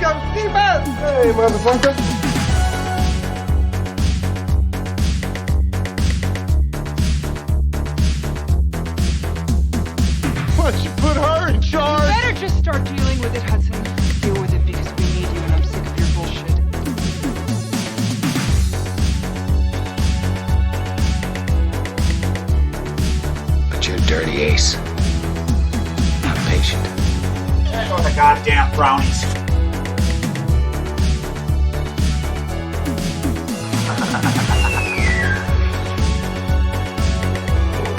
comes He-Man! Hey, motherfucker! Why don't you put her in charge? You better just start dealing with it, Hudson. Deal with it because we need you and I'm sick of your bullshit. But you're a dirty ace. Not patient. There go the goddamn brownies.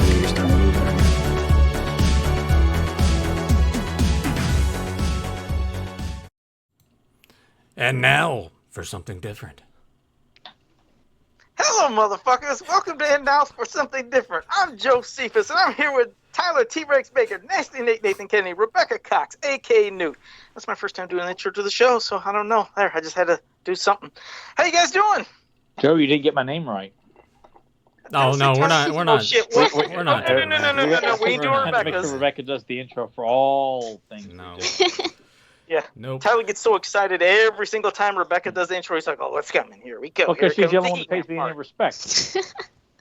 You're still moving. And now for something different. Hello, motherfuckers. Welcome to And Now for Something Different. I'm Joe Cephas, and I'm here with Tyler T-Rex Baker, Nasty Nate Nathan Kennedy, Rebecca Cox, a.k.a. Newt. That's my first time doing an intro to the show, so I don't know. There, I just had to do something. How you guys doing? Joe, you didn't get my name right. Oh no, we're not. We're not. Shit. We're not. No. We ain't doing Have to make Rebecca's. sure Rebecca does the intro for all things. No. We do. Yeah. Nope. Tyler gets so excited every single time Rebecca does the intro. He's like, oh, let's come in. Here we go. Because Here she's the comes only one that pays me He-Man any respect.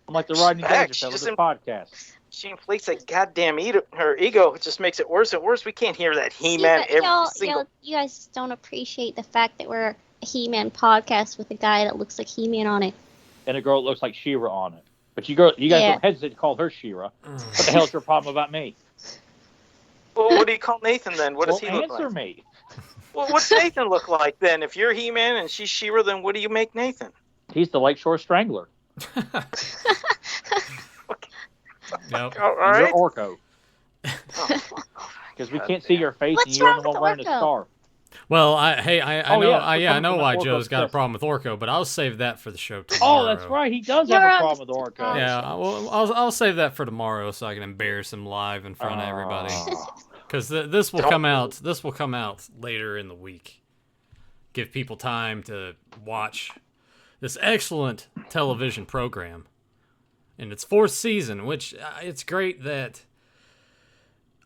I'm like the Rodney Facts. Dangerfield of She's this in- podcast. She inflates that goddamn her ego. It just makes it worse and worse. We can't hear that He-Man You guys don't appreciate the fact that we're a He-Man podcast with a guy that looks like He-Man on it. And a girl that looks like She-Ra on it. But you guys Yeah. don't hesitate to call her She-Ra. What the hell's your problem about me? Well, what do you call Nathan then? What does he look answer like? me. Well, what's Nathan look like then? If you're He-Man and she's She-Ra, then what do you make Nathan? He's the Lakeshore Strangler. Nope. All And right. you're Orko. Oh, Because we can't see your face What's and you're the wrong one with wearing a Orko? scarf. Well, I Oh, know. yeah, I know why Orko Joe's got a says- problem with Orko, but I'll save that for the show tomorrow. Oh, that's right. He does You're have a on problem with the- Orko. Yeah, well, I'll save that for tomorrow so I can embarrass him live in front of everybody. Because this will come out. This will come out later in the week. Give people time to watch this excellent television program in its fourth season. Which it's great that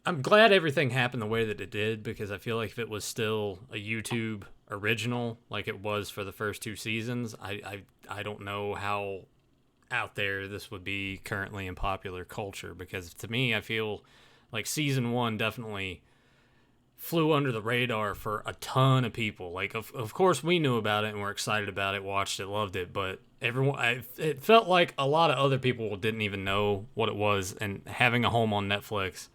I'm glad everything happened the way that it did, because I feel like if it was still a YouTube original like it was for the first two seasons, I don't know how out there this would be currently in popular culture. Because to me, I feel like season one definitely flew under the radar for a ton of people. Like, of course we knew about it and were excited about it, watched it, loved it, but it felt like a lot of other people didn't even know what it was. And having a home on Netflix,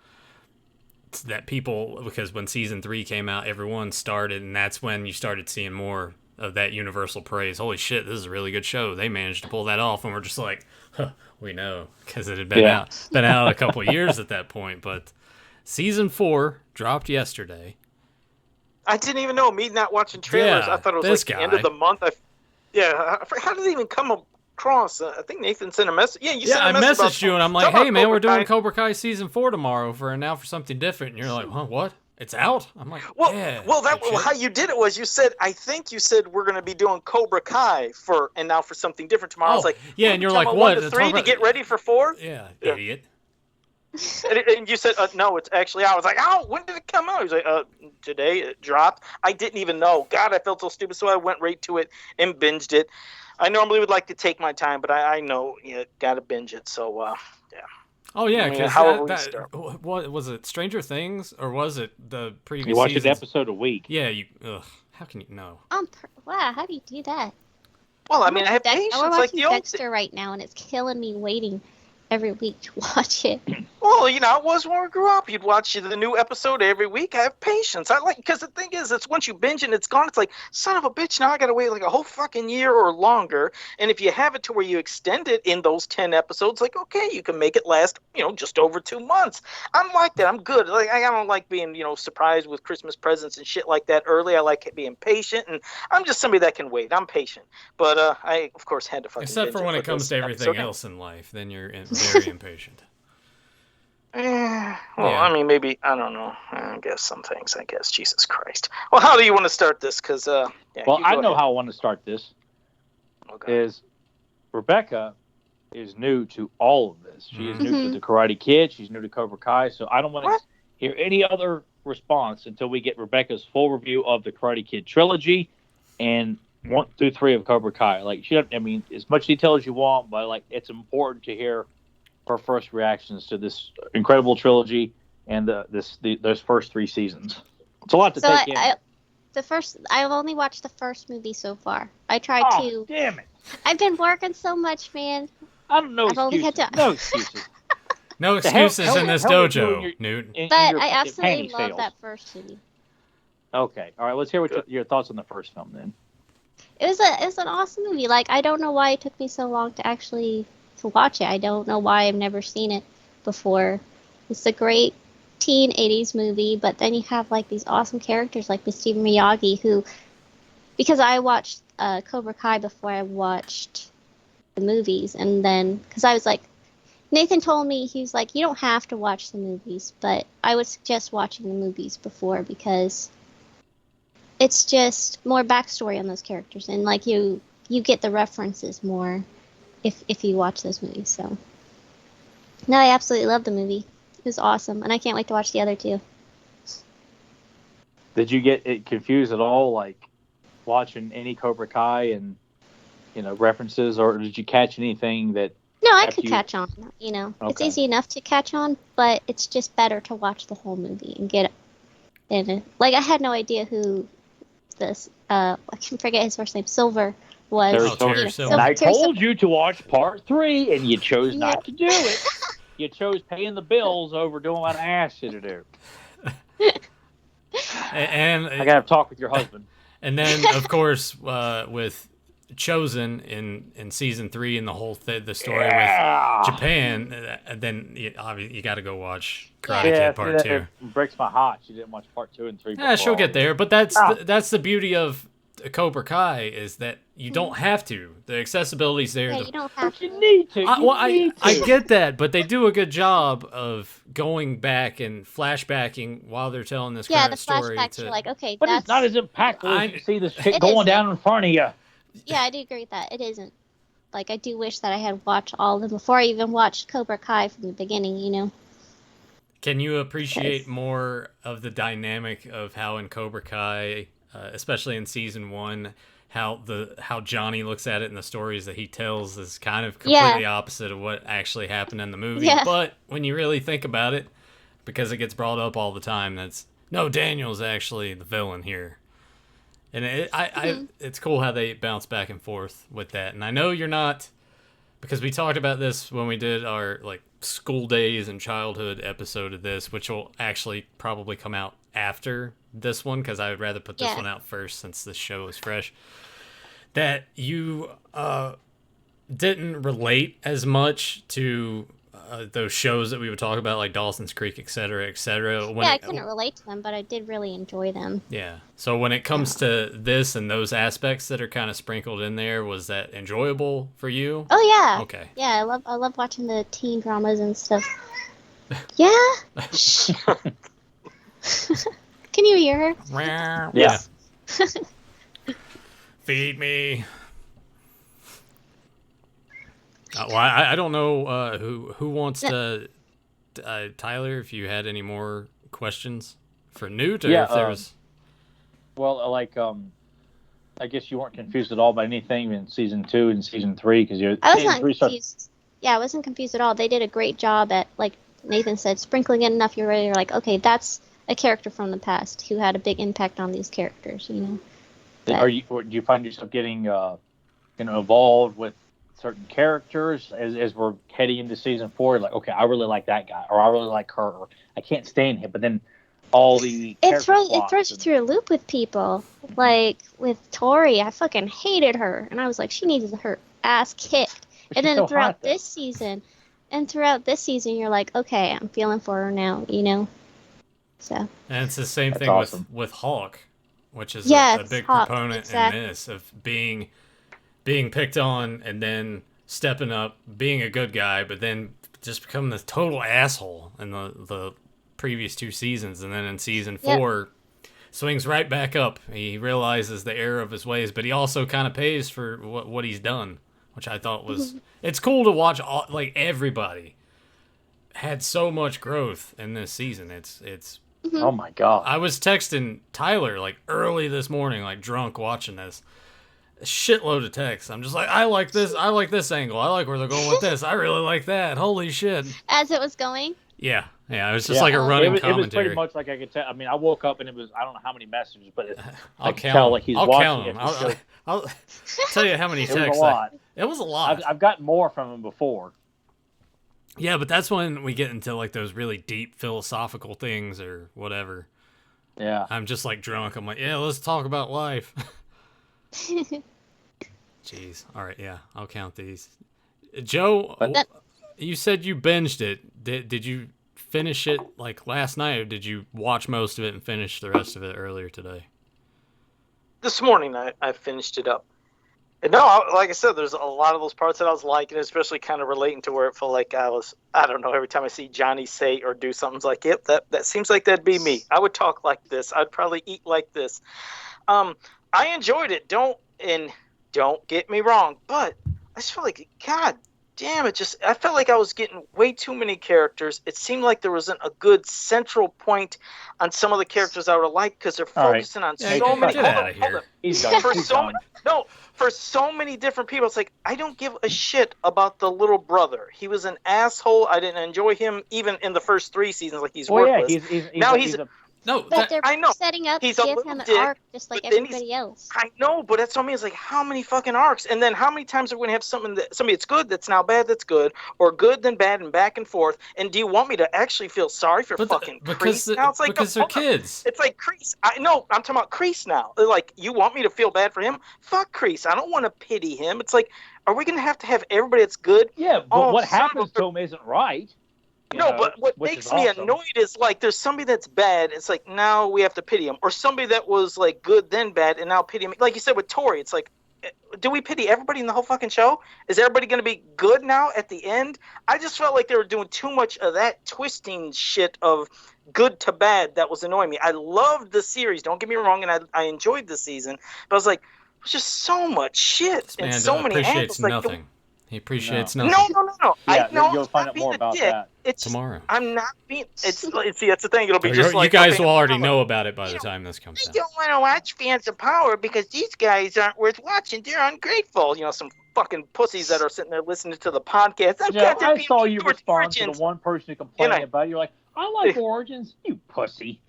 that people, because when season 3 came out, everyone started, and that's when you started seeing more of that universal praise. Holy shit, this is a really good show. They managed to pull that off, and we're just like, huh, we know, because it had been out a couple of years at that point. But season 4 dropped yesterday. I didn't even know. Me not watching trailers. Yeah, I thought it was this like the end guy. of the month. How did it even come across? I think Nathan sent a message. Yeah, you sent I a message about messaged you, and I'm like, talk about hey, man, we're Cobra doing Kai. Cobra Kai season 4 tomorrow for And Now for Something Different. And you're like, huh, what? It's out? I'm like, Well, yeah. that good shit. how you did it was you said we're going to be doing Cobra Kai for And Now for Something Different tomorrow. I was like, yeah, and you're talking like, about what? 1 to It's 3 Cobra- to get ready for 4? Yeah, Yeah. idiot. And you said, no, it's actually out. I was like, oh, when did it come out? He was like, today it dropped. I didn't even know. God, I felt so stupid, so I went right to it and binged it. I normally would like to take my time, but I know you got to binge it, so, yeah. Oh, yeah, I mean, because how would we start? what was it, Stranger Things, or was it the previous You watch an seasons? episode a week. Yeah, how can you know? Wow, how do you do that? Well, I mean, I have We're patience watching like the old Dexter right now, and it's killing me waiting every week to watch it. Well, it was when we grew up. You'd watch the new episode every week. I have patience. Because the thing is, it's once you binge and it's gone, it's like, son of a bitch, now I got to wait like a whole fucking year or longer. And if you have it to where you extend it in those 10 episodes, like, okay, you can make it last, just over 2 months. I'm like that. I'm good. Like, I don't like being, surprised with Christmas presents and shit like that early. I like being patient, and I'm just somebody that can wait. I'm patient. But I, of course, had to fucking Except binge for when it comes this to everything episode. else in life, then you're very impatient. Well, Yeah. I mean, maybe, I don't know. I guess some things, Jesus Christ. Well, how do you want to start this? Because, Well, you I go know ahead. how I want to start this. Okay. Is Rebecca is new to all of this. She is new to Mhm. the Karate Kid. She's new to Cobra Kai. So I don't want What? to hear any other response until we get Rebecca's full review of the Karate Kid trilogy and 1 through 3 of Cobra Kai. Like, I mean, as much detail as you want, but like, it's important to hear her first reactions to this incredible trilogy and those first 3 seasons. It's a lot to take in. I've only watched the first movie so far. I tried to. Damn it! I've been working so much, man. I don't know. I've only had to. No excuses. No excuses in this dojo, your, Newt. But I absolutely love that first movie. Okay, all right. Let's hear your thoughts on the first film then. It was an awesome movie. Like, I don't know why it took me so long to watch it. I don't know why I've never seen it before. It's a great teen 80s movie, but then you have like these awesome characters like Mr. Miyagi, who, because I watched Cobra Kai before I watched the movies, and then because I was like, Nathan told me, he was like, you don't have to watch the movies, but I would suggest watching the movies before, because it's just more backstory on those characters, and like you get the references more if you watch those movies. So no, I absolutely love the movie. It was awesome, and I can't wait to watch the other 2. Did you get it confused at all, like watching any Cobra Kai and references, or did you catch anything that? No, I could catch on. It's Okay. easy enough to catch on, but it's just better to watch the whole movie and get in it. Like, I had no idea who this I can forget his first name, Silver was. Terry Silver. And I Terry told you to watch part 3, and you chose Yeah. not to do it. You chose paying the bills over doing what I asked you to do. And I gotta talk with your husband. And then, of course, with Chosen in season 3 and the whole the story with Japan, then you got to go watch Karate Kid Part 2. It breaks my heart. She didn't watch part 2 and 3. Yeah, she'll get there, but that's the beauty of Cobra Kai, is that you don't have to. The accessibility's there. Yeah, you don't have to. You need to. I get that, but they do a good job of going back and flashbacking while they're telling this Yeah, current the story. flashbacks are like, okay, But that's... it's not as impactful as you see this shit It going isn't. down in front of you. Yeah, I do agree with that. It isn't. Like, I do wish that I had watched all of them before I even watched Cobra Kai from the beginning, Can you appreciate more of the dynamic of how in Cobra Kai, especially in season 1, how Johnny looks at it in the stories that he tells is kind of completely opposite of what actually happened in the movie. Yeah. But when you really think about it, because it gets brought up all the time, Daniel's actually the villain here. And it's cool how they bounce back and forth with that. And I know you're not, because we talked about this when we did our like school days and childhood episode of this, which will actually probably come out after this one, because I would rather put this one out first since this show is fresh. That you didn't relate as much to those shows that we would talk about, like Dawson's Creek, etc., etc. I couldn't relate to them, but I did really enjoy them. Yeah. So when it comes to this and those aspects that are kind of sprinkled in there, was that enjoyable for you? Oh yeah. Okay. Yeah, I love watching the teen dramas and stuff. Yeah. Can you hear her? Yeah. Feed me. Well, I don't know who wants to. Tyler, if you had any more questions for Newt, or if there was. Well, I guess you weren't confused at all by anything in season 2 and season 3, because I was not confused. Yeah, I wasn't confused at all. They did a great job at, like Nathan said, sprinkling in enough. You're like, okay, that's a character from the past who had a big impact on these characters. Do you find yourself getting involved with certain characters as we're heading into season 4? Like, okay, I really like that guy, or I really like her, or I can't stand him, but then all the it throws you through a loop with people. Like with Tori, I fucking hated her, and I was like, she needs her ass kicked. And then throughout this season, you're like, okay, I'm feeling for her now, So. And it's the same thing with Hawk, which is a big Hawk, proponent in this of being picked on and then stepping up, being a good guy, but then just becoming this total asshole in the previous 2 seasons. And then in season 4, swings right back up. He realizes the error of his ways, but he also kind of pays for what he's done, which I thought was... It's cool to watch, everybody had so much growth in this season. It's Oh my god. I was texting Tyler like early this morning, like drunk, watching this. A shitload of texts. I'm just like, I like this angle. I like where they're going with this. I really like that. Holy shit. As it was going. Yeah. It was just like a Oh. running It was commentary. pretty much like I could tell. I mean, I woke up and it was I don't know how many messages, but I I'll could count tell them. like he's I'll watching count them. it. I'll tell you how many It was texts. a lot. It was a lot. I've gotten more from him before. Yeah, but that's when we get into like those really deep philosophical things or whatever. Yeah. I'm just like drunk. I'm like, yeah, let's talk about life. Jeez. All right, yeah, I'll count these. Joe, But- you said you binged it. Did you finish it like last night, or did you watch most of it and finish the rest of it earlier today? This morning I finished it up. And no, like I said, there's a lot of those parts that I was liking, especially kind of relating to where it felt like I don't know, every time I see Johnny say or do something, it's like, yep, that seems like that'd be me. I would talk like this. I'd probably eat like this. I enjoyed it. Don't get me wrong, but I just felt like, God damn it, I felt like I was getting way too many characters. It seemed like there wasn't a good central point on some of the characters I would have liked because they're All right. focusing on Yeah, so many. get out of here. He's done. For He's so done. many, no, for so many different people, it's like I don't give a shit about the little brother. He was an asshole. I didn't enjoy him even in the first 3 seasons. Like he's Well, yeah, worthless. he's a No, But they're I know. setting up to He's a give little him an dick, arc just like but then he's- everybody else. I know, but that's what I mean. It's like how many fucking arcs, and then how many times are we gonna have somebody that's good that's now bad that's good, or good then bad and back and forth? And do you want me to actually feel sorry for fucking Kreese? Now it's like because no, they're hold on. kids. It's like Kreese. I know. I'm talking about Kreese now. Like you want me to feel bad for him? Fuck Kreese. I don't want to pity him. It's like, are we gonna have everybody that's good? yeah, but Oh, what son of happens a- to him isn't right. you No, know, but what which makes is me awesome. annoyed is like there's somebody that's bad. It's like now we have to pity him, or somebody that was like good then bad, and now pity him. Like you said with Tori, it's like, do we pity everybody in the whole fucking show? Is everybody going to be good now at the end? I just felt like they were doing too much of that twisting shit of good to bad that was annoying me. I loved the series, don't get me wrong, and I enjoyed the season, but I was like, there's just so much shit This and man so many appreciates angles. Like, nothing. He appreciates no, nothing. no. Yeah, you'll it's find not out being more a about dick. that It's just, Tomorrow. I'm not being. It's see, that's the thing. It'll be You just like guys okay, will already I'm know about it by the time this comes I out. don't want to watch Fans of Power because these guys aren't worth watching. They're ungrateful. You know, some fucking pussies that are sitting there listening to the podcast. I've Yeah, got to I be saw you towards respond to Origins. the one person who complained You know. about it. You're like, I like Origins. You pussy.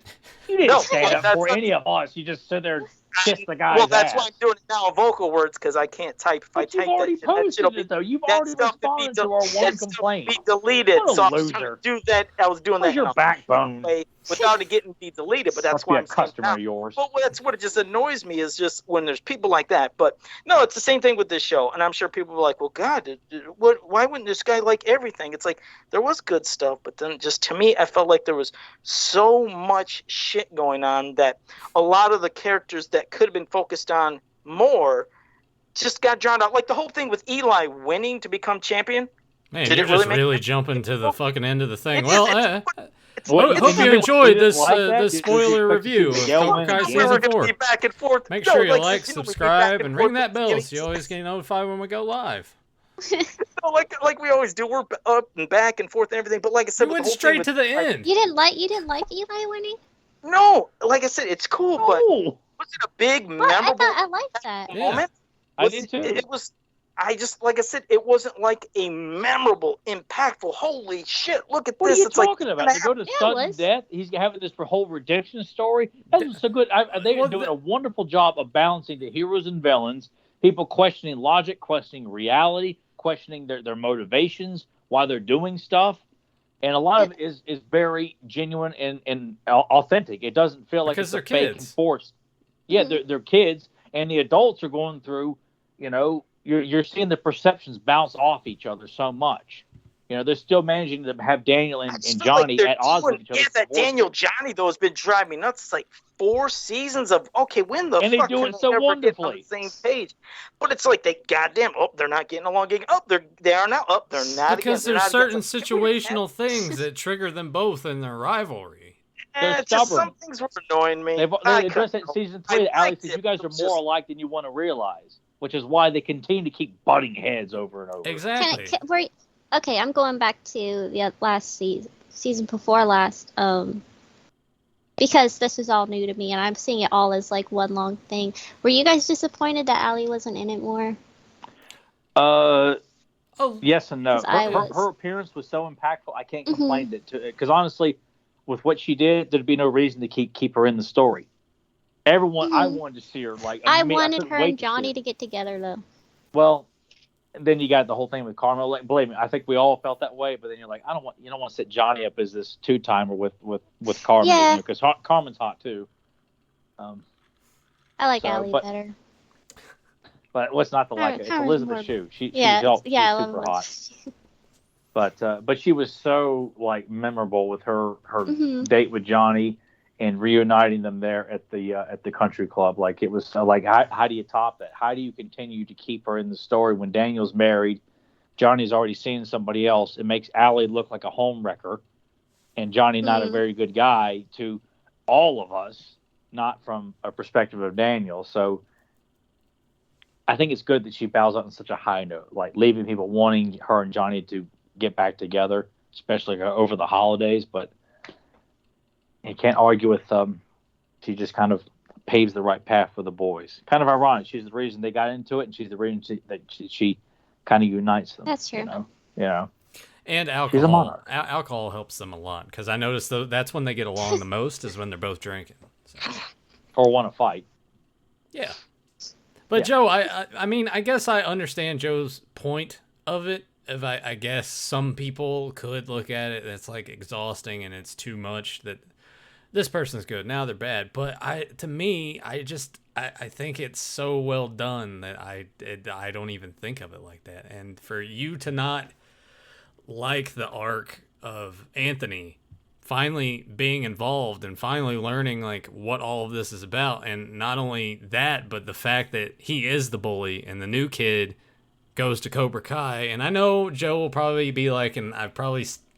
You didn't No, stand up that's for not- any of us. You just sit there and kiss the guy's Well, that's ass. why I'm doing it now in vocal words because I can't type. If I But you've type already that, shit, that posted shit'll be it, though. You've that already stuff would be responded to our one that stuff complaint. would be deleted. What a So I was trying loser. to do that. I was doing Where's that your in a backbone? way without it getting be deleted. But that's Must why be I'm a saying customer now. of yours. Well, that's what it just annoys me is just when there's people like that. But no, it's the same thing with this show, and I'm sure people are like, "Well, God, why wouldn't this guy like everything?" It's like there was good stuff, but then just to me, I felt like there was so much shit going on that a lot of the characters that could have been focused on more just got drowned out. Like the whole thing with Eli winning to become champion. Man, Did you're it really just make really jumping to the fucking end of the thing. It Well, is, it's What, hope did you enjoyed did this like that? this Did you spoiler expect to see review of Miguel Cobra win Kai again? we were Season going to 4. be back and forth. Make No, sure you like, like, you know, we'd be back subscribe, and and forth ring that at the bell beginning. so you always get notified when we go live. No, like we always do. We're up and back and forth and everything. But like I said, We with went the whole straight thing to with, the like, end. You didn't like Eli winning? No, like I said, it's cool, but No, was it a big What? I memorable thought I liked that. Yeah. moment? I Was did it- too. It was. I just like I said, it wasn't like a memorable, impactful. Holy shit! Look at What this. are you It's like talking about? and To go to Yeah, it sudden was. death, he's having this whole redemption story. That was so good. They're Well, doing a wonderful job of balancing the heroes and villains, people questioning logic, questioning reality, questioning their motivations, why they're doing stuff. And a lot of it is very genuine and authentic. It doesn't feel like Because it's a they're fake and kids. forced. Yeah, Mhm. they're kids, and the adults are going through, you're seeing the perceptions bounce off each other so much. They're still managing to have Daniel I and just feel Johnny like they're at odds doing- with each other. Yeah, that for more Daniel Johnny though has been driving me nuts. It's like 4 seasons of okay, when the And they fuck do can it so we ever get on wonderfully. the same page? But it's like they goddamn they're not getting along again. They are now they're not Because again. there's They're not certain again. situational things that trigger them both in their rivalry. They're It's just stubborn. some things were annoying me. They I addressed it in couldn't- season I 3. Alex liked said it, you guys but are it was more just- alike than you want to realize, which is why they continue to keep butting heads over and over. Exactly. Okay, I'm going back to the last season before last. because this is all new to me and I'm seeing it all as like one long thing. Were you guys disappointed that Allie wasn't in it more? Yes and no. 'Cause I was. Her appearance was so impactful. I can't complain Mm-hmm. because honestly, with what she did, there'd be no reason to keep her in the story. Everyone, I wanted to see her. Like I mean, wanted couldn't her wait and to see Johnny her. to get together though. Well, then you got the whole thing with Carmen. Like, believe me, I think we all felt that way. But then you're like, you don't want to set Johnny up as this two-timer with Carmen, Yeah. because Carmen's hot too. I like So, Allie but- better. But what's not to like it? It's Carmen's Elizabeth more- Shue. She's Yeah, super I love hot. But she was so like memorable with her Mhm. date with Johnny and reuniting them there at the country club. Like it was like how do you top that? How do you continue to keep her in the story when Daniel's married, Johnny's already seen somebody else? It makes Allie look like a home wrecker, and Johnny not a Mhm. very good guy to all of us, not from a perspective of Daniel. So I think it's good that she bows out on such a high note, like leaving people wanting her and Johnny to get back together, especially over the holidays. But you can't argue with she just kind of paves the right path for the boys. Kind of ironic. She's the reason they got into it, and she's the reason that she kind of unites them. That's true. You know. And She's a alcohol. monarch. Alcohol helps them a lot because I noticed that's when they get along the most is when they're both drinking. So. Or want to fight. Yeah. But Yeah. Joe, I mean, I guess I understand Joe's point of it. If I guess some people could look at it, that's like exhausting and it's too much that this person's good, now they're bad. But I think it's so well done that I don't even think of it like that. And for you to not like the arc of Anthony finally being involved and finally learning like what all of this is about, and not only that, but the fact that he is the bully and the new kid goes to Cobra Kai. And I know Joe will probably be like, and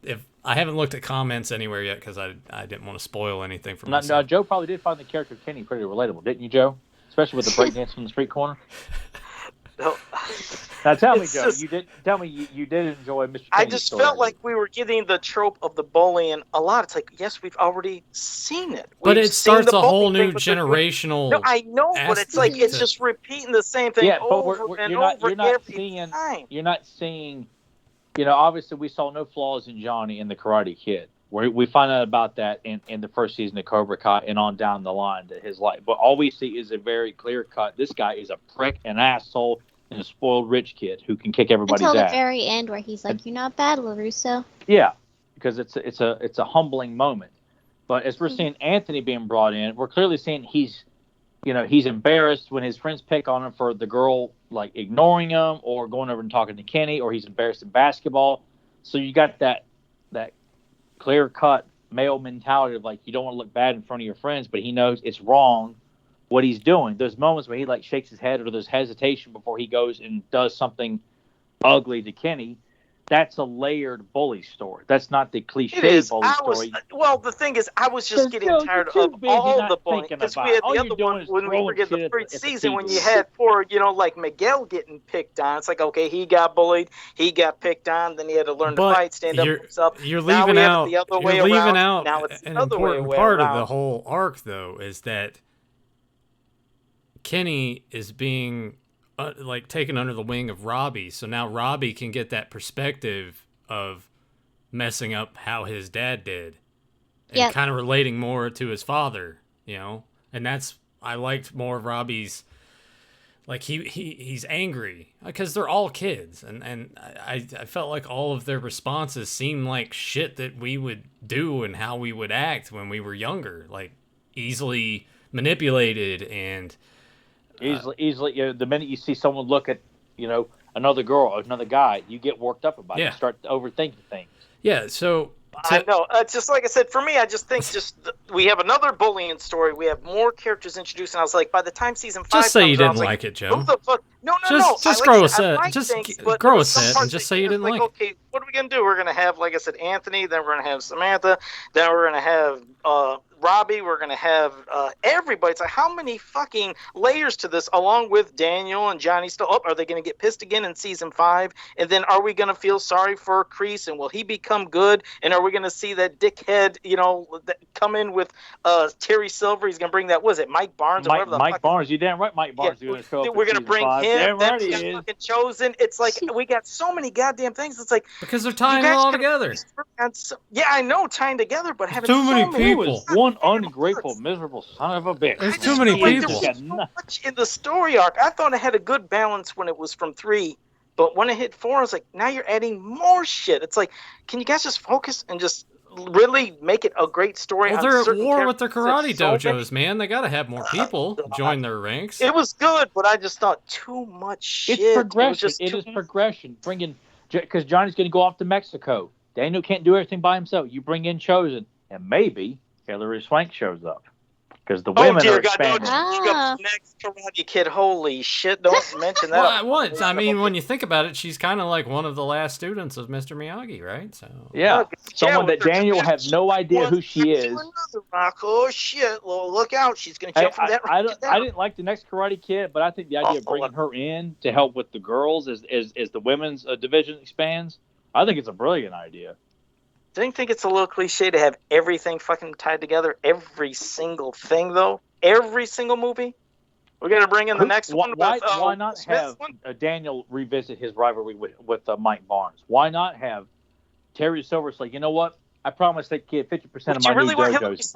if I haven't looked at comments anywhere yet because I didn't want to spoil anything for myself. No, Joe probably did find the character of Kenny pretty relatable, didn't you, Joe? Especially with the breakdance on the street corner. No. Now tell me, It's Joe, just- you did enjoy Mr. I Kenny's just story. felt like we were getting the trope of the bullying a lot. It's like, yes, we've already seen it. But We've it seen starts the a whole bullying new thing, but they're doing- generational. No, I know, but it's like aspect it's to- just repeating the same thing Yeah, but over we're- and you're not- over you're not every seeing- time. You're not seeing, obviously we saw no flaws in Johnny in the Karate Kid. We find out about that in the first season of Cobra Kai and on down the line to his life. But all we see is a very clear cut. This guy is a prick, an asshole, and a spoiled rich kid who can kick everybody's Until the ass. very end where he's like, "You're not bad, LaRusso." Yeah, because it's a humbling moment. But as we're seeing Anthony being brought in, we're clearly seeing he's embarrassed when his friends pick on him for the girl like ignoring him or going over and talking to Kenny, or he's embarrassed in basketball. So you got that clear cut male mentality of like you don't want to look bad in front of your friends, but he knows it's wrong what he's doing. There's moments where he like shakes his head or there's hesitation before he goes and does something ugly to Kenny. That's a layered bully story. That's not the cliche It is. bully story. Well, the thing is, I was just getting You're tired too of busy all not the bullying thinking because about we it. had All the you're other doing one is when we throwing forget shit the at first the season when TV. you had poor, like Miguel getting picked on. It's like, okay, he got bullied, he got picked on, then he had to learn to But fight, stand up for himself. You're Now leaving we have it out. the other You're way leaving around. out Now it's the an other important way part of around. the whole arc, though, is that Kenny is being like taken under the wing of Robbie. So now Robbie can get that perspective of messing up how his dad did, and Yep. kind of relating more to his father. And that's I liked more of Robbie's. Like he's angry because they're all kids, and I felt like all of their responses seemed like shit that we would do and how we would act when we were younger, like easily manipulated and Easily, the minute you see someone look at, another girl or another guy, you get worked up about it. Yeah. You start overthinking things. yeah. So I know. It's just like I said, for me, I just think we have another bullying story. We have more characters introduced, and I was like, by the time season 5 just say you comes around, I didn't was like it, Joe. Who the fuck? No. Just I grow like a I set. like Just things, but grow there a was some set and parts just that say you didn't was like it. Okay, what are we gonna do? We're gonna have, like I said, Anthony. Then we're gonna have Samantha. Then we're gonna have Robbie. We're gonna have everybody. It's like, how many fucking layers to this? Along with Daniel and Johnny still. Oh, are they gonna get pissed again in season 5? And then are we gonna feel sorry for Kreese, and will he become good? And are we gonna see that dickhead, come in with Terry Silver? He's gonna bring that. Was it Mike Barnes or whatever the Mike fuck? Barnes, you damn right. Mike Barnes is going to show up. We're gonna bring him. Damn right Then he we got is. fucking Chosen. It's like we got so many goddamn things. It's like Because they're tying it all together. Yeah, I know, tying together, but having too many so many people. One ungrateful, miserable son of a bitch. There's too many Like, people. there was so much in the story arc. I thought it had a good balance when it was from 3, but when it hit 4, I was like, now you're adding more shit. It's like, can you guys just focus and just really make it a great story? Well, on they're at certain war with their characters? karate So many- dojos, man. They gotta have more people join their ranks. It was good, but I just thought too much shit. It's progression. It was just It too is progression. Bringing because Johnny's going to go off to Mexico. Daniel can't do everything by himself. You bring in Chosen, and maybe Hillary Swank shows up because the women dear are God, no, expanding. you got the next Karate Kid. Holy shit, don't mention that. Well, what? I mean, when you think about it, she's kind of like one of the last students of Mr. Miyagi, right? So Yeah, someone with that her Daniel have no idea who she is. Another rock. Oh shit! Well, look out! She's gonna jump from that. I rock down. didn't like the next Karate Kid, but I think the idea of bringing her in to help with the girls as the women's division expands, I think it's a brilliant idea. Don't you think it's a little cliche to have everything fucking tied together? Every single thing, though. Every single movie. We're gonna bring in the next one. Why not Smith's have Daniel revisit his rivalry with Mike Barnes? Why not have Terry Silver's like, you know what? I promised that kid 50% of my new dojos.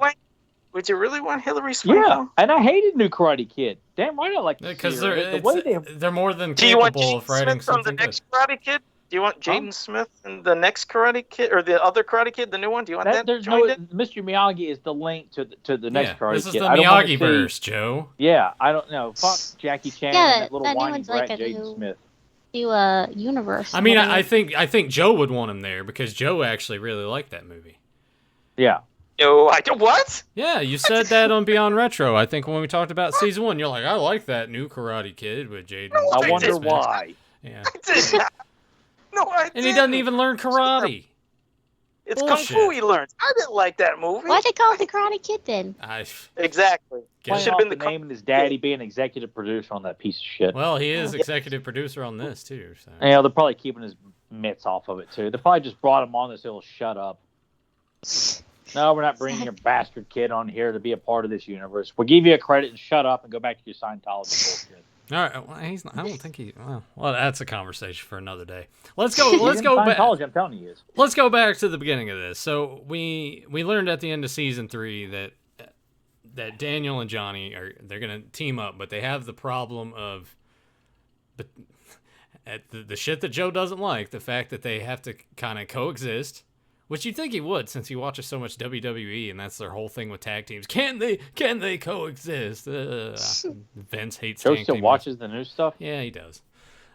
Would you really want Hillary Swank? Yeah, though? and I hated New Karate Kid. Damn right I like the because series. The way they're more than Do you want capable Jaden of writing Smith from the something good. next Karate Kid? Do you want Jaden Smith in the next Karate Kid, or the other Karate Kid, the new one? Do you want that? There's joined no in? Mr. Miyagi is the link to the next Karate This is Kid. the I don't wanna Miyagi verse, Joe. Yeah, I don't know. Fuck Jackie Chan Yeah, and that little that new whiny one's brat like a Jaden new- Smith. New universe. I mean, whatever. I think Joe would want him there because Joe actually really liked that movie. Yeah. No, I don't. What? Yeah, you said that on Beyond Retro. I think when we talked about season 1, you're like, I like that new Karate Kid with Jaden. I wonder Smith. why. Yeah, I did not. No, I didn't. and he doesn't even learn karate. It's Bullshit. Kung Fu he learns. I didn't like that movie. Why'd they call it the Karate Kid then? Exactly. Guess- Should have been the name and his daddy being executive producer on that piece of shit. Well, he is executive producer on this too. So. Yeah, they're probably keeping his mitts off of it too. They probably just brought him on this little shut up. No, we're not bringing your bastard kid on here to be a part of this universe. We'll give you a credit and shut up and go back to your Scientology bullshit. All right, well, he's not, I don't think he. Well, that's a conversation for another day. Let's go. Let's go back. Scientology, I'm telling you, he is. Let's go back to the beginning of this. So we learned at the end of season 3 that Daniel and Johnny they're gonna team up, but they have the problem of the shit that Joe doesn't like, the fact that they have to kind of coexist. Which you'd think he would, since he watches so much WWE, and that's their whole thing with tag teams. Can they coexist? Vince hates Joe tag still teams. watches the new stuff, Yeah, he does.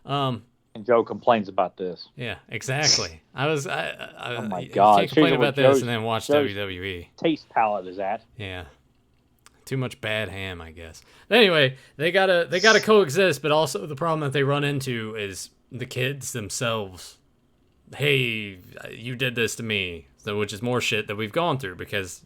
and Joe complains about this. Yeah, exactly. Oh my you God. can't complain Shows you about what this Joe's- and then watch Joe's- WWE. Taste palette is at. Yeah. Too much bad ham, I guess. But anyway, they gotta coexist, but also the problem that they run into is the kids themselves. Hey, you did this to me. So, which is more shit that we've gone through because,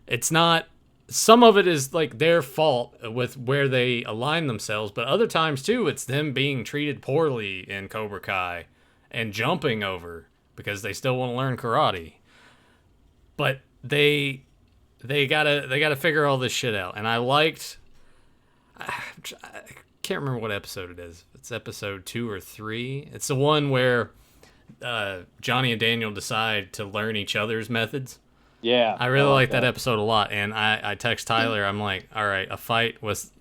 it's not, some of it is like their fault with where they align themselves, but other times too, it's them being treated poorly in Cobra Kai and jumping over because they still want to learn karate. But they gotta figure all this shit out. And I can't remember what episode it is. It's episode 2 or 3. It's the one where Johnny and Daniel decide to learn each other's methods. Yeah. I really like that episode a lot. And I text Tyler. I'm like, all right, a fight with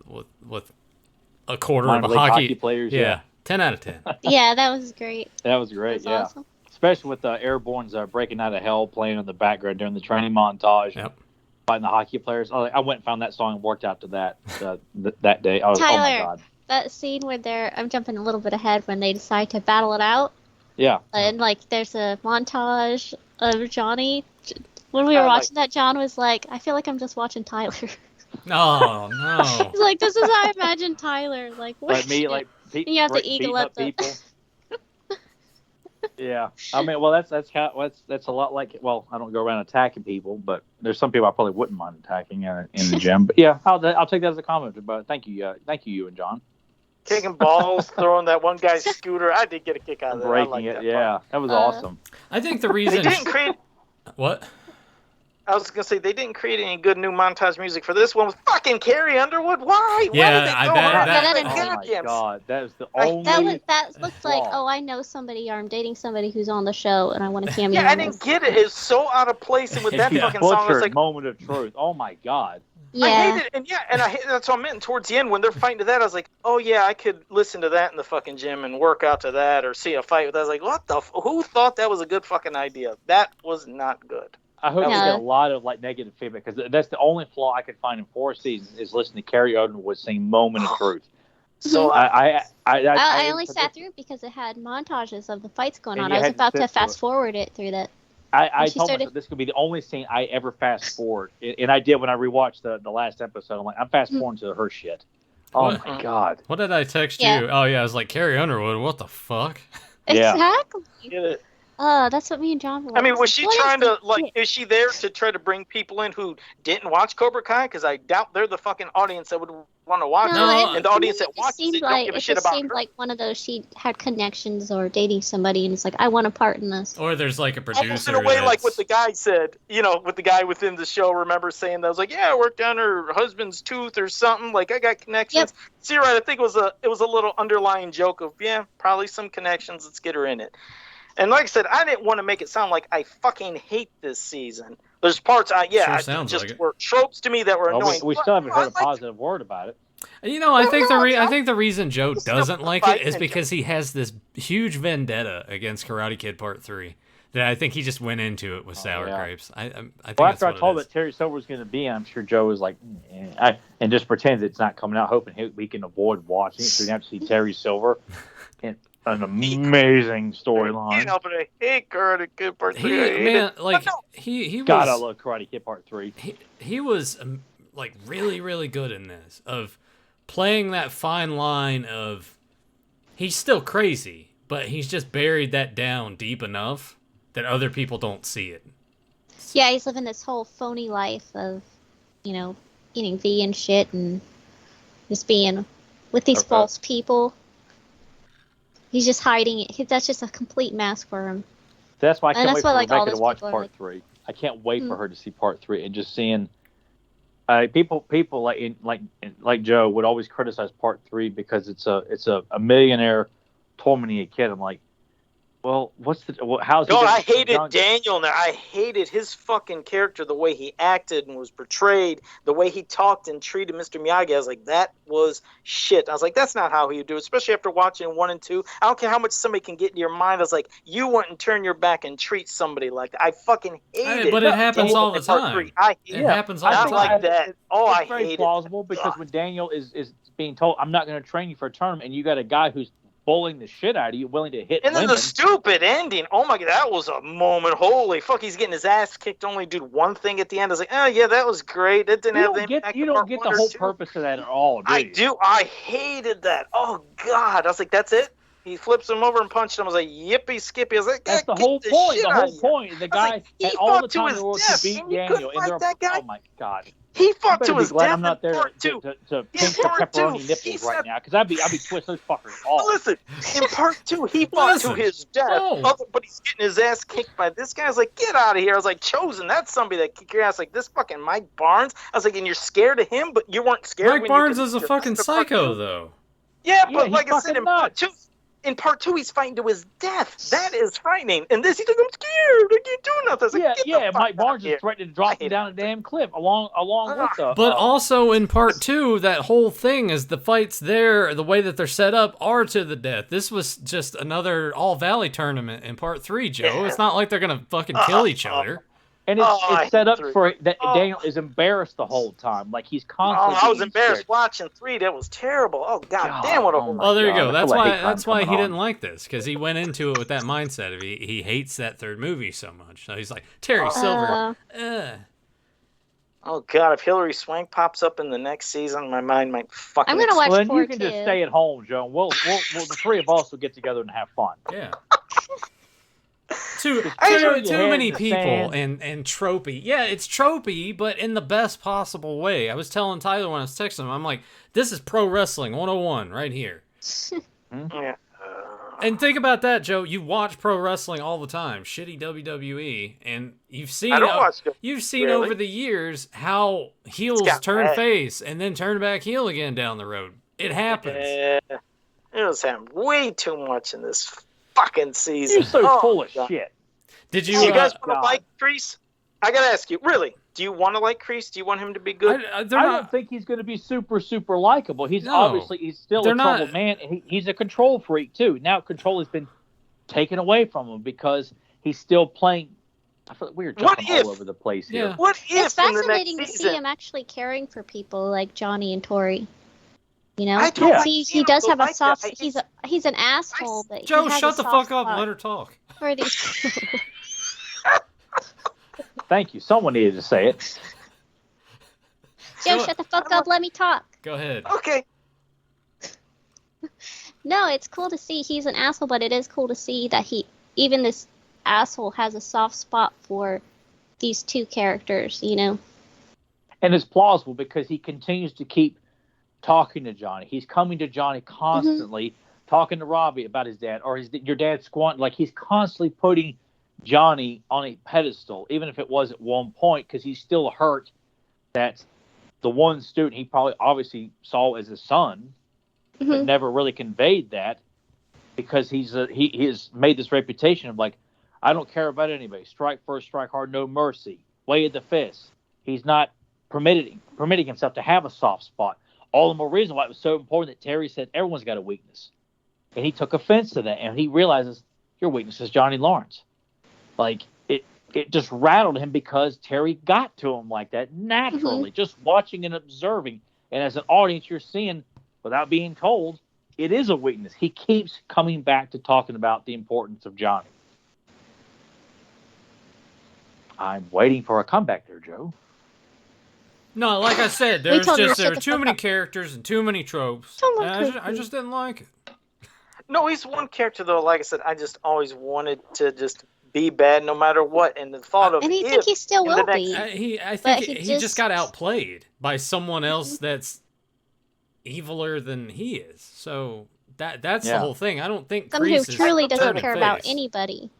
a quarter Minor of a league hockey. hockey players, Yeah, yeah. 10 out of 10. Yeah, that was great. That was great, That's yeah. awesome. Especially with the Airborne's breaking out of hell playing in the background during the training montage. Yep. Fighting the hockey players. I went and found that song and worked out to that that day. I was, oh my Tyler. God. That scene where I'm jumping a little bit ahead when they decide to battle it out, Yeah. and there's a montage of Johnny. When we were watching that, John was like, "I feel like I'm just watching Tyler." Oh no. He's like, "This is how I imagine Tyler." Like, what? Like me, You have to eagle beating up the- people. Yeah, I mean, well, that's a lot like. Well, I don't go around attacking people, but there's some people I probably wouldn't mind attacking in the gym. But yeah, I'll take that as a compliment. But thank you, you and John. Kicking balls, throwing that one guy's scooter. I did get a kick out of that. I Breaking like it, that yeah, part. that was awesome. I think the They reason. didn't create. What? I was gonna say they didn't create any good new montage music for this one with fucking Carrie Underwood. Why? Yeah, Why did they go that- hard? that- Like, that- Oh my goddamn. god, that is the I- only. That looks like, flaw. oh, I know somebody, or I'm dating somebody who's on the show, and I want to cameo. Yeah, I on didn't this. get it. It's so out of place, and with that Yeah. fucking song, it's Butchered like moment of truth. Oh my god. Yeah. I hate it, and I hate that's what I meant. Towards the end, when they're fighting to that, I was like, oh yeah, I could listen to that in the fucking gym and work out to that, or see a fight with that. I was like, what the? Who thought that was a good fucking idea? That was not good. I hope we Yeah. get a lot of like negative feedback because that's the only flaw I could find in 4 seasons is listening to Carrie Underwood sing "Moment of Truth." So I I only sat through it because it had montages of the fights going And on. you I was had to about sit to through fast it. forward it through that. I she told started- myself this could be the only scene I ever fast forward, and I did when I rewatched the last episode. I'm like, I'm fast forwarding to her shit. Oh What? my god! What did I text Yeah. you? Oh yeah, I was like Carrie Underwood. What the fuck? Yeah. Exactly. get it. That's what me and John were. I mean, was she What is trying to this like? shit? Is she there to try to bring people in who didn't watch Cobra Kai? Because I doubt they're the fucking audience that would want to watch No, it. And the to audience me, that it just watches seemed it don't like give a it shit just about seemed her. like one of those she had connections or dating somebody, and it's like I want a part in this. Or there's like a producer. Almost in a way, like that's- what the guy said, with the guy within the show, remember saying that? I was like, yeah, I worked on her husband's tooth or something. Like, I got connections. So you're right. I think it was a little underlying joke of, yeah, probably some connections. Let's get her in it. And like I said, I didn't want to make it sound like I fucking hate this season. There's parts, sounds just like it. were tropes to me that were Well, annoying. we But still haven't I heard a liked positive word about it. You know, I think Well, I think the reason Joe Still doesn't like fight it is and- because he has this huge vendetta against Karate Kid Part 3 that I think he just went into it with sour yeah. grapes. I think Well, that's after I what told it that is. Terry Silver was going to be, I'm sure Joe was like, and just pretends it's not coming out, hoping we can avoid watching it. So we can have to see Terry Silver in an amazing storyline. but I hate Karate Kid Part 3. I hate Man, it. like But no, he God, I was love Karate Kid Part 3. he was like really good in this of playing that fine line of he's still crazy, but he's just buried that down deep enough that other people don't see it. Yeah, he's living this whole phony life of, eating vegan shit and just being with these Okay. false people. He's just hiding it. That's just a complete mask for him. That's why I And can't that's wait why, for like, all Rebecca to those watch people are Part like- 3. I can't wait for Hmm. her to see Part 3 and just seeing. People like Joe would always criticize Part 3 because it's a millionaire tormenting a kid. I'm like, well, how's he? No, gonna- I hated John- Daniel. Now I hated his fucking character, the way he acted and was portrayed, the way he talked and treated Mr. Miyagi. I was like, that was shit. I was like, that's not how he would do it, especially after watching 1 and 2. I don't care how much somebody can get in your mind. I was like, you wouldn't turn your back and treat somebody like that. I fucking hate it. But it happens Daniel all the in Part time. 3. I hate It it. happens all I the don't like time. that. Oh, I It's very hate plausible it. because when Daniel is being told, I'm not going to train you for a tournament, and you got a guy who's bullying the shit out of you, willing to hit And then women. the stupid ending. Oh my god, that was a moment. Holy fuck, he's getting his ass kicked. Only did one thing at the end. I was like, oh yeah, that was great. It didn't have the impact You of don't part get 1 the or whole 2. purpose of that at all, do I you? do. I hated that. Oh god, I was like, that's it. He flips him over and punched him. I was like, yippee skippy. I was like, That's the get whole point. shit The out whole of you. point. The I was guy like, he had all the fought to time in his the world to death, beat and you Daniel. couldn't And fight that guy? oh my god. He You fought better to be his glad death I'm not in there part to 2. pinch the part two, pepperoni he nipples right said- now because I'd be twisting those fuckers off. Listen, in part 2, he fought Listen. to his death, Oh. but he's getting his ass kicked by this guy. I was like, get out of here. I was like, Chosen, that's somebody that kick your ass. Like, this fucking Mike Barnes. I was like, and you're scared of him, but you weren't scared Mike when Barnes you is a could- fucking psycho, though. Yeah, Yeah, but he's like I said, fucking nuts. in part 2, he's fighting to his death. That is frightening. And this, he's like, I'm scared. I can't do nothing. I was like, get the fuck Mike out Barnes of here. is threatening to drop him down a damn cliff along with the. But also in part 2, that whole thing is the fights there, the way that they're set up, are to the death. This was just another All Valley tournament in part 3, Joe. Yeah. It's not like they're gonna fucking kill each other. And it's, Oh, I it's set up hate three. for that Oh. Daniel is embarrassed the whole time. Like he's Oh, constantly. I was being embarrassed scared. watching 3. That was terrible. Oh, god God, damn, what a oh my Well, there you God, go. I That's feel like why. hate crime That's why he coming didn't on. like this because he went into it with that mindset of he hates that third movie so much. So he's like Terry Silver. Oh god, if Hillary Swank pops up in the next season, my mind might fucking. I'm gonna watch Well, then 4 you can too. just stay at home, Joe. We'll the three of us will get together and have fun. Yeah. too Shake your head many in the people sand. and tropey. Yeah, it's tropey, but in the best possible way. I was telling Tyler when I was texting him, I'm like, this is pro wrestling 101 right here. Yeah. And think about that, Joe. You watch pro wrestling all the time, shitty WWE, and you've seen I don't watch it. you've seen Really? over the years how heels got turn bad. face and then turn back heel again down the road. It happens. Yeah. It was happening way too much in this fucking season. You're so Oh, full of God. shit. Did Do you? you guys want God. to like Kreese? I gotta ask you, really? Do you want to like Kreese? Do you want him to be good? they're I not. don't think he's going to be super likable. He's No. he's still They're a not- troubled man, and he's a control freak too. Now control has been taken away from him because he's still playing. I feel like we were What jumping if- all over the place here. Yeah. What if It's in the fascinating next to season? see him actually caring for people like Johnny and Tori. You know, I don't like he seeing does him have a like that. soft. He's an asshole, but Joe, he has shut a the soft fuck up and spot let her talk. for these. Thank you. Someone needed to say it. Joe, Go- shut the fuck up. Let me talk. Go ahead. Okay. No, it's cool to see he's an asshole, but it is cool to see that even this asshole has a soft spot for these two characters, you know? And it's plausible because he continues to keep talking to Johnny. He's coming to Johnny constantly, talking to Robbie about his dad, or your dad squant. Like he's constantly putting Johnny on a pedestal, even if it was at one point, because he's still hurt that the one student he probably obviously saw as his son, but never really conveyed that because he has made this reputation of like, I don't care about anybody. Strike first, strike hard, no mercy. Way of the fist. He's not permitting himself to have a soft spot. All the more reason why it was so important that Terry said everyone's got a weakness. And he took offense to that. And he realizes your weakness is Johnny Lawrence. Like, it just rattled him because Terry got to him like that naturally, just watching and observing. And as an audience, you're seeing, without being told, it is a weakness. He keeps coming back to talking about the importance of Johnny. I'm waiting for a comeback there, Joe. No, like I said, We told you to there shut are the too fuck many up. characters and too many tropes. Someone And could I just didn't like it. No, he's one character though. Like I said, I just always wanted to just be bad no matter what. And the thought of And I if think he still in the will next- be. I But think he he just just- got outplayed by someone else that's eviler than he is. So that's the Yeah. whole thing. I don't think Someone who Kreese is truly doesn't turning care about face. anybody.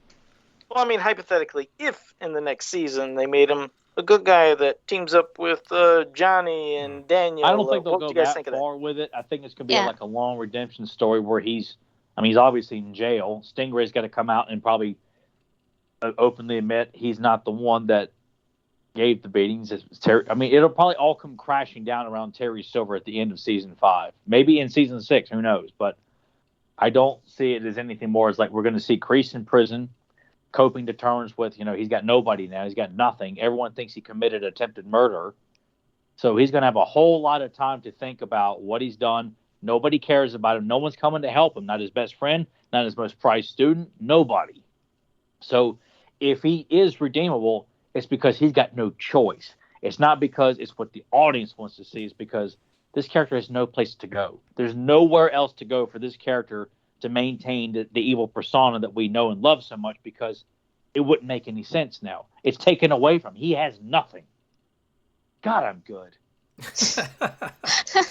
Well, I mean, hypothetically, if in the next season they made him a good guy that teams up with Johnny and Daniel, I don't think they'll what go do you guys that think of that? far with it. I think it's going to be Yeah. like a long redemption story where he's obviously in jail. Stingray's got to come out and probably openly admit he's not the one that gave the beatings. It's Terry. I mean, it'll probably all come crashing down around Terry Silver at the end of season 5, maybe in season 6. Who knows? But I don't see it as anything more as like we're going to see Kreese in prison, coping to terms with, he's got nobody now. He's got nothing. Everyone thinks he committed attempted murder. So he's going to have a whole lot of time to think about what he's done. Nobody cares about him. No one's coming to help him. Not his best friend, not his most prized student, nobody. So if he is redeemable, it's because he's got no choice. It's not because it's what the audience wants to see. It's because this character has no place to go. There's nowhere else to go for this character to maintain the evil persona that we know and love so much, because it wouldn't make any sense now. It's taken away from him. He has nothing. God, I'm good.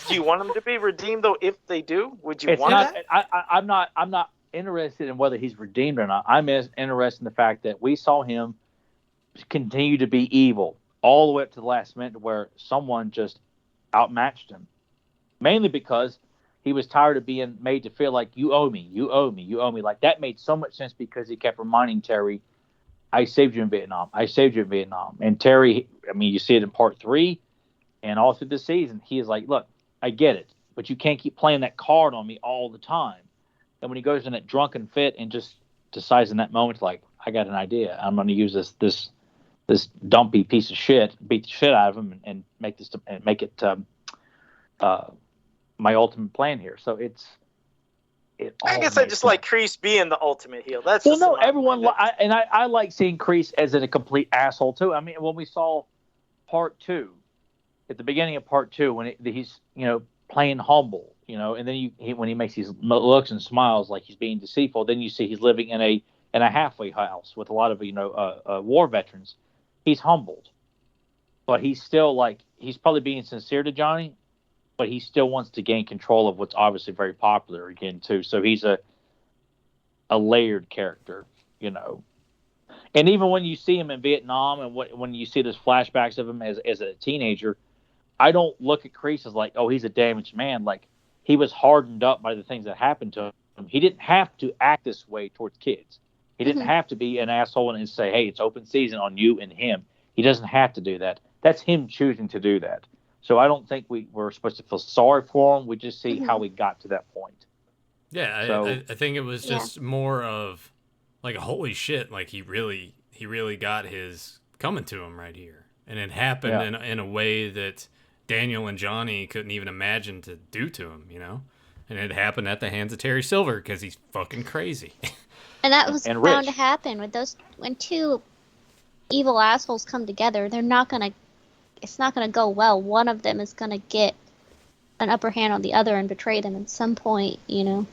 Do you want him to be redeemed though? If they do, would you It's want not. that? I'm not interested in whether he's redeemed or not. I'm interested in the fact that we saw him continue to be evil all the way up to the last minute, where someone just outmatched him. Mainly because he was tired of being made to feel like you owe me, you owe me, you owe me. Like that made so much sense because he kept reminding Terry, I saved you in Vietnam. I saved you in Vietnam. And Terry, you see it in part 3 and all through the season. He is like, look, I get it, but you can't keep playing that card on me all the time. And when he goes in that drunken fit and just decides in that moment, like, I got an idea. I'm going to use this dumpy piece of shit, beat the shit out of him, and make it my ultimate plan here. So I guess I just like Kreese being the ultimate heel. That's well, just no, my everyone opinion. I like seeing Kreese as a complete asshole too. I mean, when we saw part 2, at the beginning of part 2, when he's playing humble, and then when he makes these looks and smiles like he's being deceitful, then you see he's living in a in a halfway house with a lot of war veterans. He's humbled, but he's still like he's probably being sincere to Johnny, but he still wants to gain control of what's obviously very popular again too. So he's a layered character, you know. And even when you see him in Vietnam and when you see those flashbacks of him as a teenager, I don't look at Kreese as like, oh, he's a damaged man. Like, he was hardened up by the things that happened to him. He didn't have to act this way towards kids. He didn't have to be an asshole and say, hey, it's open season on you and him. He doesn't have to do that. That's him choosing to do that. So I don't think we're supposed to feel sorry for him. We just see how we got to that point. Yeah, So, I think it was just more of like, holy shit, like he really got his coming to him right here. And it happened in a way that Daniel and Johnny couldn't even imagine to do to him, you know? And it happened at the hands of Terry Silver because he's fucking crazy. And that was And bound rich. to happen with those when two evil assholes come together. It's not gonna go well. One of them is gonna get an upper hand on the other and betray them at some point, you know.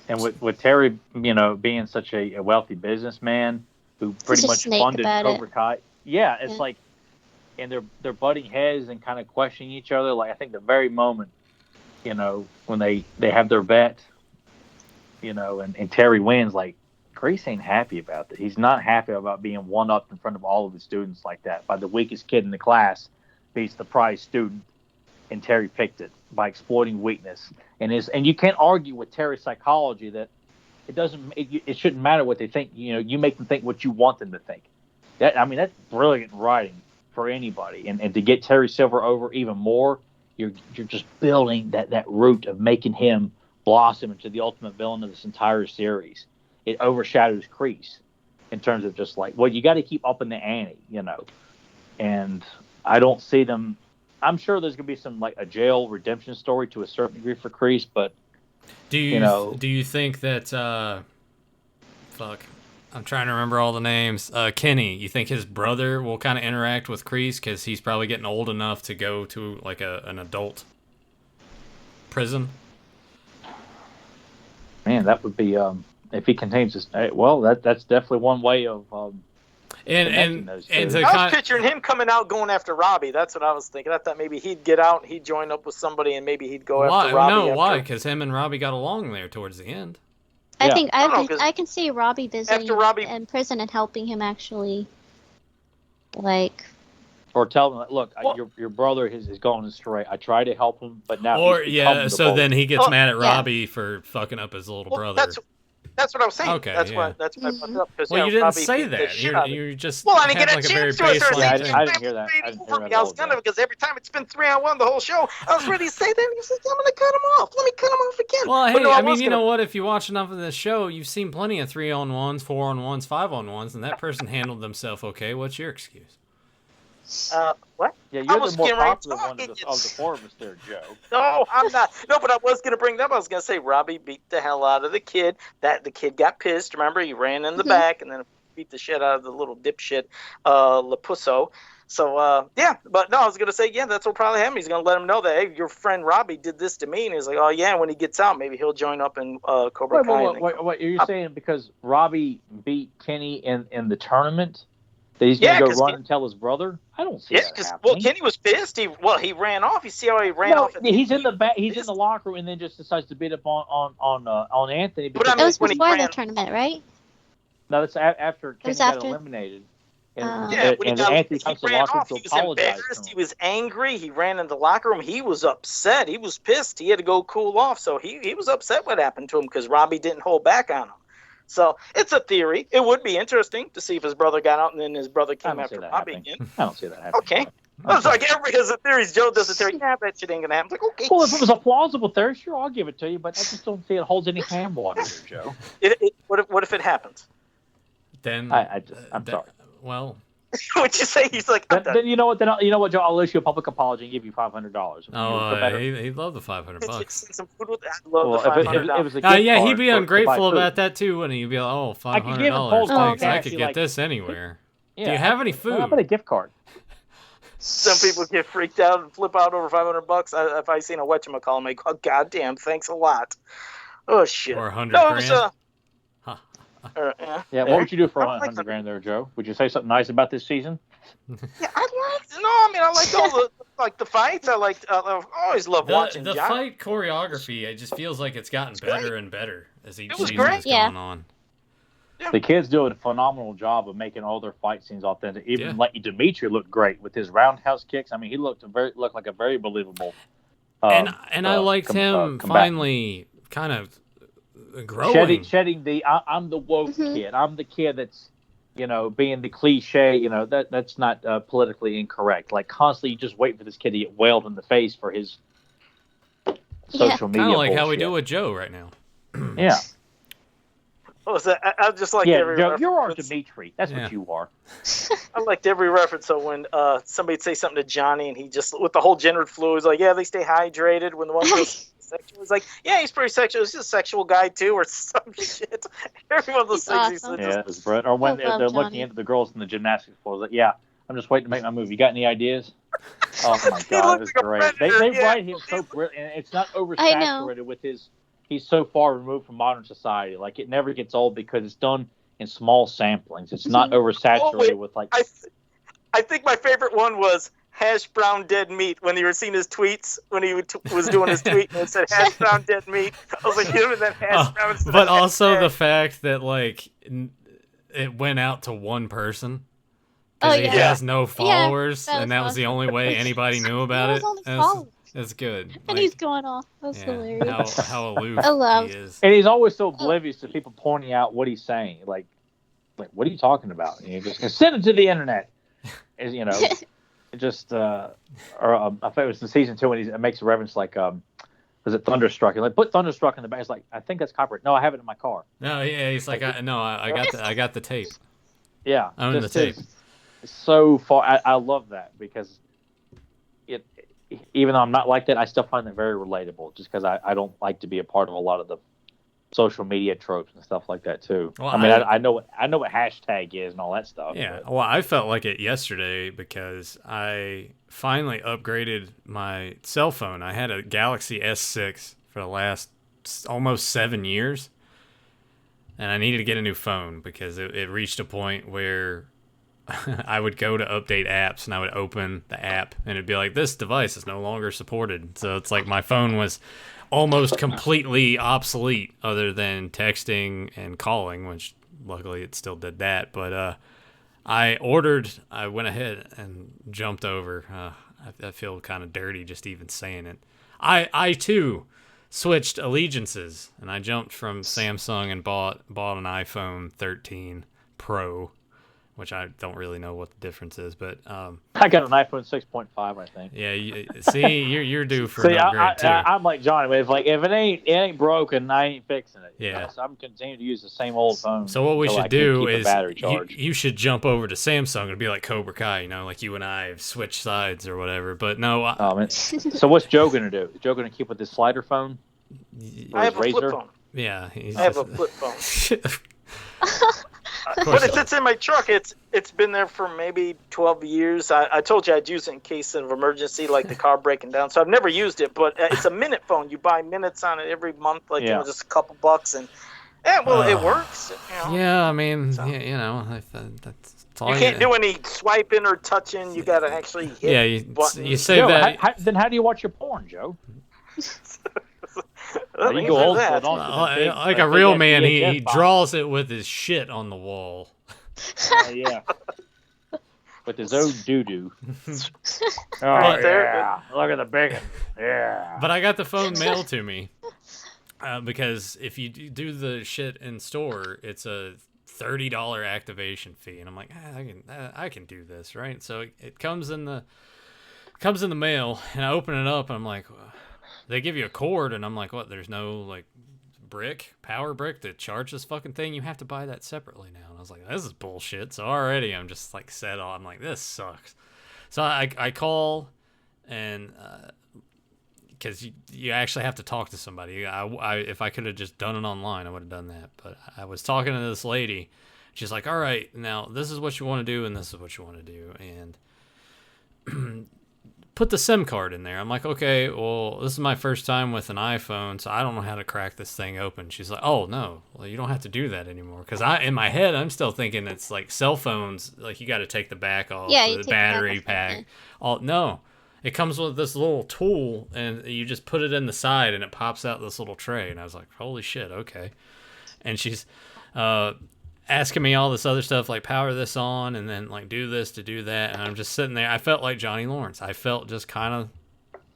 And with Terry, you know, being such a wealthy businessman who pretty Such a much snake funded about Cobra it. Kai. Yeah, it's like, and they're butting heads and kind of questioning each other. Like, I think the very moment, you know, when they have their bet, you know, and Terry wins, like, Grace ain't happy about that. He's not happy about being one up in front of all of the students like that by the weakest kid in the class beats the prize student, and Terry picked it by exploiting weakness. And you can't argue with Terry's psychology that it shouldn't matter what they think. You know, you make them think what you want them to think. That's brilliant writing for anybody. And to get Terry Silver over even more, you're just building that root of making him blossom into the ultimate villain of this entire series. It overshadows Kreese in terms of just like, well, you got to keep up in the ante, you know. And I don't see them. I'm sure there's gonna be some like a jail redemption story to a certain degree for Kreese, but Do you think that I'm trying to remember all the names. Kenny, you think his brother will kind of interact with Kreese because he's probably getting old enough to go to like an adult prison? Man, that would be if he contains this. Well, that's definitely one way of And those to two. I was picturing him coming out going after Robbie. That's what I was thinking. I thought maybe he'd get out, he'd join up with somebody, and maybe he'd go after Robbie. No, why? Because him and Robbie got along there towards the end. I Yeah. think I don't know, I can see Robbie visiting after Robbie- in prison and helping him actually, like. Or tell them, look, Well- your brother is going astray. I tried to help him, but now Or he's become the so bully. then he gets mad at Yeah. Robbie for fucking up his little Well, brother. that's what I was saying. Okay, that's yeah. why I brought it up. 'Cause, Well, you didn't Robbie say beat the that. shit out of him. You just Well, I didn't had get like a a very chance to. I started baseline Yeah, I saying, thing. didn't hear that. I didn't hear that I at was all, gonna Joe. because every time it's been 3-on-1 the whole show, I was ready to say that. And he was like, "I'm gonna cut him off. Let me cut him off again." Well, But hey, no, I was mean, you gonna- know what? If you watch enough of this show, you've seen plenty of 3-on-1s, 4-on-1s, 5-on-1s, and that person handled themselves okay. What's your excuse? What? Yeah, I you're was the more getting ready to popular talk, one of the idiots. four of us there, Joe. No, I'm not. No, but I was gonna bring them. I was gonna say Robbie beat the hell out of the kid. That the kid got pissed. Remember, he ran in the back and then beat the shit out of the little dipshit, Lapusso. So yeah, but no, I was gonna say that's what probably happened. He's gonna let him know that hey, your friend Robbie did this to me, and he's like, oh yeah, when he gets out, maybe he'll join up in Cobra Kai. and then- Wait, you're saying because Robbie beat Kenny in the tournament, that he's Yeah, gonna go 'cause run and tell his brother? I don't see Yeah, that because happening. Kenny was pissed. He ran off. You see how he ran off? He's in the back. He's in the locker room and then just decides to beat up on Anthony. But I It mean, was when he before the ran- tournament, right? No, that's after Kenny was got after- eliminated. And, Oh. Yeah, when he and got Anthony he comes to the ran locker room off, to he was apologize to embarrassed. him. He was angry. He ran into the locker room. He was upset. He was pissed. He had to go cool off. So he was upset what happened to him because Robbie didn't hold back on him. So it's a theory. It would be interesting to see if his brother got out and then his brother I came don't after see that Robbie happening. again. I don't see that happening. Okay. I was like, everybody has a theory. Joe does a theory. Yeah, that shit ain't gonna happen. It's like, okay. Well, if it was a plausible theory, sure, I'll give it to you, but I just don't see it holds any hand water here, Joe. What if it happens? Then I'm sorry. Well, What'd you say? He's like, I'm done. Then you know what? You know what, Joe? I'll issue a public apology and give you $500. he'd love the $500 Could you bucks. send some food with it? I'd love Well, the if $500. it was a gift Yeah, he'd card be to buy ungrateful food. about that too, wouldn't he? He'd be like, oh, I could give him $500. cold Thanks. I coffee, could like- get this anywhere. Yeah, Do you have any How food? about a gift card? Some people get freaked out and flip out over $500. If I seen a whatchamacallit, I'm like, oh, goddamn, thanks a lot. Oh, shit. Or 100 No, it was, grand? Yeah, what would you do for I like 100 the- grand there, Joe? Would you say something nice about this season? Yeah, I liked all the like the fights. I always love watching The Johnny. fight choreography. It just feels like it's gotten better and better as each It was season great. has Yeah. gone on. The kids do a phenomenal job of making all their fight scenes authentic. Even Yeah. like Dimitri looked great with his roundhouse kicks. I mean, he looked like a very believable. And I liked him combatant. finally kind of growing. shedding the I'm the woke Mhm. kid. I'm the kid that's being the cliche. That's not politically incorrect. Like constantly, you just wait for this kid to get wailed in the face for his social media. Kind of like how we bullshit. do with Joe right now. Yeah. What was that? I just like Yeah, every Joe, you're our reference. Dimitri. That's Yeah. what you are. I liked every reference. So when somebody'd say something to Johnny and he just, with the whole gender fluid, was like, yeah, they stay hydrated. When the one goes sexual, he's like, yeah, he's pretty sexual. He's just a sexual guy too, or some shit. Every one of those He's things he awesome. said. Yeah, it was Brett. Or when I love they're Johnny. looking into the girls in the gymnastics floor, like, yeah, I'm just waiting to make my move. You got any ideas? Oh my He god, it looked was like a great. predator, They yeah. write him so brilliant, and it's not I know. oversaturated with his. He's so far removed from modern society. Like it never gets old because it's done in small samplings. It's not oversaturated with like. I think my favorite one was hash brown dead meat when you were seeing his tweets when he was doing his tweet and it said hash brown dead meat. I was like, him and then hash brown. instead But of also hash the fact that like it went out to one person Oh, because he yeah. has no followers, that and that was was the only way anybody knew about was it. only That's- followers. That's good. And Like, he's going off. That's yeah, hilarious. how aloof I love- he is. And he's always so oblivious to people pointing out what he's saying. Like what are you talking about? And you just send it to the internet. Is it just I thought it was in season 2 when he makes a reference like was it Thunderstruck? He's like, put Thunderstruck in the back. He's like, I think that's copyright. No, I have it in my car. No, yeah, he's like, I got the tape. Yeah, I own the just tape. is so far. I love that because it. Even though I'm not like that, I still find that very relatable. Just because I don't like to be a part of a lot of the social media tropes and stuff like that too. Well, I mean, I know what hashtag is and all that stuff. Yeah, but- well, I felt like it yesterday because I finally upgraded my cell phone. I had a Galaxy S6 for the last almost 7 years, and I needed to get a new phone because it reached a point where I would go to update apps and I would open the app and it'd be like, this device is no longer supported. So it's like my phone was almost completely obsolete other than texting and calling, which luckily it still did that. But I went ahead and jumped over. I feel kind of dirty just even saying it. I too switched allegiances and I jumped from Samsung and bought an iPhone 13 Pro, which I don't really know what the difference is, but I got an iPhone 6.5, I think. yeah. See, you're due for See, an upgrade too. I'm like Johnny. If it ain't broken, I ain't fixing it. Yeah. So I'm continuing to use the same old phone. So what we until I should can do keep the is battery charged. you should jump over to Samsung and be like Cobra Kai, like you and I have switched sides or whatever. But no, So what's Joe gonna do? Is Joe gonna keep with his slider phone? I have a flip Razor? phone. yeah, he's I have a just- flip phone. Of But course it sits in my truck. It's been there for maybe 12 years. I told you I'd use it in case of emergency, like the car breaking down. So I've never used it, but it's a minute phone. You buy minutes on it every month, just a couple bucks, and it works. Yeah, I mean, So- that's all You can't do any swiping or touching. You got to actually hit Yeah, you buttons. save Joe, that. then how do you watch your porn, Joe? Well, You you go do old that. school, don't you? Like Big a real ass man, he VHS box. draws it with his shit on the wall. Yeah. With his own doo-doo. Oh, Right there. yeah. Look at the bacon. Yeah. But I got the phone mailed to me because if you do the shit in store, it's a $30 activation fee, and I'm like, I can do this, right? So it comes in the mail, and I open it up, and I'm like, they give you a cord, and I'm like, what? There's no like power brick to charge this fucking thing. You have to buy that separately now. And I was like, this is bullshit. So already I'm just like set on. I'm like, this sucks. So I call and because you actually have to talk to somebody. If I could have just done it online, I would have done that. But I was talking to this lady. She's like, all right, now this is what you want to do and this is what you want to do. And put the SIM card in there. I'm like, okay, well, this is my first time with an iPhone, so I don't know how to crack this thing open. She's like, oh, no, well, you don't have to do that anymore. Because in my head, I'm still thinking it's like cell phones, like you got to take the back off, Yeah, you the take the back battery off, pack. yeah. No, it comes with this little tool, and you just put it in the side, and it pops out this little tray. And I was like, holy shit, okay. And she's asking me all this other stuff, like power this on and then like do this to do that, and I'm just sitting there. I felt like Johnny Lawrence. I felt just kind of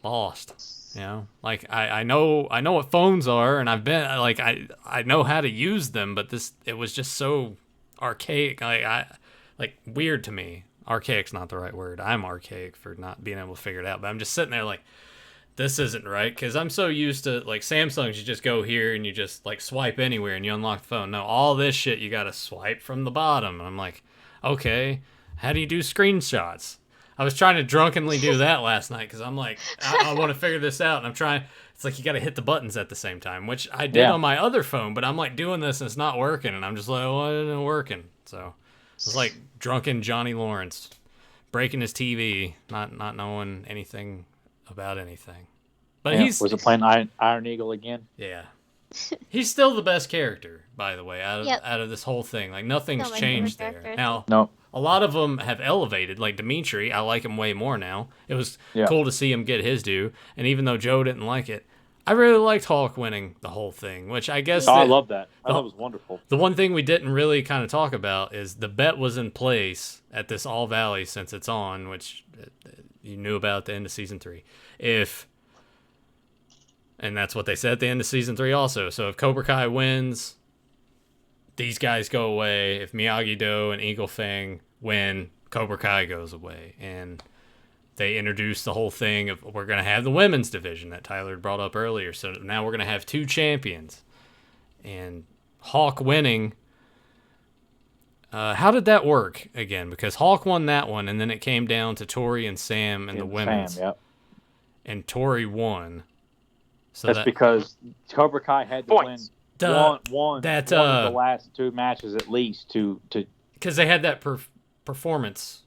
lost, like I know what phones are, and I've been like I know how to use them, but it was just so archaic, like weird to me. Archaic's not the right word. I'm archaic for not being able to figure it out, but I'm just sitting there like, this isn't right, because I'm so used to, like, Samsungs, you just go here and you just, like, swipe anywhere and you unlock the phone. No, all this shit, you gotta swipe from the bottom. And I'm like, okay, how do you do screenshots? I was trying to drunkenly do that last night, because I'm like, I want to figure this out, and I'm trying, it's like you gotta hit the buttons at the same time, which I did on my other phone, but I'm, like, doing this and it's not working, and I'm just like, well, it isn't working. So, it's like drunken Johnny Lawrence breaking his TV, not knowing anything about anything. But was it playing Iron Eagle again? Yeah. He's still the best character, by the way, out of this whole thing. Like, nothing's Still my changed favorite there. character. Now, No. a lot of them have elevated. Like Dimitri, I like him way more now. It was cool to see him get his due. And even though Joe didn't like it, I really liked Hawk winning the whole thing, which I guess... I love that. I thought it was wonderful. The one thing we didn't really kind of talk about is the bet was in place at this All Valley since it's on, which you knew about at the end of Season 3. And that's what they said at the end of Season 3 also. So if Cobra Kai wins, these guys go away. If Miyagi-Do and Eagle Fang win, Cobra Kai goes away. And they introduced the whole thing of we're going to have the women's division that Tyler had brought up earlier. So now we're going to have 2 champions. And Hawk winning... how did that work again? Because Hawk won that one, and then it came down to Tori and Sam in the women's. Sam, And Tori won. So that's because Cobra Kai had to win one of the last 2 matches at least to because they had that performance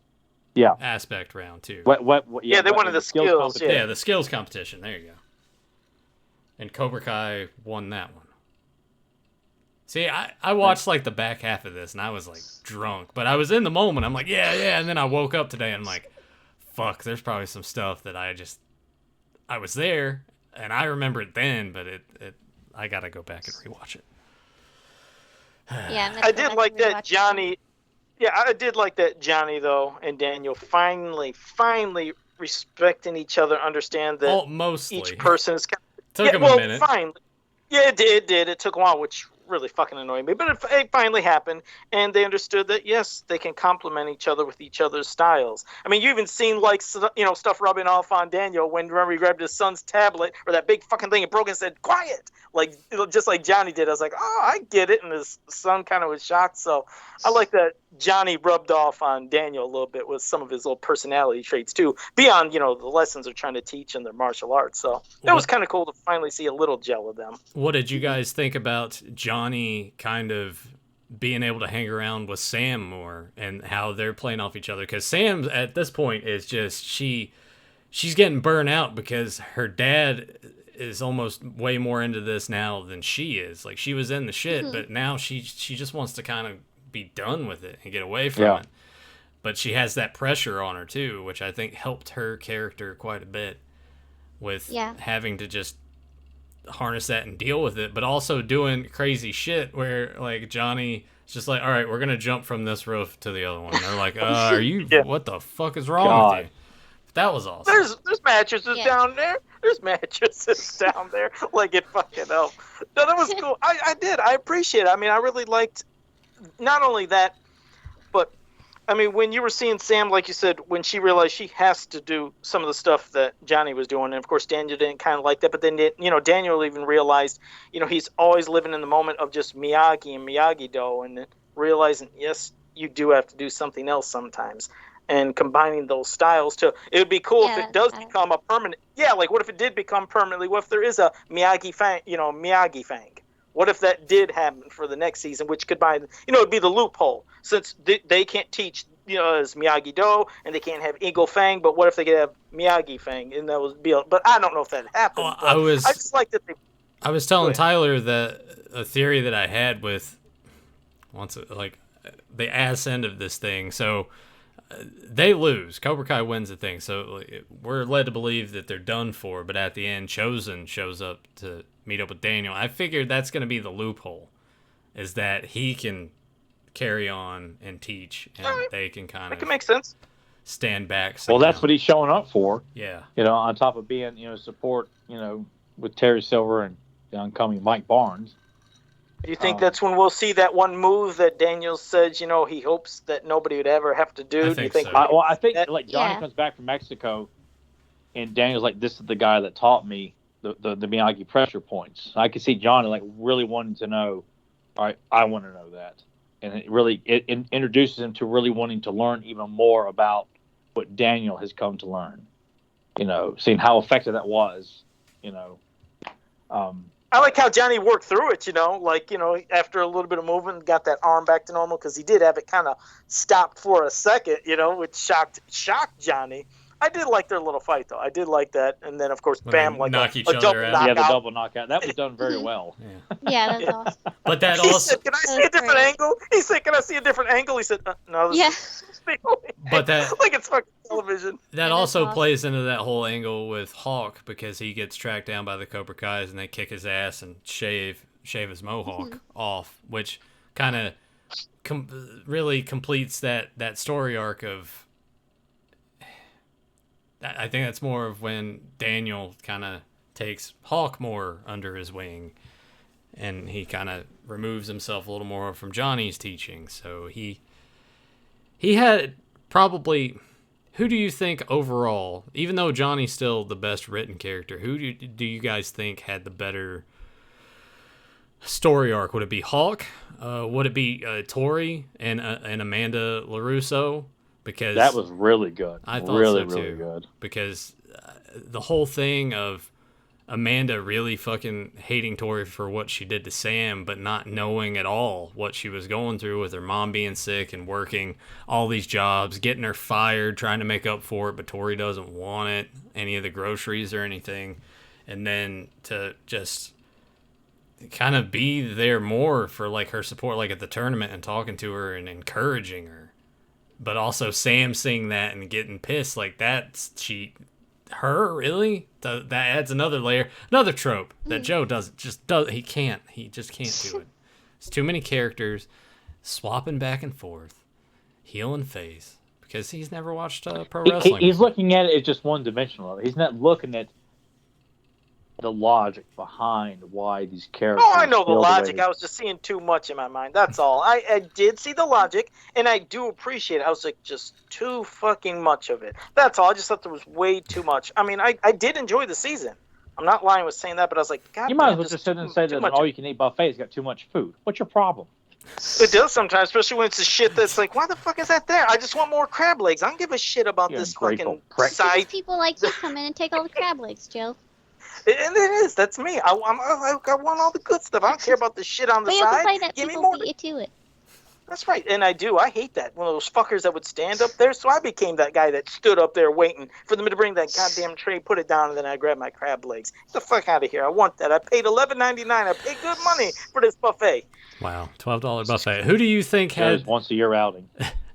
aspect round too. They wanted the skills. Yeah, the skills competition. There you go. And Cobra Kai won that one. See, I watched like the back half of this and I was like drunk, but I was in the moment. I'm like, yeah, and then I woke up today and I'm like, fuck, there's probably some stuff that I was there. And I remember it then, but I gotta go back and rewatch it. Yeah, I did like that Johnny. Yeah, I did like that Johnny though, and Daniel finally respecting each other, understand that mostly each person is. Took him a minute. Finally, yeah, it did. It took a while, which really fucking annoyed me, but it finally happened, and they understood that yes, they can complement each other with each other's styles. I mean, you even seen like stuff rubbing off on Daniel when remember he grabbed his son's tablet or that big fucking thing and broke and said quiet, like just like Johnny did. I was like, oh, I get it, and his son kind of was shocked. So I like that Johnny rubbed off on Daniel a little bit with some of his little personality traits too, beyond the lessons they're trying to teach in their martial arts. So it was kind of cool to finally see a little gel of them. What did you guys think about Johnny kind of being able to hang around with Sam more and how they're playing off each other? Because Sam at this point is just she's getting burnt out because her dad is almost way more into this now than she is. Like she was in the shit, but now she just wants to kind of be done with it and get away from it. But she has that pressure on her too, which I think helped her character quite a bit with having to just harness that and deal with it, but also doing crazy shit where like Johnny is just like, all right, we're gonna jump from this roof to the other one. And they're like, are you what the fuck is wrong with you? That was awesome. There's mattresses down there. There's mattresses down there. Like it fucking helped. No, that was cool. I appreciate it. I mean, I really liked not only that, but I mean, when you were seeing Sam, like you said, when she realized she has to do some of the stuff that Johnny was doing, and of course Daniel didn't kind of like that, but then Daniel even realized, he's always living in the moment of just Miyagi and Miyagi-Do, and realizing, yes, you do have to do something else sometimes, and combining those styles too. It would be cool if it does become a permanent. Yeah, like what if it did become permanently? What if there is a Miyagi Fang? What if that did happen for the next season, which could it'd be the loophole, since they can't teach as Miyagi Do, and they can't have Eagle Fang. But what if they could have Miyagi Fang, and that was But I don't know if that happened. Oh, but I just like that they. I was telling Tyler that a theory that I had with the ass end of this thing. So they lose. Cobra Kai wins the thing. So we're led to believe that they're done for. But at the end, Chosen shows up to meet up with Daniel. I figured that's going to be the loophole, is that he can carry on and teach, and they can kind That of can make sense. stand back. Well, that's what he's showing up for. Yeah. On top of being, support, with Terry Silver and the oncoming Mike Barnes. Do you think that's when we'll see that one move that Daniel says, he hopes that nobody would ever have to do? I Do you think think? so. I think like Johnny Yeah. comes back from Mexico, and Daniel's like, "This is the guy that taught me the Miyagi pressure points." I could see Johnny like really wanting to know. All right, I want to know that, and it introduces him to really wanting to learn even more about what Daniel has come to learn. Seeing how effective that was. I like how Johnny worked through it, after a little bit of movement, got that arm back to normal, because he did have it kind of stopped for a second, which shocked Johnny. I did like their little fight, though. I did like that. And then, of course, bam, like knock a each other double out. knockout. Yeah, the double knockout. That was done very well. Yeah, that's awesome. But that He also, said, "Can I see a different great. angle?" He said, "Can I see a different angle?" He said, "No, this Yeah. is But that- like it's fucking television." that Yeah, also that's awesome. plays into that whole angle with Hawk, because he gets tracked down by the Cobra Kais and they kick his ass and shave his mohawk off, which kind of really completes that story arc of. I think that's more of when Daniel kind of takes Hawk more under his wing, and he kind of removes himself a little more from Johnny's teaching. So he had probably. Who do you think overall, even though Johnny's still the best written character, who do you guys think had the better story arc? Would it be Hawk? Would it be Tori and Amanda LaRusso? Because That was really good. I thought really, so too. really good. Because the whole thing of Amanda really fucking hating Tori for what she did to Sam, but not knowing at all what she was going through with her mom being sick and working all these jobs, getting her fired, trying to make up for it, but Tori doesn't want it, any of the groceries or anything. And then to just kind of be there more for like her support, like at the tournament, and talking to her and encouraging her. But also Sam seeing that and getting pissed, like her really? That adds another layer, another trope that Joe he just can't do it. It's too many characters swapping back and forth, heel and face, because he's never watched pro wrestling. He's looking at it as just one dimensional. He's not looking at the logic behind why these characters. Oh, I know the feel way logic. they- I was just seeing too much in my mind. That's all. I did see the logic, and I do appreciate it. I was like, just too fucking much of it. That's all. I just thought there was way too much. I mean, I did enjoy the season. I'm not lying with saying that, but I was like, God, You might as damn, well just sit and say too that an much. all-you-can-eat buffet's got too much food. What's your problem? It does sometimes, especially when it's the shit that's like, why the fuck is that there? I just want more crab legs. I don't give a shit about You this ungrateful fucking prick. side. People like you come in and take all the crab legs, Joe. And it is. That's me. I want all the good stuff. I don't care about the shit on the But you have to side. play that Give me people more. beat you to it. That's right, and I do. I hate that. One of those fuckers that would stand up there. So I became that guy that stood up there waiting for them to bring that goddamn tray, put it down, and then I grab my crab legs. Get the fuck out of here. I want that. I paid $11.99. I paid good money for this buffet. Wow, $12 buffet. Who do you think That is had? once a year outing.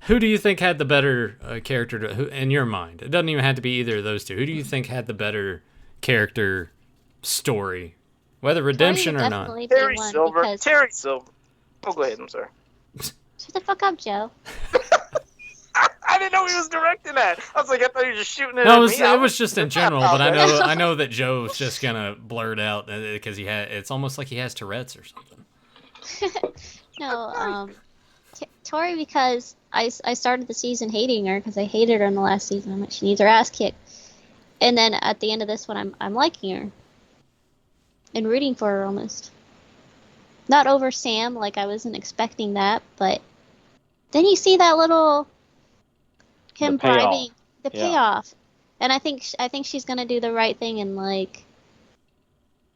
Who do you think had the better character in your mind? It doesn't even have to be either of those two. Who do you think had the better character story, whether redemption Tori or would not? definitely be Terry one Silver. because- Terry Silver. Oh, go ahead. I'm sorry. Shut the fuck up, Joe. I didn't know he was directing that. I was like, I thought he was just shooting it No, at it me. was just in general, but I know that Joe's just gonna blurt out because it's almost like he has Tourette's or something. No, Tori, because I started the season hating her because I hated her in the last season. I'm like, she needs her ass kicked. And then at the end of this one, I'm liking her and rooting for her almost. Not over Sam, like I wasn't expecting that, but then you see that little him The payoff. bribing the Yeah. payoff, and I think she's gonna do the right thing and like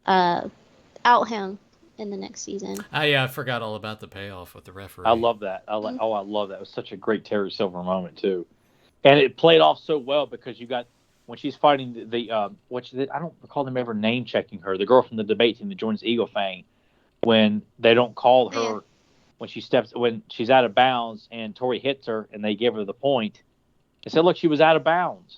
out him in the next season. I forgot all about the payoff with the referee. I love that. I love that. It was such a great Terry Silver moment too, and it played off so well because you got when she's fighting I don't recall them ever name checking her, the girl from the debate team that joins Eagle Fang, when they don't call her when she's out of bounds and Tori hits her and they give her the point. They said, look, she was out of bounds,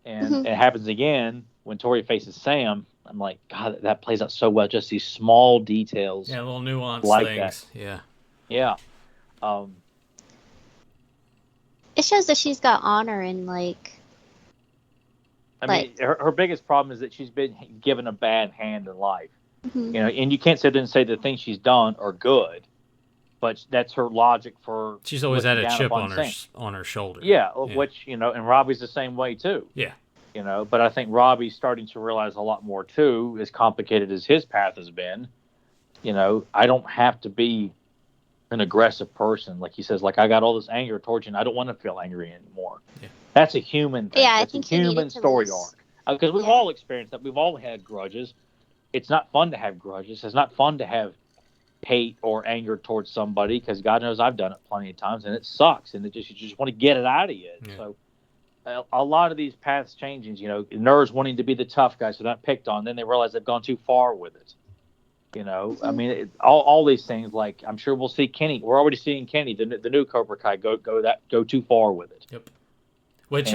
and it happens again when Tori faces Sam. I'm like, God, that plays out so well. Just these small details. Yeah, little nuanced like things. That. Yeah. Yeah. It shows that she's got honor and like. I mean, her biggest problem is that she's been given a bad hand in life. Mm-hmm. You know, and you can't sit there and say the things she's done are good, but that's her logic for. She's always had a chip on her shoulder. Yeah, which and Robbie's the same way too. Yeah. You know, but I think Robbie's starting to realize a lot more too, as complicated as his path has been. You know, I don't have to be an aggressive person. Like he says, like, I got all this anger towards you and I don't want to feel angry anymore. Yeah. That's a human thing. Yeah, That's a human story arc. Because we've all experienced that. We've all had grudges. It's not fun to have grudges. It's not fun to have hate or anger towards somebody, because God knows I've done it plenty of times and it sucks, and you just want to get it out of you. Yeah. So a lot of these paths changing, you know, nerds wanting to be the tough guys so they're not picked on, then they realize they've gone too far with it. You know, I mean, all these things, like, I'm sure we'll see Kenny. We're already seeing Kenny, the new Cobra Kai, go too far with it. Yep. Which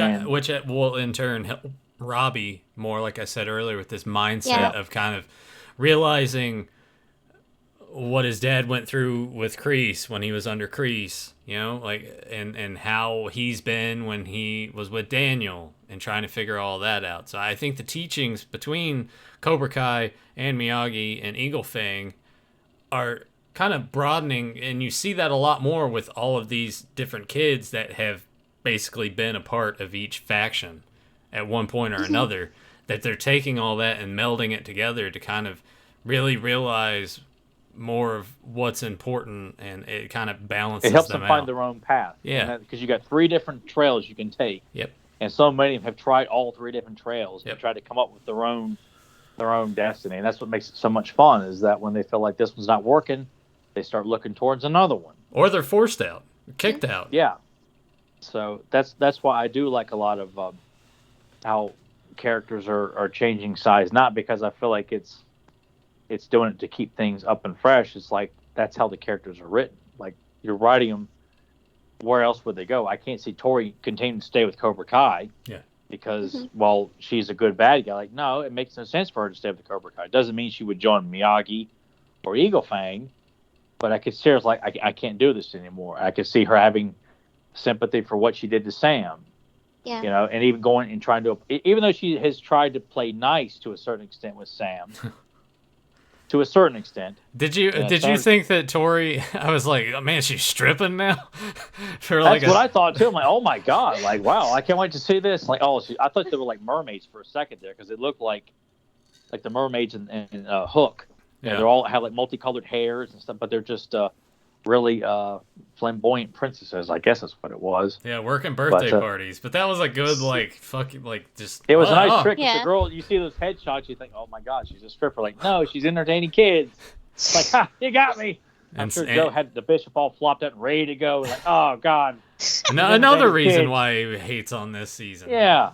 will in turn help Robbie more, like I said earlier, with this mindset of kind of realizing what his dad went through with Kreese when he was under Kreese, you know, like, and how he's been when he was with Daniel and trying to figure all that out. So I think the teachings between Cobra Kai and Miyagi and Eagle Fang are kind of broadening, and you see that a lot more with all of these different kids that have basically been a part of each faction at one point or another, that they're taking all that and melding it together to kind of really realize more of what's important, and it kind of balances them out. It helps them find their own path. Yeah. Because you got 3 different trails you can take. Yep. And so many of them have tried all 3 different trails and tried to come up with their own destiny. And that's what makes it so much fun, is that when they feel like this one's not working, they start looking towards another one. Or they're forced out, kicked out. Yeah. So that's why I do like a lot of how characters are changing size, not because I feel like it's doing it to keep things up and fresh. It's like, that's how the characters are written. Like, you're writing them, where else would they go? I can't see Tori continuing to stay with Cobra Kai. Yeah. Because, well, she's a good bad guy. Like, no, it makes no sense for her to stay with the Cobra Kai. It doesn't mean she would join Miyagi or Eagle Fang, but I could see her like, I can't do this anymore. I could see her having sympathy for what she did to Sam. Yeah. You know, and even going and trying to, even though she has tried to play nice to a certain extent with Sam, to a certain extent. Did you think that Tori? I was like, oh, man, she's stripping now. That's what I thought too. I'm like, oh my God, like, wow, I can't wait to see this. Like, I thought they were like mermaids for a second there, because it looked like the mermaids in Hook. You know, they all have like multicolored hairs and stuff, but they're just really flamboyant princesses. I guess that's what it was. Yeah, working birthday parties. But that was a good, like, fucking, like, just. It was a nice trick. Yeah. The girl, you see those headshots, you think, oh my God, she's a stripper. Like, no, she's entertaining kids. It's like, ha, you got me. I'm sure Joe had the bishop all flopped out and ready to go. Like, oh God. Another reason why he hates on this season. Yeah.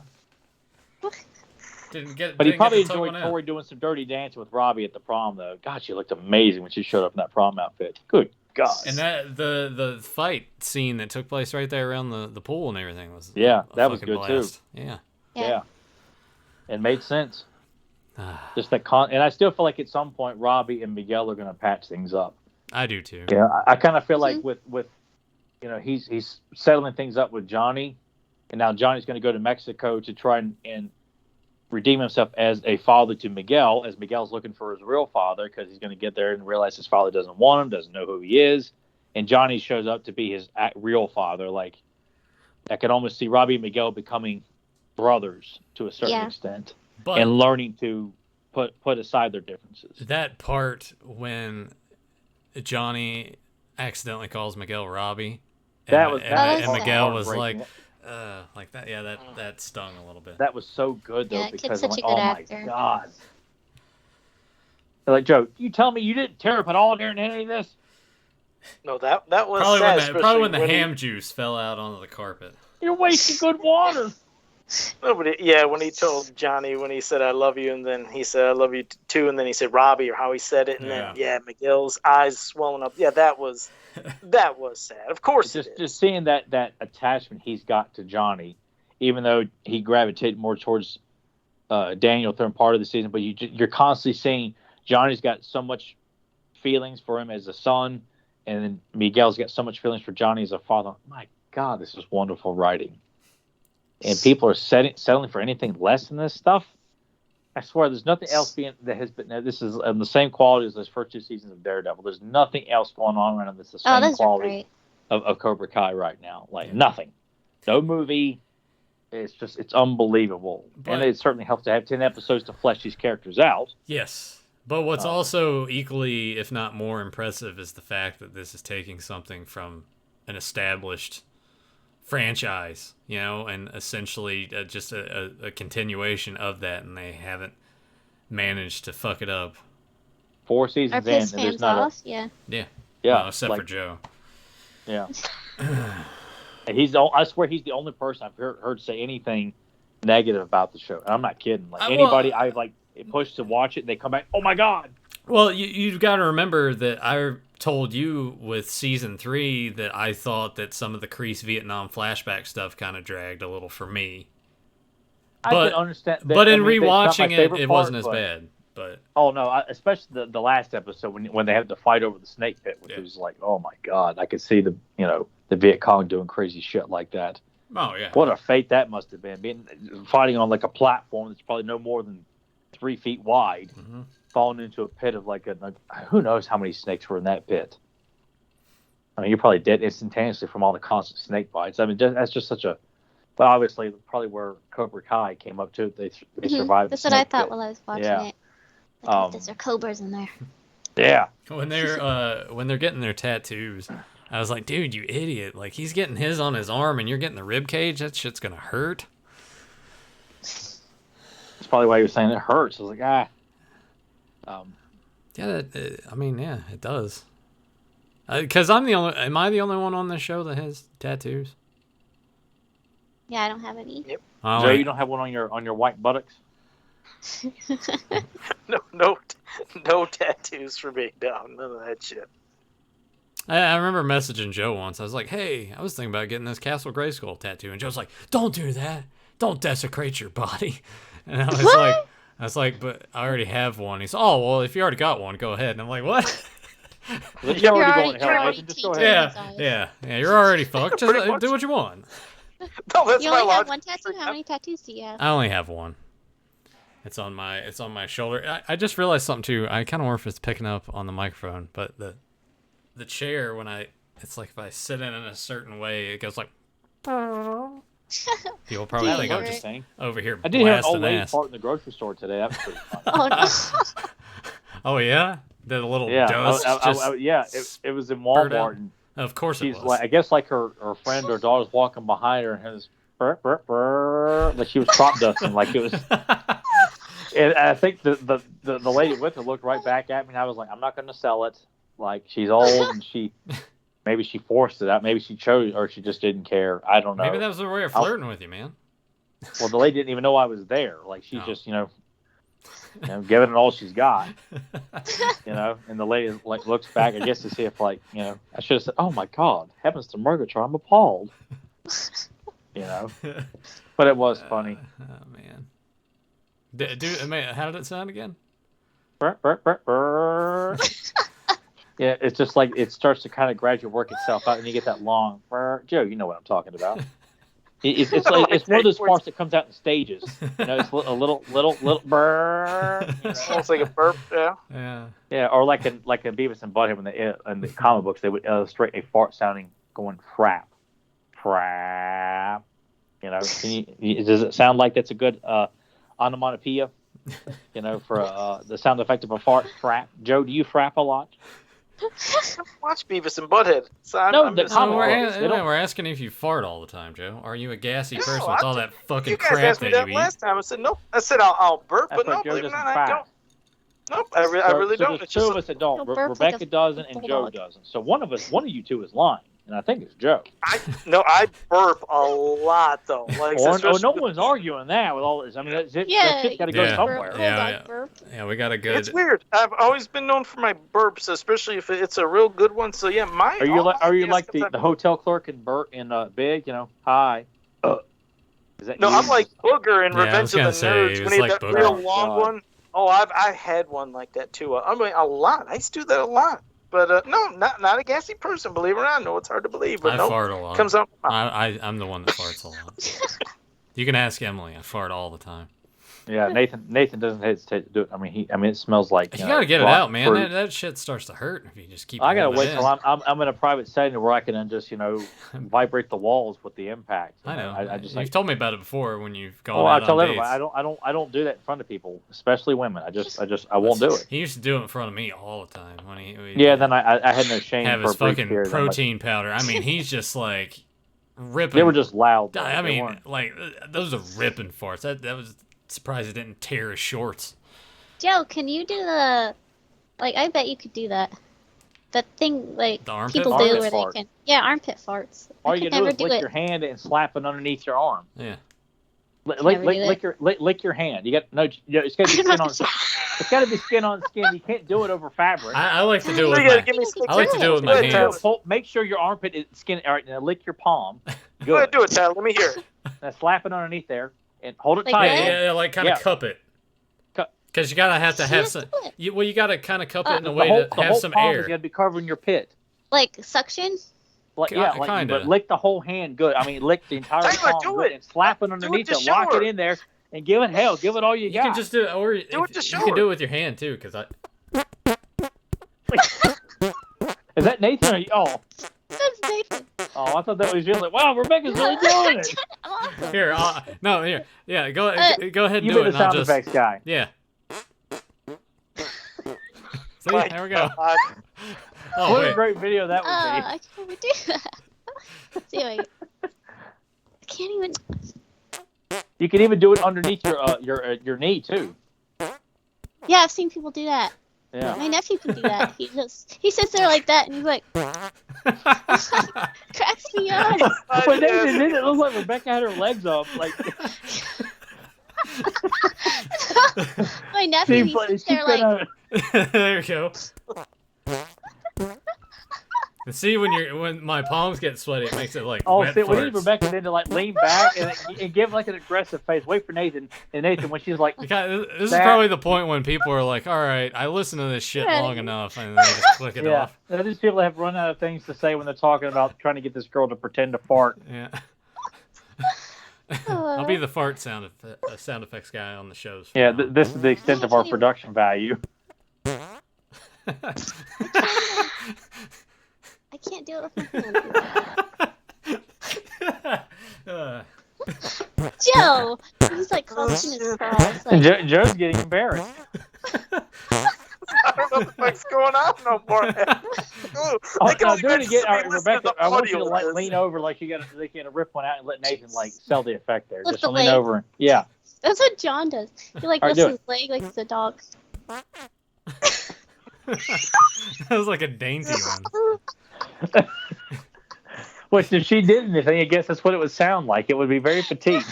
But he probably enjoyed Tori doing some dirty dancing with Robbie at the prom, though. God, she looked amazing when she showed up in that prom outfit. Good God. And that the fight scene that took place right there around the pool and everything was that was good blast. Too. Yeah. It made sense. Just that and I still feel like at some point Robbie and Miguel are going to patch things up. I do too. Yeah, I kind of feel like with you know, he's settling things up with Johnny, and now Johnny's going to go to Mexico to try and redeem himself as a father to Miguel, as Miguel's looking for his real father, because he's going to get there and realize his father doesn't want him, doesn't know who he is, and Johnny shows up to be his real father. Like, I could almost see Robbie and Miguel becoming brothers to a certain extent, and learning to put aside their differences. That part when Johnny accidentally calls Miguel Robbie, and Miguel was like that. Yeah, that stung a little bit. That was so good though, because I'm like, oh my God. They're like, Joe, you tell me you didn't tear up at all during any of this? No, that was Probably sad. when the when ham juice fell out onto the carpet. You're wasting good water. When he told Johnny, when he said I love you, and then he said I love you too, and then he said Robbie, or how he said it, and then Miguel's eyes swelling up. Yeah, that was sad. Of course, just seeing that attachment he's got to Johnny, even though he gravitated more towards Daniel through part of the season, but you're constantly seeing Johnny's got so much feelings for him as a son, and then Miguel's got so much feelings for Johnny as a father. My God, this is wonderful writing. And people are settling for anything less than this stuff. I swear, there's nothing else that has been. This is the same quality as those first 2 seasons of Daredevil. There's nothing else going on right now that's the same quality of Cobra Kai right now. Like nothing, no movie. It's unbelievable, and it certainly helps to have 10 episodes to flesh these characters out. Yes, but what's also equally, if not more impressive, is the fact that this is taking something from an established franchise, and essentially just a continuation of that, and they haven't managed to fuck it up. 4 seasons in, and there's not yeah. Well, except for Joe. Yeah. And I swear he's the only person I've heard say anything negative about the show. And I'm not kidding. Like anybody I've pushed to watch it, and they come back, oh my God. Well, you've got to remember that I told you with season 3 that I thought that some of the Kreese Vietnam flashback stuff kind of dragged a little for me. I can understand that. But in rewatching it wasn't as bad. But oh no, especially the last episode when they had to fight over the snake pit, which was like, oh my God, I could see the Viet Cong doing crazy shit like that. Oh yeah, what a fate that must have been, fighting on like a platform that's probably no more than 3 feet wide, falling into a pit of who knows how many snakes were in that pit. I mean, you're probably dead instantaneously from all the constant snake bites. I mean, that's just such a. But obviously, probably where Cobra Kai came up to, they survived. That's what I thought while I was watching it. There's cobras in there. Yeah. When they're getting their tattoos, I was like, dude, you idiot! Like he's getting his on his arm, and you're getting the rib cage. That shit's gonna hurt. That's probably why he was saying it hurts. I was like, Yeah, it does. Because am I the only one on this show that has tattoos? Yeah, I don't have any. Yep. Joe, you don't have one on your white buttocks? No tattoos for me. No, none of that shit. I remember messaging Joe once. I was like, hey, I was thinking about getting this Castle Grayskull tattoo. And Joe's like, don't do that. Don't desecrate your body. And I was like, but I already have one. He's oh, well, if you already got one, go ahead. And I'm like, what? You're already going to hell. Just go ahead. Yeah, you're already fucked. Just do what you want. No, that's you my only have logic. one tattoo? How many tattoos do you have? I only have one. It's on my shoulder. I just realized something too. I kind of wonder if it's picking up on the microphone, but the chair it's like if I sit in a certain way, it goes like. People probably think I'm just over here blasting ass. I did hear an old lady fart in the grocery store today. That was pretty funny. Oh no. Oh yeah, the little dust. It was in Walmart. And of course, it she's was. like, I guess like her friend or daughter's walking behind her and has like she was crop dusting, like it was. And I think the lady with her looked right back at me, and I was like, I'm not going to sell it. Like she's old, and maybe she forced it out, maybe she chose, or she just didn't care. I don't know. Maybe that was her way of flirting with you, man. Well, the lady didn't even know I was there. Like she just giving it all she's got. And the lady looks back, I guess, to see if I should have said, "Oh my God, heavens to Murgatroyd, I'm appalled." But it was funny. Oh man. Dude, how did it sound again? Yeah, it's just like it starts to kind of gradually work itself out, and you get that long. Joe, you know what I'm talking about. It's like it's one of those parts that comes out in stages. It's a little burr. Almost like a burp. Yeah. Yeah, or like in Beavis and Butthead when they in the comic books they would illustrate a fart sounding going frap. Does it sound like that's a good onomatopoeia? For the sound effect of a fart. Frap. Joe, do you frap a lot? Watch Beavis and Butthead. So we're asking if you fart all the time, Joe. Are you a gassy person with all that fucking crap asked me that that you last time. I said no. I said I'll burp, That's but no, Joe believe it or doesn't not, I frap. don't. Nope, I really don't. There's It's two just of us that don't. You'll burp like Rebecca a doesn't, and Joe bulldog. doesn't. So one of you two is lying, and I think it's Joe. I burp a lot though. Like No especially one's arguing that with all this. I mean, that Yeah, shit's got to you go Yeah. somewhere. burp, Yeah, bulldog yeah. burp. Yeah, we got a good. It's weird. I've always been known for my burps, especially if it's a real good one. So yeah, Are you like the the hotel clerk in Big? You know, hi. Is that No, you? I'm like Booger in Yeah, I Revenge was of gonna the say, Nerds he when was he had like that Booger. real Oh, long God. one. Oh, I had one like that too. I mean, a lot. I used to do that a lot. But no, not a gassy person. Believe it or not, I know it's hard to believe, but I no, fart a lot. comes out. I'm the one that farts a lot. You can ask Emily. I fart all the time. Yeah, Nathan doesn't hesitate to do it. I mean, it smells like You gotta get it rotten out, man. fruit. That shit starts to hurt if you just keep. I gotta holding wait it till in. I'm in a private setting where I can then just vibrate the walls with the impact. I know. I just You've told me about it before when you've gone well, I out tell on everybody dates. I don't do that in front of people, especially women. I won't do it. He used to do it in front of me all the time when he Yeah, then I had no shame have for his a brief fucking period. I'm like, protein powder. I mean, he's just like ripping. they were just loud. though. I They mean, weren't. like those are ripping farts. That was surprised it didn't tear his shorts. Joe, can you do the, like, I bet you could do that. That thing, like, The armpit people fart? do where Armpit they fart. can, yeah, armpit farts. All I you could gotta do never is do lick it. your hand and slap it underneath your arm. Yeah. Lick your hand. You got no. It's got to be skin on. It's got to be skin on skin. You can't do it over fabric. I like to do it You with gotta my. give me some I like to do it with my Go ahead, hands. Make sure your armpit is skin. All right, now lick your palm. Go ahead, Good. do it, Tyler. Let me hear it. Now slap it underneath there and hold it Like tight. that? Yeah, like kind of Yeah. cup it. Cup. Because you gotta have to have Yes, some. do it. You gotta kind of cup it in a The way whole, to have some palm is air. going to be covering your pit. Like, suction? Kinda. But lick the whole hand good. I mean, lick the entire Tyler, palm do good it. and slap it Do underneath it it. to Lock show it her. in there and give it all you You got. can just do it, or if, it to you show can her. do it with your hand too. Because I. Is that Nathan? Or you? Oh, That's Nathan. I thought that was you. Like, wow, Rebecca's really doing it. I'm awesome. Here, no, here, yeah, go ahead and You do be it. the And I'll sound just, effects guy. yeah. See, My there we go. God. Oh What a wait, great video that would be. I can't even do that. See, wait. I can't even. You can even do it underneath your knee too. Yeah, I've seen people do that. Yeah. My nephew can do that. He sits there like that and he's like, cracks me up. But then it looked like Rebecca had her legs up. Like My nephew, he sits there like, there you go. And see, when my palms get sweaty, it makes it like oh, wet see, we need farts. Rebecca then to like lean back and give like an aggressive face. Wait for Nathan, and Nathan when she's like, This is That- probably the point when people are like, "All right, I listened to this shit long enough," and they just click it yeah. off. Now, these people have run out of things to say when they're talking about trying to get this girl to pretend to fart. Yeah. I'll be the fart sound effects guy on the shows. from Yeah, now. this is the extent of our production value. I can't do it with my hand. Joe! He's like clutching his pearls. Like, Joe's getting embarrassed. I don't know what the fuck's going on no more. Ooh, Oh, I can no, only do it imagine again, somebody listening Rebecca. to the I want you audio to of like this. lean over like you gotta rip one out and let Nathan like sell the effect there. Lift Just the lean leg. over. Yeah. that's what John does. He like All right, lifts do his leg like it's a dog. That was like a dainty one. Which if she did anything, I guess that's what it would sound like. It would be very petite.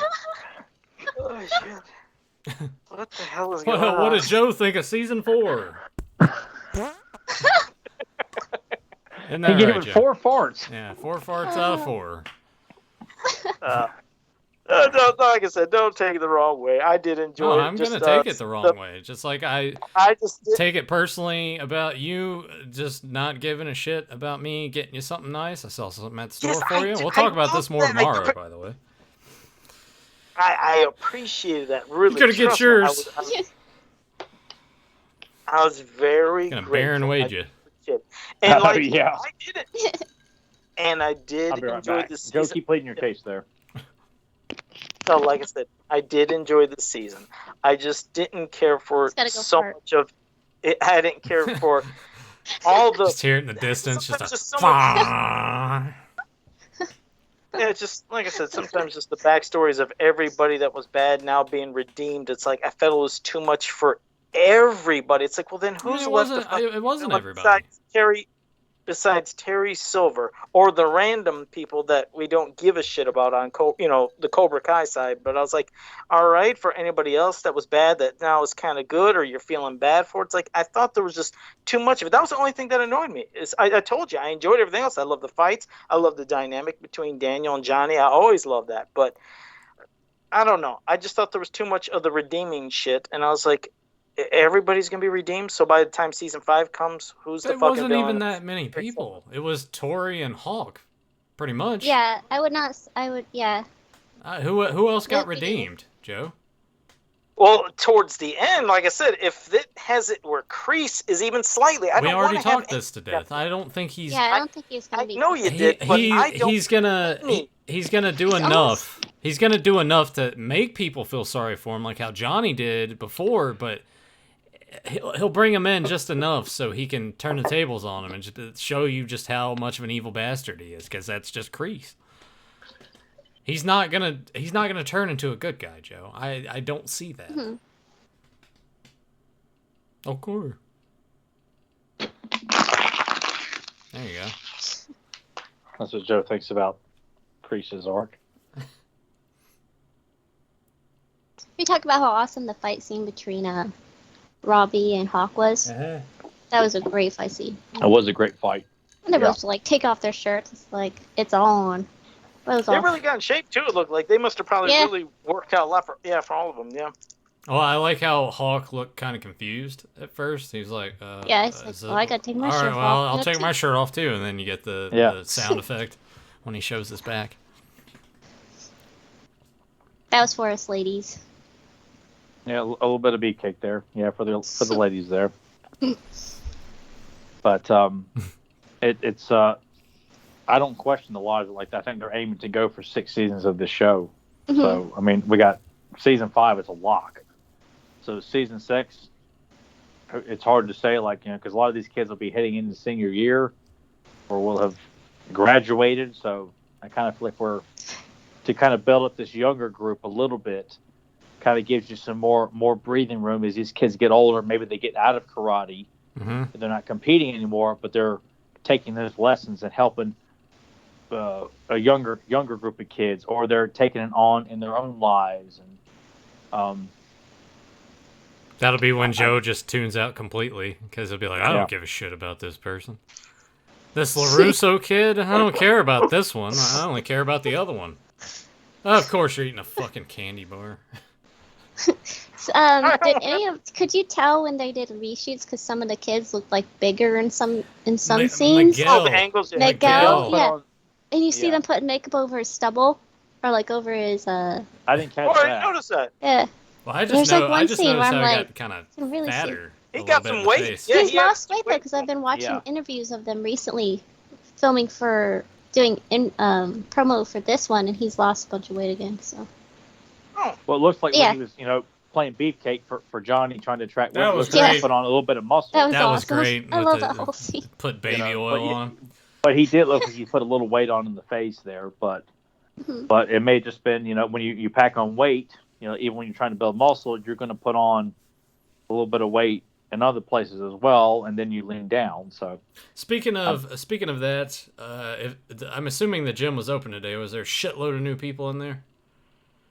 Oh, shit. What the hell is going on? What did Joe think of season 4? Isn't He that gave right, it Joe? 4 farts. Yeah, 4 farts out of 4. No, like I said, don't take it the wrong way. I did enjoy No, it. I'm Just, gonna take it the wrong way. Just like I just did, take it personally about you just not giving a shit about me getting you something nice. I saw something at the store Yes, for I you. do- We'll talk I about love this more that. tomorrow, by the way. I appreciated that. Really, You gotta get trust me, yours. I was very Gonna grateful. bear and wage you. And Oh, like, yeah. I did it. And I did I'll be right enjoy back. this Joe, season. keep pleading your case there. So, like I said, I did enjoy this season. I just didn't care for He's gotta go so fart. much of it. I didn't care for all the. Just hear it in the distance. Sometimes Just just a. so much- Yeah, it's just like I said. Sometimes just the backstories of everybody that was bad now being redeemed. It's like I felt it was too much for everybody. It's like, well, then I mean, who's it left? wasn't. It wasn't everybody. Besides Terry Silver or the random people that we don't give a shit about on the Cobra Kai side. But I was like, all right, for anybody else that was bad that now is kind of good, or you're feeling bad for it. It's like, I thought there was just too much of it. That was the only thing that annoyed me. I told you I enjoyed everything else. I love the fights. I love the dynamic between Daniel and Johnny. I always love that. But I don't know. I just thought there was too much of the redeeming shit, and I was like, everybody's gonna be redeemed. So by the time season 5 comes, who's the It fucking wasn't villain? even that many people. It was Tori and Hawk, pretty much. Yeah, I would not. I would. Yeah. Who else got Maybe. redeemed, Joe? Well, towards the end, like I said, if it has it where Kreese is even slightly, I We don't already want to have talked this to death. I don't think he's. Yeah, I don't think he's gonna I be. know you did, but I don't. He's gonna do enough. He's gonna do enough to make people feel sorry for him, like how Johnny did before. But he'll bring him in just enough so he can turn the tables on him and just show you just how much of an evil bastard he is, because that's just Kreese. He's not gonna turn into a good guy, Joe. I don't see that. Mhm. Of course. There you go. That's what Joe thinks about Kreese's arc. We talked about how awesome the fight scene between Robbie and Hawk was. Uh-huh. That was a great fight scene. It was a great fight. And they Yeah. both like take off their shirts. It's like it's on. That was They awesome. really got in shape too. It looked like they must have probably Yeah. really worked out a lot for all of them. Yeah. Oh, I like how Hawk looked kind of confused at first. He's like, Yeah, it's like, is it- oh, I gotta take my all shirt right, off. well, I'll Yeah, take too. my shirt off too, and then you get the, Yeah. the sound effect when he shows his back. That was for us ladies. Yeah, a little bit of beefcake there. Yeah, for the ladies there. But it's I don't question the logic like that. I think they're aiming to go for 6 seasons of this show. Mhm. So I mean, we got season 5. It's a lock. So season 6, it's hard to say, like, because a lot of these kids will be heading into senior year, or will have graduated. So I kind of feel like we're to kind of build up this younger group a little bit. Kind of gives you some more breathing room as these kids get older. Maybe they get out of karate. Mm-hmm. They're not competing anymore, but they're taking those lessons and helping a younger group of kids, or they're taking it on in their own lives. And That'll be when Joe just tunes out completely, because he'll be like, I Yeah. don't give a shit about this person. This LaRusso kid, I don't care about this one. I only care about the other one. Oh, of course, you're eating a fucking candy bar. So, could you tell when they did reshoots because some of the kids looked like bigger in some scenes? Miguel. Oh, the angles. Miguel, put yeah. on- And you see Yeah. them putting makeup over his stubble, or like over his I didn't catch Oh, I that. noticed that. yeah. Well, I just There's, know. like, one I just scene noticed where how I'm he like, got kind of can really see. fatter. He a got little bit some in the weight. face. Yeah, He's he had lost some weight though because I've been watching Yeah. interviews of them recently, filming for doing promo for this one, and he's lost a bunch of weight again. So Well, it looks like Yeah. when he was, playing beefcake for Johnny, trying to attract That women, was looks like he great. put on a little bit of muscle. that was That was awesome. great I with love the- that whole scene. Put baby You know, oil but you- on him. But he did look like he put a little weight on in the face there. But Mhm. but it may have just been, when you pack on weight, even when you're trying to build muscle, you're going to put on a little bit of weight in other places as well, and then you lean down. So Speaking of that, I'm assuming the gym was open today. Was there a shitload of new people in there?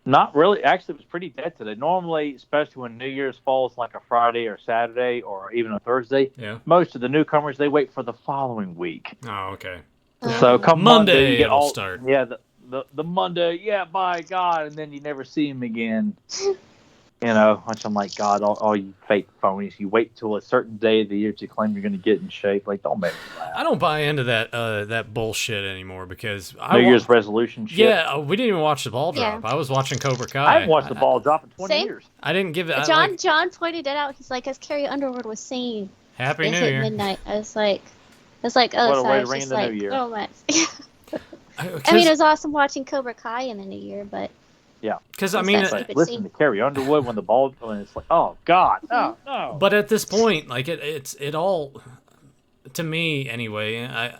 not really. Actually, it was pretty dead today. Normally, especially when New Year's falls like a Friday or Saturday or even a Thursday, Yeah. most of the newcomers, they wait for the following week. Oh, okay. So come Monday you get it'll all, start. Yeah, the Monday, yeah, by God, and then you never see him again. Which I'm like, God, all you fake phonies, you wait till a certain day of the year to claim you're going to get in shape. Like, don't make me laugh. I don't buy into that bullshit anymore because New Year's resolution shit. Yeah, we didn't even watch the ball Yeah. drop. I was watching Cobra Kai. I haven't watched the ball drop in 20 Same. years. I didn't give it. John pointed it out. He's like, as Carrie Underwood was saying, Happy it New hit Year. midnight. I was like, oh, What a sorry. way to It's ring just in the like, new year. oh my. I mean, 'Cause- it was awesome watching Cobra Kai in the new year, but Because I It's mean, that It's like, stupid listen scene. to Carrie Underwood when the ball, and it's like, oh God, no, no. but at this point, like it all, to me anyway.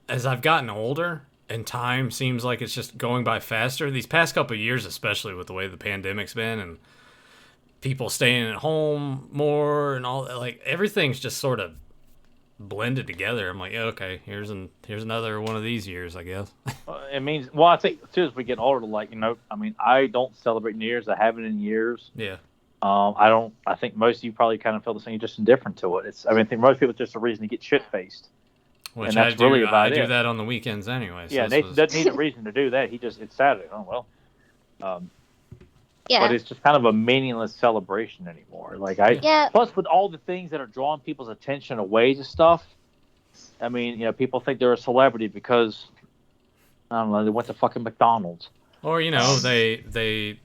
As I've gotten older and time seems like it's just going by faster. These past couple of years, especially with the way the pandemic's been and people staying at home more and all that. Like everything's just sort of blended together. I'm like, yeah, okay, here's another one of these years, I guess. It means, well, I think too as we get older, like I mean, I don't celebrate New Year's. I haven't in years. Yeah. I don't. I think most of you probably kind of feel the same. You're just indifferent to it. I think most people it's just a reason to get shit faced. Which and that's I do. really about I do it. that on the weekends anyway. So Yeah, Nathan doesn't need a reason to do that. It's Saturday. Oh well. Yeah. But it's just kind of a meaningless celebration anymore. Like plus with all the things that are drawing people's attention away to stuff. I mean, people think they're a celebrity because I don't know, they went to fucking McDonald's. Or they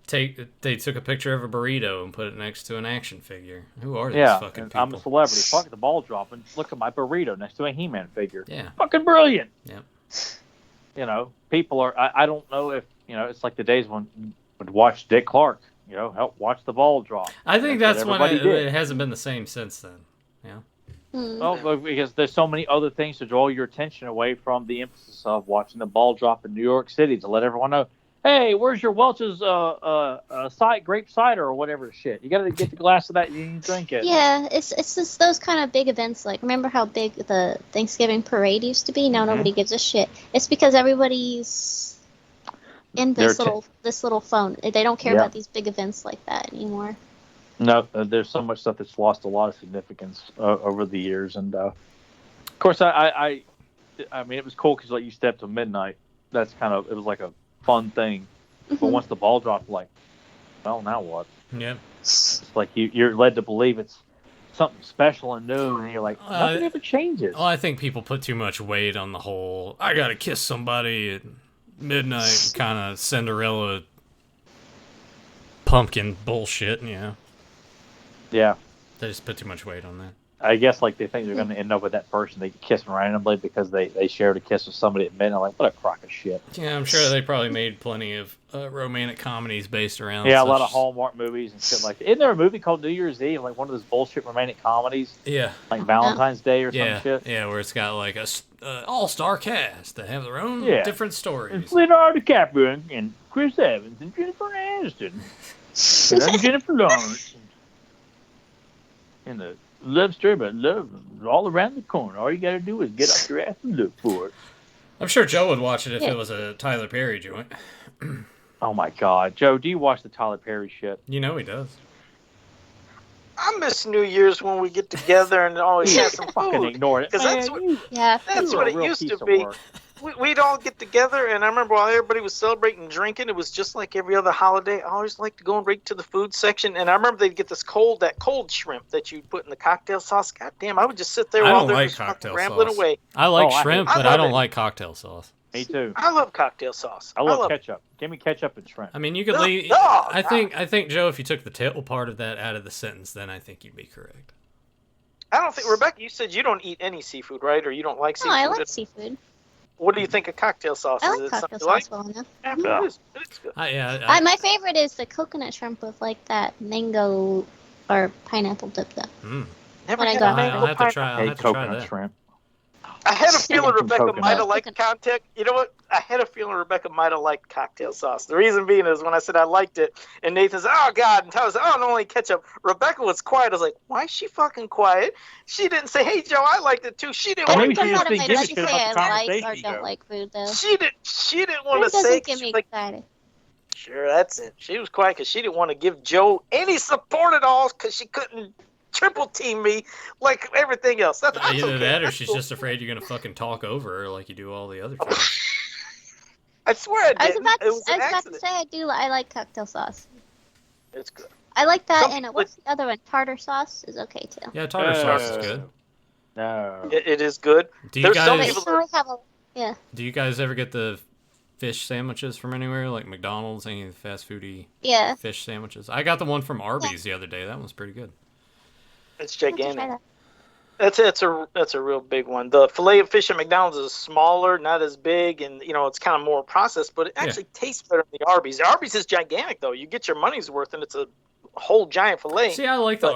took a picture of a burrito and put it next to an action figure. Who are these fucking people? I'm a celebrity. Fuck the ball dropping. Look at my burrito next to a He-Man figure. Yeah. Fucking brilliant. Yep. People are. I don't know if it's like the days when you would watch Dick Clark. Help watch the ball drop. I think that's when it hasn't been the same since then. Yeah. Well, because there's so many other things to draw your attention away from the emphasis of watching the ball drop in New York City to let everyone know, hey, where's your Welch's grape cider or whatever the shit? You got to get the glass of that and you drink it. Yeah, it's just those kind of big events. Like, remember how big the Thanksgiving parade used to be? Now nobody gives a shit. It's because everybody's in this little phone. They don't care about these big events like that anymore. No, there's so much stuff that's lost a lot of significance over the years, and of course, I mean, it was cool because like you stepped to midnight. It was like a fun thing, but once the ball dropped, like, well, now what? Yeah, it's like you're led to believe it's something special and new, and you're like, nothing ever changes. Well, I think people put too much weight on the whole I gotta kiss somebody at midnight kind of Cinderella pumpkin bullshit, Yeah. They just put too much weight on that. I guess like they think they're going to end up with that person they kiss randomly because they shared a kiss with somebody at midnight. Like, what a crock of shit. Yeah, I'm sure they probably made plenty of romantic comedies based around. Yeah, a lot of Hallmark movies and shit like that. Isn't there a movie called New Year's Eve, like one of those bullshit romantic comedies? Yeah. Like Valentine's Day or some shit? Yeah, where it's got like a all-star cast that have their own different stories. And Leonardo DiCaprio and Chris Evans and Jennifer Aniston. And I'm Jennifer Lawrence. And the love story about love is all around the corner. All you got to do is get up your ass and look for it. I'm sure Joe would watch it if it was a Tyler Perry joint. Oh my God, Joe, do you watch the Tyler Perry shit? He does. I miss New Year's when we get together and always have some fucking food. ignore it. Because that's what it used to be. We'd all get together, and I remember while everybody was celebrating and drinking, it was just like every other holiday. I always liked to go right to the food section, and I remember they'd get that cold shrimp that you'd put in the cocktail sauce. God damn, I would just sit there while they're just rambling away. I like shrimp, but I don't like cocktail sauce. Me too. I love cocktail sauce. I love ketchup. Give me ketchup and shrimp. I mean, you could leave. I think Joe, if you took the tail part of that out of the sentence, then I think you'd be correct. I don't think Rebecca. You said you don't eat any seafood, right? Or you don't like seafood? No, I like seafood. What do you think of cocktail sauce? I like cocktail sauce well enough. Yeah, it's good. My favorite is the coconut shrimp with like that mango or pineapple dip though. Never had I'll have to try. I'll have to try that. Shrimp. I had a feeling Rebecca might have liked cocktail. You know what? I had a feeling Rebecca might have liked cocktail sauce. The reason being is when I said I liked it, and Nathan said, "Oh God," and Tyler said, "Oh, no, only ketchup." Rebecca was quiet. I was like, "Why is she fucking quiet?" She didn't say, "Hey, Joe, I liked it too." She didn't want to. Maybe she just didn't give a shit about the I conversation. like or don't like food though. She didn't want to say. Doesn't get me excited. Sure, that's it. She was quiet because she didn't want to give Joe any support at all because she couldn't triple team me like everything else. That's either that or she's just afraid you're gonna fucking talk over her like you do all the other times. I swear I didn't. I was about to say I like cocktail sauce. It's good. I like that, and what's the other one? Tartar sauce is okay too. Yeah, tartar sauce is good. No, it is good. Do you guys? Do you guys ever get the fish sandwiches from anywhere, like McDonald's, any of the fast foody fish sandwiches? I got the one from Arby's the other day. That one's pretty good. It's gigantic. That's a real big one. The fillet of fish at McDonald's is smaller, not as big, and it's kind of more processed, but it actually tastes better than the Arby's. The Arby's is gigantic though. You get your money's worth, and it's a whole giant fillet. See, I like the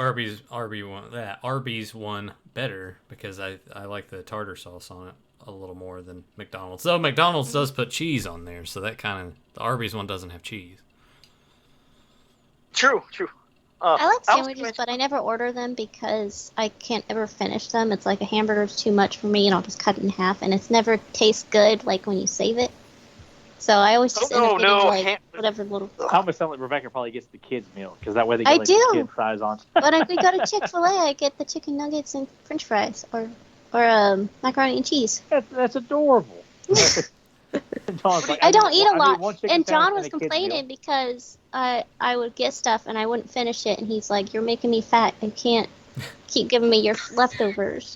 Arby's one better because I like the tartar sauce on it a little more than McDonald's. Though McDonald's does put cheese on there, so that the Arby's one doesn't have cheese. True. I like was sandwiches, gonna- but I never order them because I can't ever finish them. It's like a hamburger's too much for me, and I'll just cut it in half, and it's never tastes good like when you save it. So I always just end up getting like whatever little. I almost sound like Rebecca probably gets the kids meal because that way they I get like do. the kid size on. When we go to Chick-fil-A, I get the chicken nuggets and French fries, or macaroni and cheese. That's adorable. John's like, I don't eat a need lot, one chicken and John sandwich was and a kid's meal. complaining because I would get stuff and I wouldn't finish it, and he's like, "You're making me fat. I can't keep giving me your leftovers."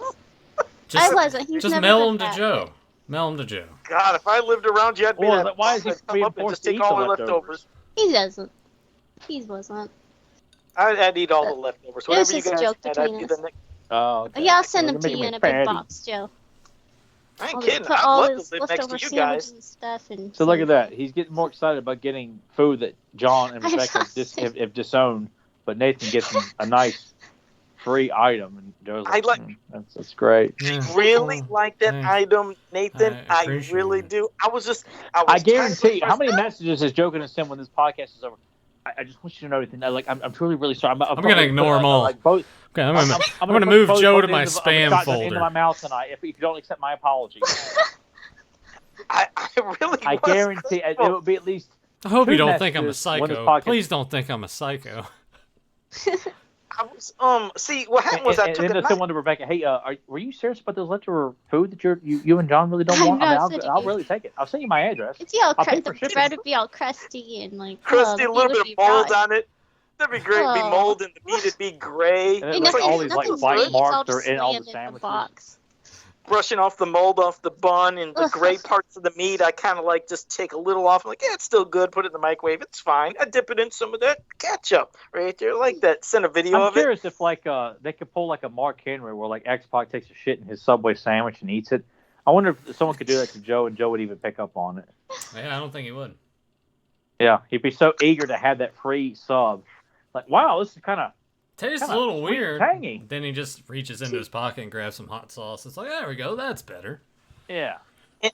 I wasn't. He's Just never mail been them to fat. Joe. Mail them to Joe. God, if I lived around you, I'd be Well, that. why is he I'd come being up and forced just to take eat all the the leftovers? He doesn't. He wasn't. I'd eat all the leftovers. It was Whatever you just a guys joke had, I'd between be us. the next. Oh, okay. Yeah, I'll send them You're to making you me in a fatty. big box, Joe. I ain't I'll kidding. put I'd all love his to live next leftover to you sandwiches guys. and stuff. And So look at save that. He's getting more excited about getting food that John and I'm Rebecca have disowned, but Nathan gets him a nice free item, and Joe's I like, like- that's great. Yeah. Really Well, like that thanks. item, Nathan. I I appreciate really it. do. I was I trying to guarantee. How first- many messages is Joe going to send when this podcast is over? I just want you to know everything. I'm truly really sorry. I'm gonna ignore them all. Like both, Okay, I'm I'm gonna put move both Joe to ends my of a spam shotgun folder. into my mouth tonight if you don't accept my apology. I really. I was guarantee it grateful. will be at least. I hope two you don't think I'm a messages when this psycho. podcast- Please don't think I'm a psycho. I was see what happened was I took and a then knife. someone to Rebecca, hey, were you serious about those leftover food that you and John really don't I'm want? not sending I'll you. really take it. I'll send you my address. It's all I'll pay the for shipping. bread would be all crusty and like Crusty, a the little meat bit would of be mold raw. on it. That'd be great. It'd be Oh. mold and the meat would be gray. And Ain't like nothing, all these like nothing's white sweet, it's all marks are just in all the slammed in sandwiches. box. Brushing off the mold off the bun and the Ugh. gray parts of the meat, I kind of like just take a little off. I'm like, yeah, it's still good. Put it in the microwave. It's fine. I dip it in some of that ketchup right there, like that. Send a video I'm of it. curious if like they could pull like a Mark Henry where like X-Pac takes a shit in his Subway sandwich and eats it. I wonder if someone could do that to Joe and Joe would even pick up on it. Yeah, I don't think he would. Yeah, he'd be so eager to have that free sub. Like, wow, this is kind of Tastes Kinda a little sweet and weird. tangy. Then he just reaches into his pocket and grabs some hot sauce. It's like, there we go, that's better. yeah.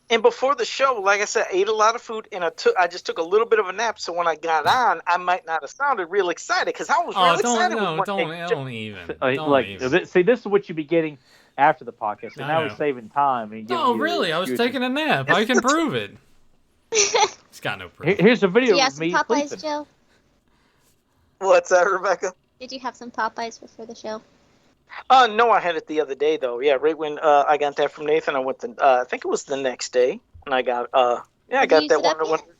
And before the show, like I said, I ate a lot of food and I just took a little bit of a nap. So when I got on, I might not have sounded real excited because I was Oh, real excited. don't, with no, one don't thing. even. Like, Don't even. this is what you'd be getting after the podcast. So I now know. we're saving time. And giving No, you the really, I was excuses. taking a nap. I can prove it. It's got no proof. Here's a Did video you have of some me Popeyes, sleeping. Joe? What's that, Rebecca? Did you have some Popeyes before the show? No, I had it the other day though. Yeah, right when I got that from Nathan, I went to I think it was the next day, and I got I Have got you that used it one. up yet?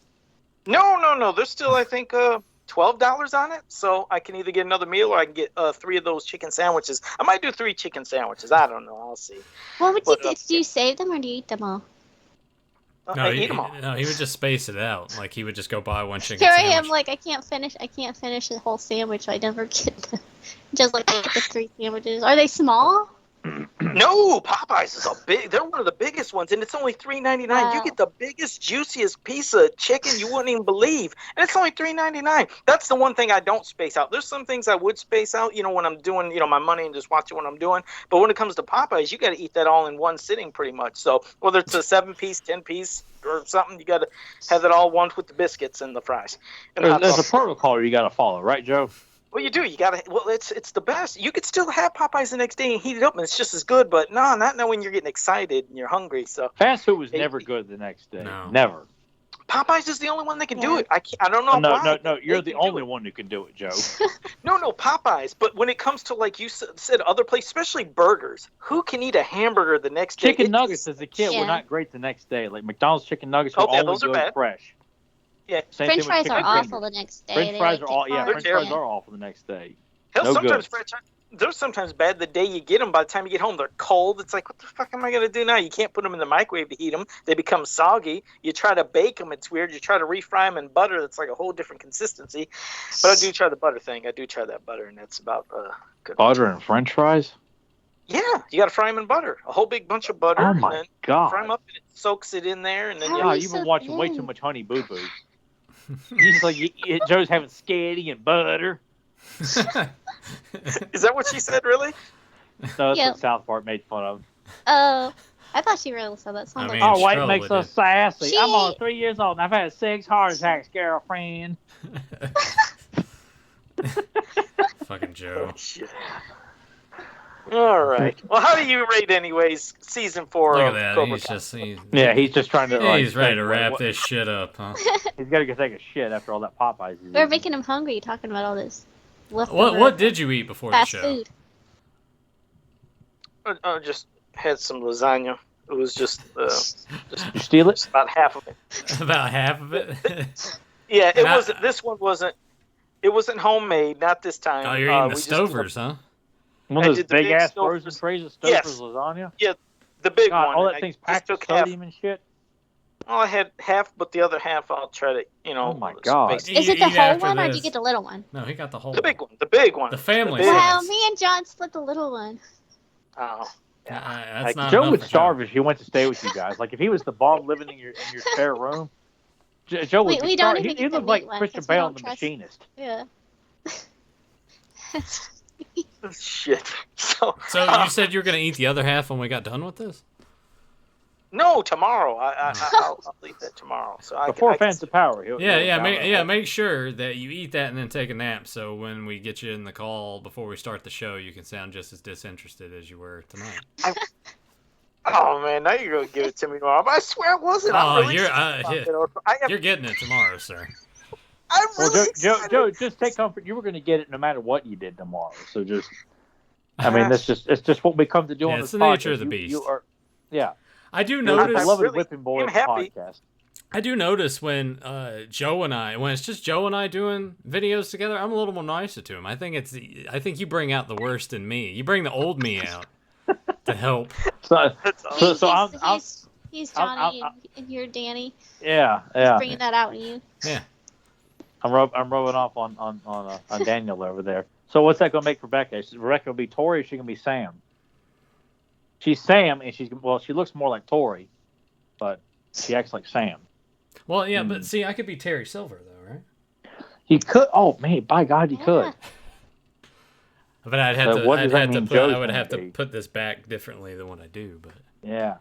No. There's still I think $12 on it, so I can either get another meal or I can get 3 of those chicken sandwiches. I might do 3 chicken sandwiches. I don't know. I'll see. What would you But, do? Do you save them or do you eat them all? No, I he, eat them all. no, he would just space it out. Like he would just go buy one chicken Here I sandwich. am, like I can't finish the whole sandwich. I never get the, just like the 3 sandwiches. Are they small? No, Popeyes is a big. They're one of the biggest ones, and it's only $3.99. Wow. You get the biggest, juiciest piece of chicken you wouldn't even believe, and it's only $3.99. That's the one thing I don't space out. There's some things I would space out, when I'm doing, my money and just watching what I'm doing. But when it comes to Popeyes, you got to eat that all in one sitting, pretty much. So whether it's a 7-piece, 10-piece, or something, you got to have it all once with the biscuits and the fries. And the hot There's a sauce. protocol you got to follow, right, Joe? Well, you do. You gotta. Well, it's the best. You could still have Popeyes the next day and heat it up, and it's just as good. But no, not now when you're getting excited and you're hungry. So Fast food was Hey, never good the next day. No. Never. Popeyes is the only one that can do Yeah. it. I don't know why. No. You're They the can do only it. one who can do it, Joe. No, Popeyes. But when it comes to like you said, other places, especially burgers, who can eat a hamburger the next day? Chicken It- nuggets as a kid Yeah. were not great the next day. Like McDonald's chicken nuggets were Oh, yeah, only those are good bad. fresh. Yeah. Same French thing with fries are chicken awful fingers. the next day. French They, fries like, are all get hard. French fries Yeah. are awful the next day. Hell, No sometimes good. they're sometimes bad the day you get them. By the time you get home, they're cold. It's like, what the fuck am I gonna do now? You can't put them in the microwave to heat them. They become soggy. You try to bake them, it's weird. You try to refry them in butter. That's like a whole different consistency. But I do try the butter thing. I do try that butter, and that's about good. Butter and French fries? Yeah, you got to fry them in butter. A whole big bunch of butter. Oh and my then god! fry them up, and it soaks it in there, and then How you are God, you you've been so watching way thin? too much Honey Boo Boo. He's like Joe's having sketty and butter. Is that what she said? Really? So that's Yeah. what South Park made fun of. Oh, I thought you really said that. Sounds I like mean, Oh, white Stroll makes it us is. sassy. She- I'm on 3 years old and I've had 6 heart attacks, girlfriend. Fucking Joe. Shit. All right. Well, how do you rate, anyways, season 4 Look at of that. Cobra He's Kai? just He's just trying to. he's ready to wrap this shit up, huh? He's got to go take a shit after all that Popeyes. he's We're eating. making him hungry talking about all this leftover What did you eat before the fast show? food. I just had some lasagna. It was just Did you steal it? about half of it. About half of it. Yeah, it And I- wasn't. This one wasn't. It wasn't homemade. Not this time. Oh, you're eating the we just did Stovers, huh? One I of those did the big big ass Stouffer's. frozen trays of Stouffer's Yes. lasagna. the big God, one. all and that I thing's just packed with took half. sodium and shit. Oh, I had half, but the other half I'll try to, Oh my God. basically- Is it the eat whole after one, or do you this. get the little one? No, he got the whole The big one. The big one. The family big size. one. Well, me and John split the little one. Oh. That's Like, not Joe enough would for starve if he went to stay with you guys. Like if he was the bomb living in your spare room, Joe would We be don't starving. even He eat the looked like meat one, Christian 'cause we Bale don't in The trust- Machinist. Yeah. Shit. So So you said you were gonna eat the other half when we got done with this? no, tomorrow. I'll eat that tomorrow. So Before I can Fans of Power. Make sure that you eat that and then take a nap. So when we get you in the call before we start the show, you can sound just as disinterested as you were tonight. Oh man, now you're gonna give it to me tomorrow. But I swear I wasn't. Oh, I'm really you're excited about it. you're getting it tomorrow, sir. I'm Well, really Joe, excited. just take comfort. You were going to get it no matter what you did tomorrow. So just, I mean, it's just what we come to do Yeah, on it's this the nature podcast. of the beast. You are, yeah. I do The notice. beloved really Whipping Boy am happy. podcast. I do notice when Joe and I, when it's just Joe and I doing videos together, I'm a little more nicer to him. I think you bring out the worst in me. You bring the old me out to help. So I'm He's I'm- Johnny, and you're Danny. yeah. Bringing that out in you. Yeah. I'm rubbing off on Daniel over there. So what's that going to make Rebecca? Is Rebecca going to be Tori, or is she going to be Sam? She's Sam, and she looks more like Tori, but she acts like Sam. Well, yeah, but see, I could be Terry Silver though, right? You could. Oh man, by God, you could. Yeah. But I'd have So to. what does that mean Joe's I would gonna have to be? put this back differently than what I do. But Yeah.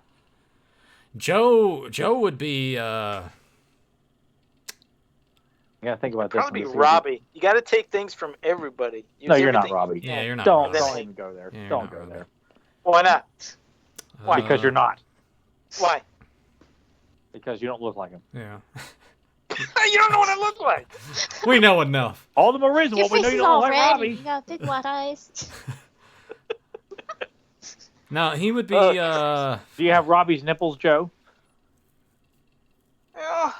Joe would be. You got to think about this. Probably be one. Robbie. You got to take things from everybody. Use No, you're not everything. Robbie. Yeah, you're not. Don't Robbie. even go there. Yeah, you're Don't not go Robbie. there. Why not? Why? Because you're not. Why? Because you don't look like him. Yeah. You don't know what I look like. We know enough. All the more reason Your why we know face you is don't all look like red, and Robbie. you got big white eyes. No, he would be. Do you have Robbie's nipples, Joe? Yeah.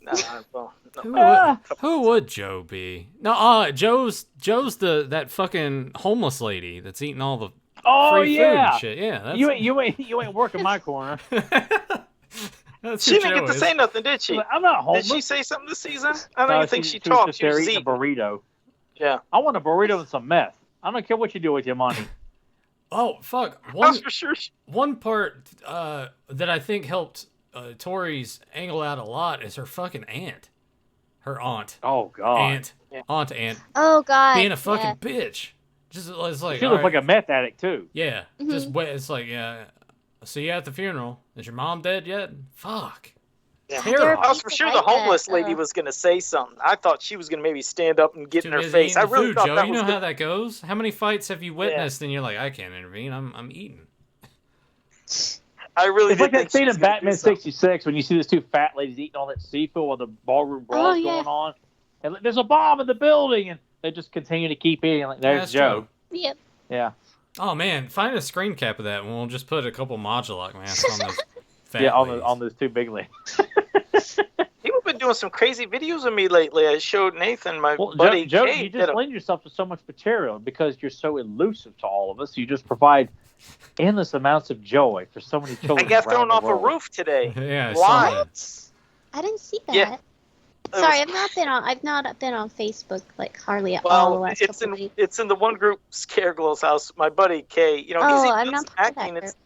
No, well, Who no. would Joe be? No, Joe's that fucking homeless lady that's eating all the Oh free food yeah. and shit. Yeah, that's You ain't working my corner. that's She who didn't Joe get to is. say nothing, did she? I'm not Did homeless. she say something this season? I don't No, even think she was talked. just She was there just eating a eating. burrito. Yeah. I want a burrito and some meth. I don't care what you do with your money. Oh fuck! That's for sure. One part that I think helped Tori's angle out a lot is her fucking aunt. Her aunt. Oh God. Aunt. Yeah. Aunt. Oh God. Being a fucking yeah. bitch. Just it's like She all looks right, like a meth addict too. yeah. Mhm. Just wait. It's like yeah. See you at the funeral. Is your mom dead yet? Fuck. Yeah. Terrible. I was for sure the Like that, homeless lady was going to say something. I thought she was going to maybe stand up and get Too in her busy face. eating I the really food, thought Joe. that You was know gonna- how that goes. How many fights have you witnessed and you're like, I can't intervene. I'm eating. I really It's did like think that scene she was in gonna do Batman something. '66 when you see those two fat ladies eating all that seafood while the ballroom brawl is yeah. going on. And like, there's a bomb in the building, and they just continue to keep eating. Like, there's That's Joe. true. Yep. Yeah. Oh man, find a screen cap of that, and we'll just put a couple Modulok masks on those. Fat Yeah, ladies. on those two big ladies. People have been doing some crazy videos of me lately. I showed Nathan, my Well, buddy Joe, Kate, you did just a- lend yourself to so much material because you're so elusive to all of us. You just provide endless amounts of joy for so many I children. got around thrown the off a world. roof today. Yeah, I saw Why? that. I didn't see that. Yeah. Sorry, I've not been on Facebook like hardly at all the Well, last it's couple in weeks. it's in the one group Scaregirl's house. My buddy Kay, you know, Oh, he's I'm done not some part of acting. that It's,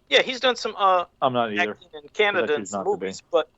yeah, he's done some I'm not either. acting in Canada choose and some not to be. movies, but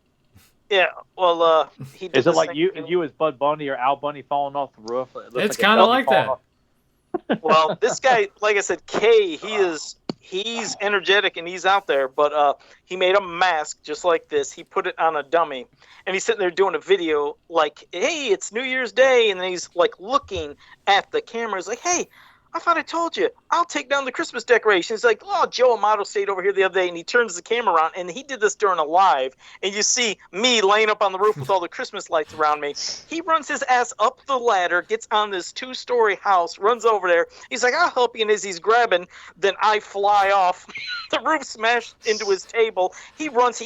yeah, well, he did Is it this like thing- you as Bud Bunny or Al Bunny falling off the roof? It looks It's a kinda Bunny like falling that. off- Well, this guy, like I said, Kay, he is he's energetic and he's out there, but he made a mask just like this. He put it on a dummy, and he's sitting there doing a video like, "Hey, it's New Year's Day," and then he's like looking at the camera. He's like, "Hey, I thought I told you, I'll take down the Christmas decorations." Like, "Oh, Joe Amato stayed over here the other day," and he turns the camera on, and he did this during a live, and you see me laying up on the roof with all the Christmas lights around me. He runs his ass up the ladder, gets on this 2-story house, runs over there. He's like, "I'll help you," and as he's grabbing, then I fly off. The roof smashed into his table. He runs,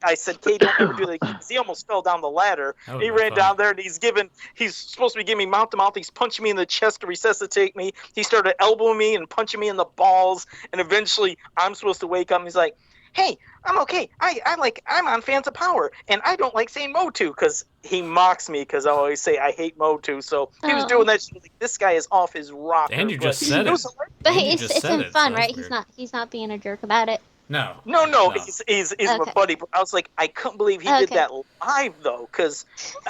I said, "Kay, don't ever do that again," 'cause he almost fell down the ladder. Oh, He no ran fun. down there, and he's supposed to be giving me mouth-to-mouth. He's punching me in the chest to resuscitate me. He started elbowing me and punching me in the balls, and eventually I'm supposed to wake up, and he's like, "Hey, I'm okay. I'm on Fans of Power, and I don't like saying Motu," because he mocks me because I always say I hate Motu. So he was Oh. doing that shit, like, this guy is off his rocker. And you but just said was it. hilarious. But You hey, just it's said in it, so fun, that's right? weird. He's not being a jerk about it. No. No, he's my Okay. buddy. But I was like, I couldn't believe he did Okay. that live though, because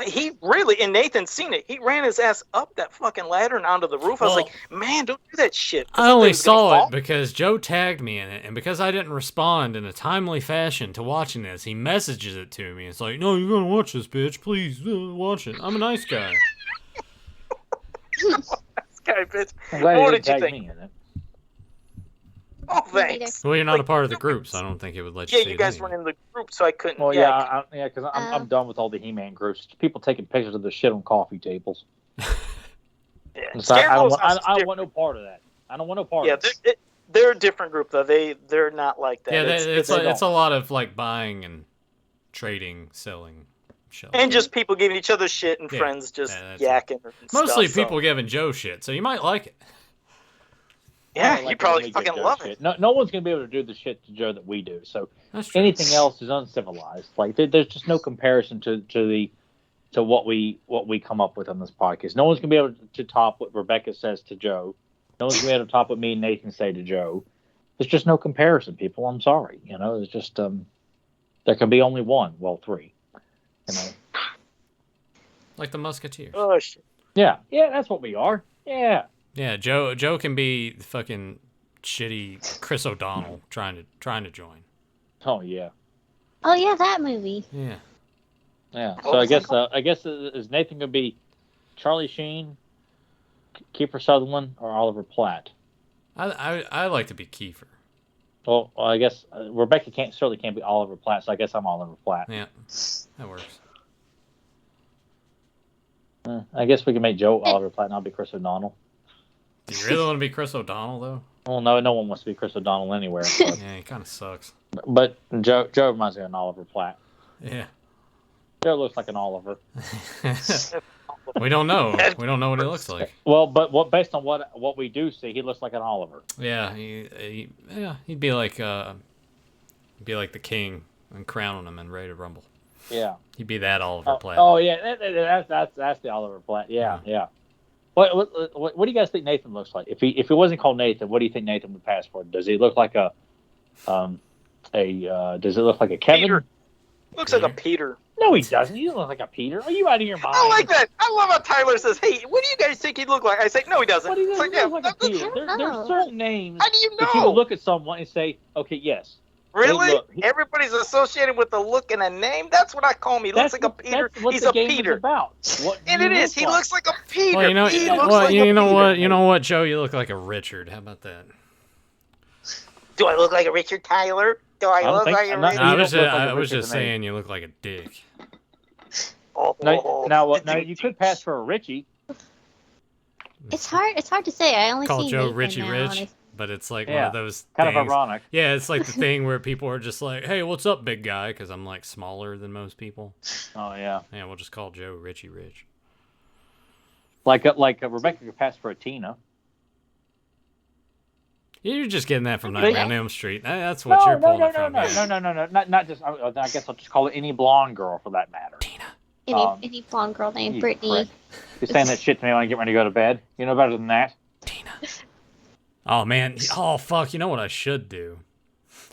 he really, and Nathan's seen it. He ran his ass up that fucking ladder and onto the roof. I was Well, like, man, don't do that shit. I only Something's gonna saw fall. it because Joe tagged me in it, and because I didn't respond in a timely fashion to watching this, he messages it to me. It's like, "No, you're gonna watch this, bitch. Please watch it. I'm a nice guy." This guy, bitch. I'm glad What you did you didn't tag think? me in it. Oh, thanks. Well, you're not a Like, part of the group, so I don't think it would let you Yeah, see you it guys anyway. weren't in the group, so I couldn't. Well, yeah, yeah, because I'm Oh. done with all the He-Man groups. People taking pictures of the shit on coffee tables. yeah. And so I Scarecrow's don't house is want no part of that. I don't want no part Yeah, of it. they're a different group though. They're not like that. Yeah, it's a don't. lot of like buying and trading, selling, shit. and just people giving each other shit and Yeah, friends just yeah, that's yakking. And mostly stuff, so- people giving Joe shit, so you might like it. I Yeah, don't like you it probably when we get fucking Joe love shit. it. No one's gonna be able to do the shit to Joe that we do. So That's true. anything else is uncivilized. Like there's just no comparison to what we come up with on this podcast. No one's gonna be able to top what Rebecca says to Joe. No one's gonna be able to top what me and Nathan say to Joe. There's just no comparison, people. I'm sorry. It's just there can be only one. Well, three. Like the Musketeers. Oh shit. Yeah, that's what we are. Yeah. Yeah, Joe can be the fucking shitty Chris O'Donnell trying to join. Oh yeah. Oh yeah, that movie. Yeah. Yeah. What So was that I guess is Nathan gonna be Charlie Sheen, Kiefer Sutherland, or Oliver Platt? I like to be Kiefer. Well, I guess Rebecca certainly can't be Oliver Platt, so I guess I'm Oliver Platt. Yeah, that works. I guess we can make Joe Oliver Platt, and I'll be Chris O'Donnell. Do you really want to be Chris O'Donnell though? Well, no one wants to be Chris O'Donnell anywhere. Yeah, he kind of sucks. But Joe reminds me of an Oliver Platt. Yeah. Joe looks like an Oliver. We don't know. We don't know what he looks like. Well, but based on what we do see, he looks like an Oliver. Yeah, he'd be like the king and crowning him and ready to rumble. Yeah. He'd be that Oliver Platt. Oh yeah, that's the Oliver Platt. Yeah. What do you guys think Nathan looks like? If he wasn't called Nathan, what do you think Nathan would pass for? Does he look like does it look like a Kevin? Peter. Looks like a Peter. No, he doesn't. He doesn't look like a Peter. Are you out of your mind? I like that. I love how Tyler says, "Hey, what do you guys think he'd look like?" I say, "No, he doesn't." What do you It's think like, he looks like a Peter? I don't There's know. certain names How do you that you would know? look at someone and say, okay, yes. Really? look- he- Everybody's associated with a look and a name. That's what I call him. He looks like a Peter. That's what He's the a game Peter. is about. What And do it you is. look He like? looks like a Peter. Well, He looks you like know what, Joe, you look like a Richard. How about that? Do I look like a Richard Tyler? Do I don't look think- like a I'm not- Richard? No, you don't look like I a was Richard just to me. saying you look like a dick. Now, you could pass for a Richie. It's hard. It's hard to say. I only Call see Joe Nathan Richie now, Rich, and but it's like one Yeah, of those Kind things. of ironic. Yeah, it's like the thing where people are just like, "Hey, what's up, big guy?" Because I'm like smaller than most people. Oh yeah. Yeah, we'll just call Joe Richie Rich. Like Rebecca could pass for a Tina. You're just getting that from They- Nightmare on Elm Street. That's what you're pulling it from. here. No. Not just. I guess I'll just call it any blonde girl for that matter. Tina. any blonde girl named you Brittany. prick. You're saying that shit to me when I get ready to go to bed. You know better than that. Tina. Oh man. Oh fuck. You know what I should do?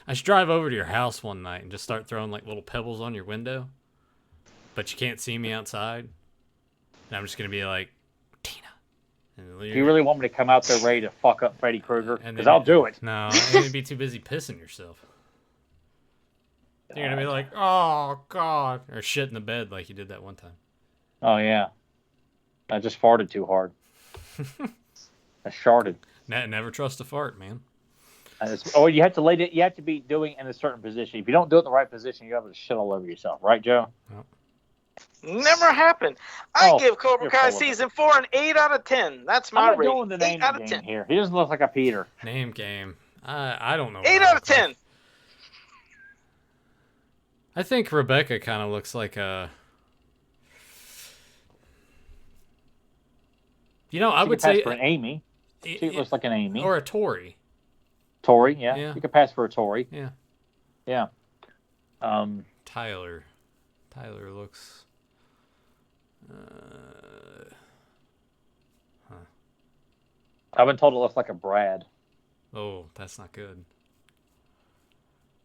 I should drive over to your house one night and just start throwing like little pebbles on your window, but you can't see me outside. And I'm just gonna be like, Tina, And Do you really want me to come out there ready to fuck up Freddy Krueger? And Because then I'll do it. No, you'd be too busy pissing yourself. You're gonna be like, oh god, or shit in the bed like you did that one time. Oh yeah, I just farted too hard. I sharted. Never trust a fart, man. You have to lay it. You have to be doing in a certain position. If you don't do it in the right position, you have to shit all over yourself, right, Joe? Well, Never happened. I give Cobra you're Kai full of season 4 an 8 out of 10. That's my I'm not rating. doing the 8 name out of game 10. here. He doesn't look like a Peter. name game. I don't know. 8 what I out of look like. 10. I think Rebecca kind of looks like a. I She would could pass say for an Amy. She looks like an Amy. or a Tori. Tori, yeah. Yeah. You could pass for a Tori. Yeah. Yeah. Tyler looks. I've been told it looks like a Brad. Oh, that's not good.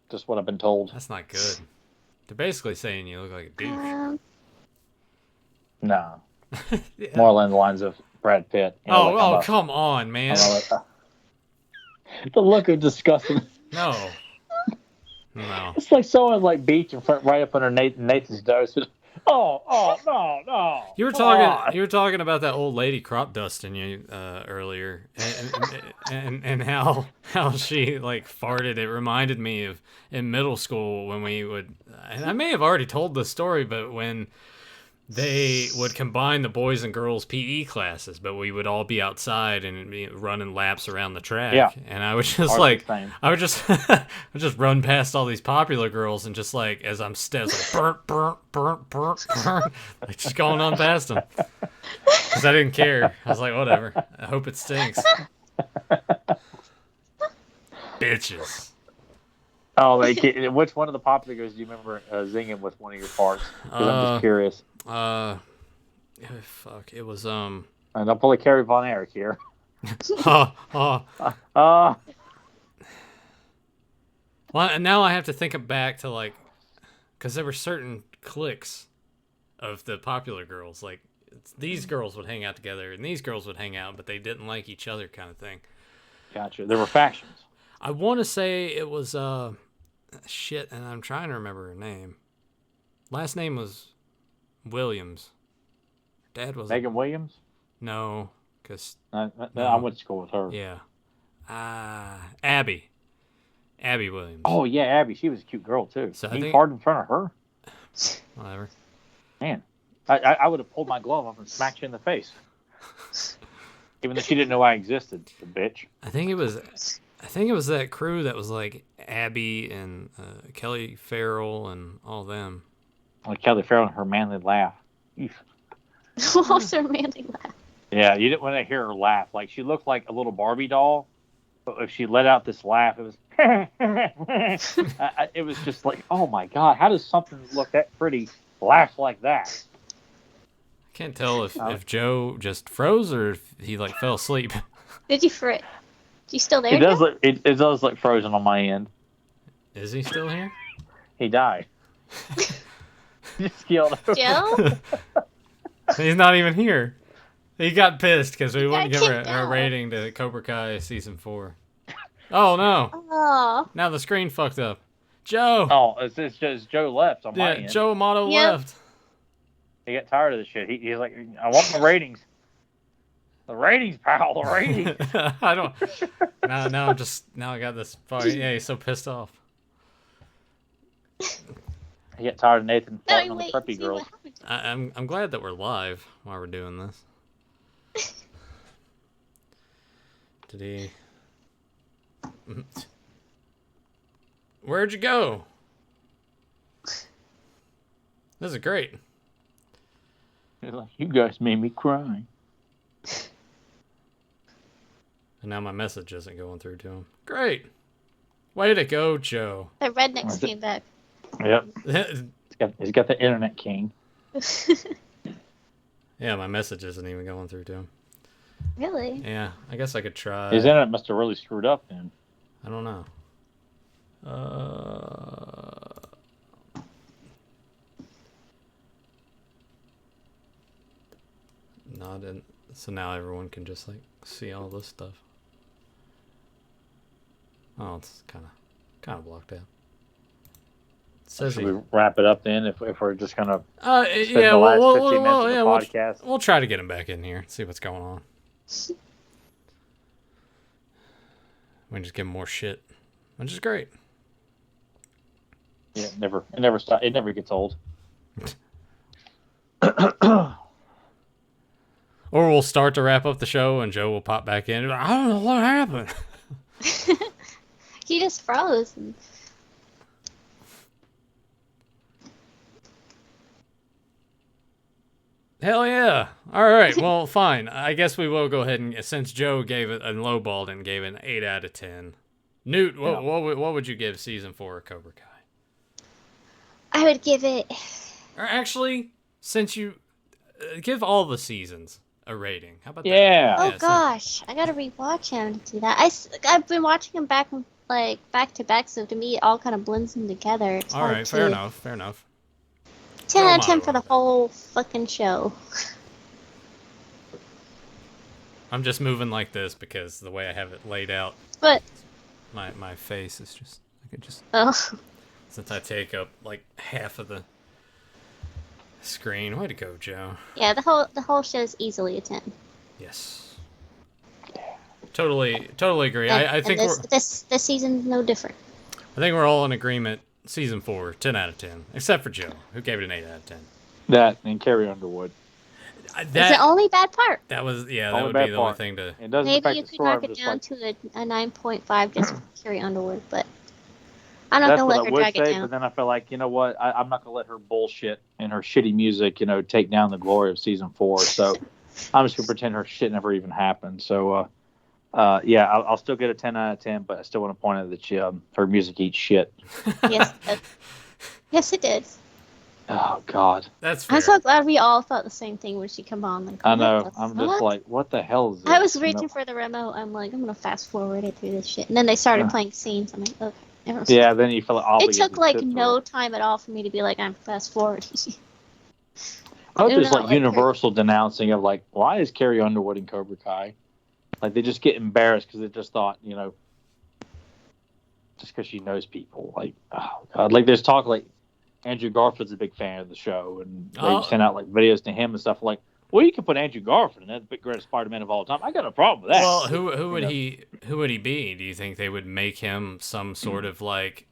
Just what I've been told. That's not good. They're basically saying you look like a douche. No. Yeah. More along the lines of Brad Pitt. Come on, man. The look of disgusting. No. It's like someone like beat in front, right up under Nathan's nose. No. You were talking about that old lady crop dusting you earlier, and how she like farted. It reminded me of in middle school when we would. And I may have already told this story, but when they would combine the boys and girls PE classes, but we would all be outside and be running laps around the track. Yeah. And I would just I would just run past all these popular girls and just like as I'm like burnt, like just going on past them because I didn't care. I was like, whatever. I hope it stinks. Bitches. Oh, which one of the popular girls do you remember zinging with one of your parts? Because I'm just curious. Fuck. It was And I'll pull a Carrie Von Erich here. Well, now I have to think back to like, because there were certain cliques of the popular girls. Like these girls would hang out together, and these girls would hang out, but they didn't like each other, kind of thing. Gotcha. There were factions. I want to say it was shit, and I'm trying to remember her name. Last name was Williams. Dad was Megan Williams? No, because I went to school with her. Yeah. Abby Williams. Oh yeah, Abby. She was a cute girl too. So He farted in front of her. Whatever. Man, I would have pulled my glove off and smacked you in the face. Even though she didn't know I existed, the bitch. I think it was that crew that was like Abby and Kelly Farrell and all them. Like Kelly Farrell and her manly laugh. What was her manly laugh? Yeah, you didn't want to hear her laugh. Like she looked like a little Barbie doll, but if she let out this laugh, it was. It was just like, oh my god, how does something look that pretty laugh like that? I can't tell if Joe just froze or if he like fell asleep. Did you frit? You still there? It does Joe? look. It does look frozen on my end. Is he still here? He died. Just killed him. Joe? He's not even here. He got pissed because we He wouldn't got give kicked a out. rating to Cobra Kai season 4. Oh no! Oh. Now the screen fucked up. Joe. Oh, it's just Joe left on my Yeah, end. Joe Amato Yep. left. He got tired of this shit. He's like, I want the ratings. The ratings, pal. The ratings. I don't. Now I got this. Yeah, he's so pissed off. He got tired of Nathan No, farting on the wait. preppy See girls. what happened. I'm glad that we're live while we're doing this. Did he? Where'd you go? This is great. He's like, you guys made me cry. And now my message isn't going through to him. Great. Way to go, Joe. The rednecks came back. Yep. He's got the internet king. Yeah, my message isn't even going through to him. Really? Yeah, I guess I could try. His internet must have really screwed up then. I don't know. Not in. So now everyone can just like see all this stuff. Oh, it's kind of blocked out. Says Should we wrap it up then? If we're just gonna spend yeah, the last we'll, 15 minutes of the podcast. We'll try to get him back in here. See what's going on. We can just give him more shit, which is great. Yeah, it never stops. It never gets old. Or we'll start to wrap up the show, and Joe will pop back in. I don't know what happened. He just froze. Hell yeah! All right, well, fine. I guess we will go ahead and, since Joe gave it a lowballed and gave it an 8 out of 10. Newt, what would you give season 4 of Cobra Kai? I would give it. Or actually, since you give all the seasons a rating, how about Yeah. that? Oh gosh, I gotta rewatch him to do that. I've been watching him back to back, so to me it all kind of blends them together. It's All hard right, to- fair enough. 10 out of 10 Motto. for the whole fucking show. I'm just moving like this because the way I have it laid out, But my face is just I could just oh, since I take up like half of the screen. Way to go, Joe. yeah, the whole show is easily a 10. Yes. Totally agree. And, I think this season's no different. I think we're all in agreement. Season 4, 10 out of 10, except for Joe, who gave it an 8 out of 10. That and Carrie Underwood. It's the only bad part. That was that Only would bad be the only part. thing to. It doesn't Maybe affect you the could story. knock I'm it just down like, to a 9.5 just for Carrie Underwood, but I'm not that's gonna what let I her would drag it say. down. But then I feel like, you know what? I'm not gonna let her bullshit and her shitty music, take down the glory of season 4. So I'm just gonna pretend her shit never even happened. So yeah, I'll still get a 10 out of 10, but I still want to point out that her music eats shit. Yes, yes, it did. Oh God. That's fair. I'm so glad we all thought the same thing when she come on. Like, I what know. the I'm just fuck? like, what the hell is this? I was reaching for the remote. I'm like, I'm gonna fast forward it through this shit, and then they started playing scenes. I'm like, okay. Everyone's Yeah, then you feel It obligated. took to like sit no through time at all for me to be like, I'm fast forwarding. I hope No, there's no, like like, universal denouncing of like, why is Carrie Underwood in Cobra Kai? Like they just get embarrassed because they just thought, just because she knows people. Like, oh God, like there's talk like Andrew Garfield's a big fan of the show, and they sent out like videos to him and stuff like, well, you can put Andrew Garfield in that, the greatest Spider-Man of all time. I got a problem with that. Well, who would he be? Do you think they would make him some sort of like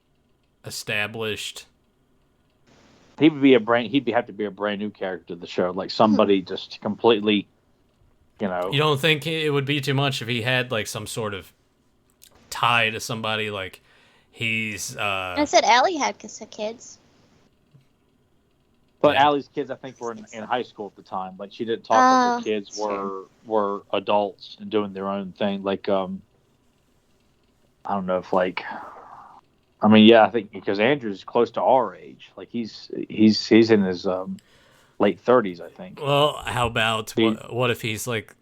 established? He would be he'd have to be a brand new character to the show, like somebody just completely, You don't think it would be too much if he had like some sort of tie to somebody, like he's I said Allie had kids. But Yeah. Allie's kids, I think, were in high school at the time. Like she didn't talk like her kids were adults and doing their own thing. Like I don't know if like, I mean, yeah, I think because Andrew's close to our age. Like he's in his late 30s, I think. Well, how about what if he's like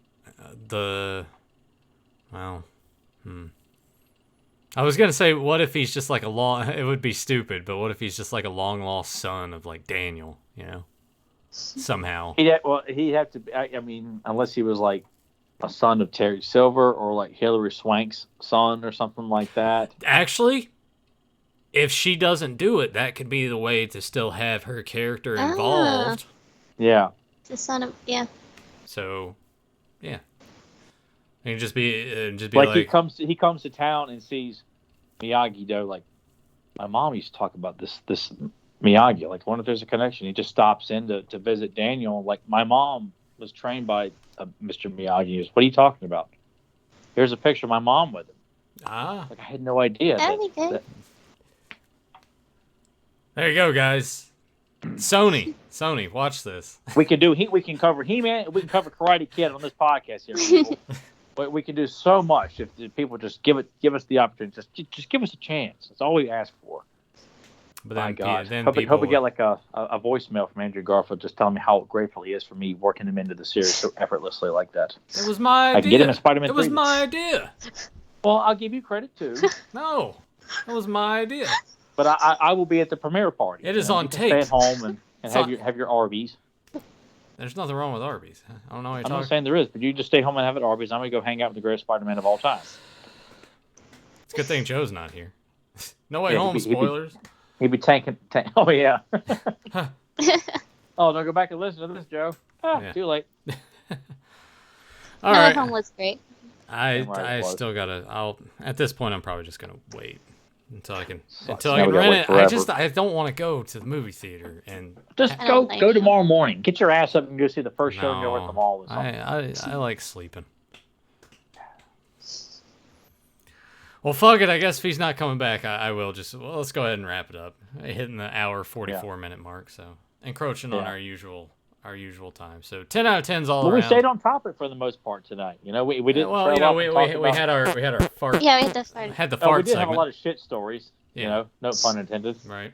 I was gonna say, what if he's just like a long? It would be stupid, but what if he's just like a long lost son of like Daniel? Somehow. He'd have to. I mean, unless he was like a son of Terry Silver or like Hilary Swank's son or something like that. Actually, if she doesn't do it, that could be the way to still have her character involved. Yeah. The son of So, yeah. It can just be Like he comes to town and sees Miyagi Do. Like my mom used to talk about this Miyagi. Like, I wonder if there's a connection. He just stops in to visit Daniel. Like my mom was trained by Mr. Miyagi. He goes, what are you talking about? Here's a picture of my mom with him. Like I had no idea. That'd be good. There you go, guys. Sony, watch this. We can cover He-Man. We can cover Karate Kid on this podcast here. People. But we can do so much if people just give us the opportunity. Just give us a chance. That's all we ask for. But My then, God. then Hope people we get like a voicemail from Andrew Garfield just telling me how grateful he is for me working him into the series so effortlessly like that. It was my idea. I can get him in Spider-Man It was 3. my idea. Well, I'll give you credit too. No, it was my idea. But I will be at the premiere party. It is You on can tape. Stay at home and It's have on- your Arby's. There's nothing wrong with Arby's. I don't know what you're I'm not talking. saying there is, but you just stay home and have it at Arby's. I'm gonna go hang out with the greatest Spider-Man of all time. It's a good thing Joe's not here. No Way Yeah, Home he'd be- spoilers. He'd be tanking. Oh yeah. Oh, don't go back and listen to this, Joe. Yeah. Too late. All No Way right. Home was great. I Right, was. still gotta. At this point, I'm probably just gonna wait until I can Sucks. until I Now can we gotta rent wait it. forever. I don't want to go to the movie theater and Just I go don't think so. tomorrow morning. Get your ass up and go see the first show and go at the mall. Or something. I like sleeping. Well, fuck it. I guess if he's not coming back, I will just. Well, let's go ahead and wrap it up. Hitting the hour 44-minute mark, so encroaching on Yeah. our usual time. So 10 out of 10's all But we around. stayed on topic for the most part tonight. You know, we didn't. well, trail you know, off we and talk had about- our fart. Yeah, we had to start. Had the No, we fart did have a segment, lot of shit stories. Yeah. You know, no pun intended. right?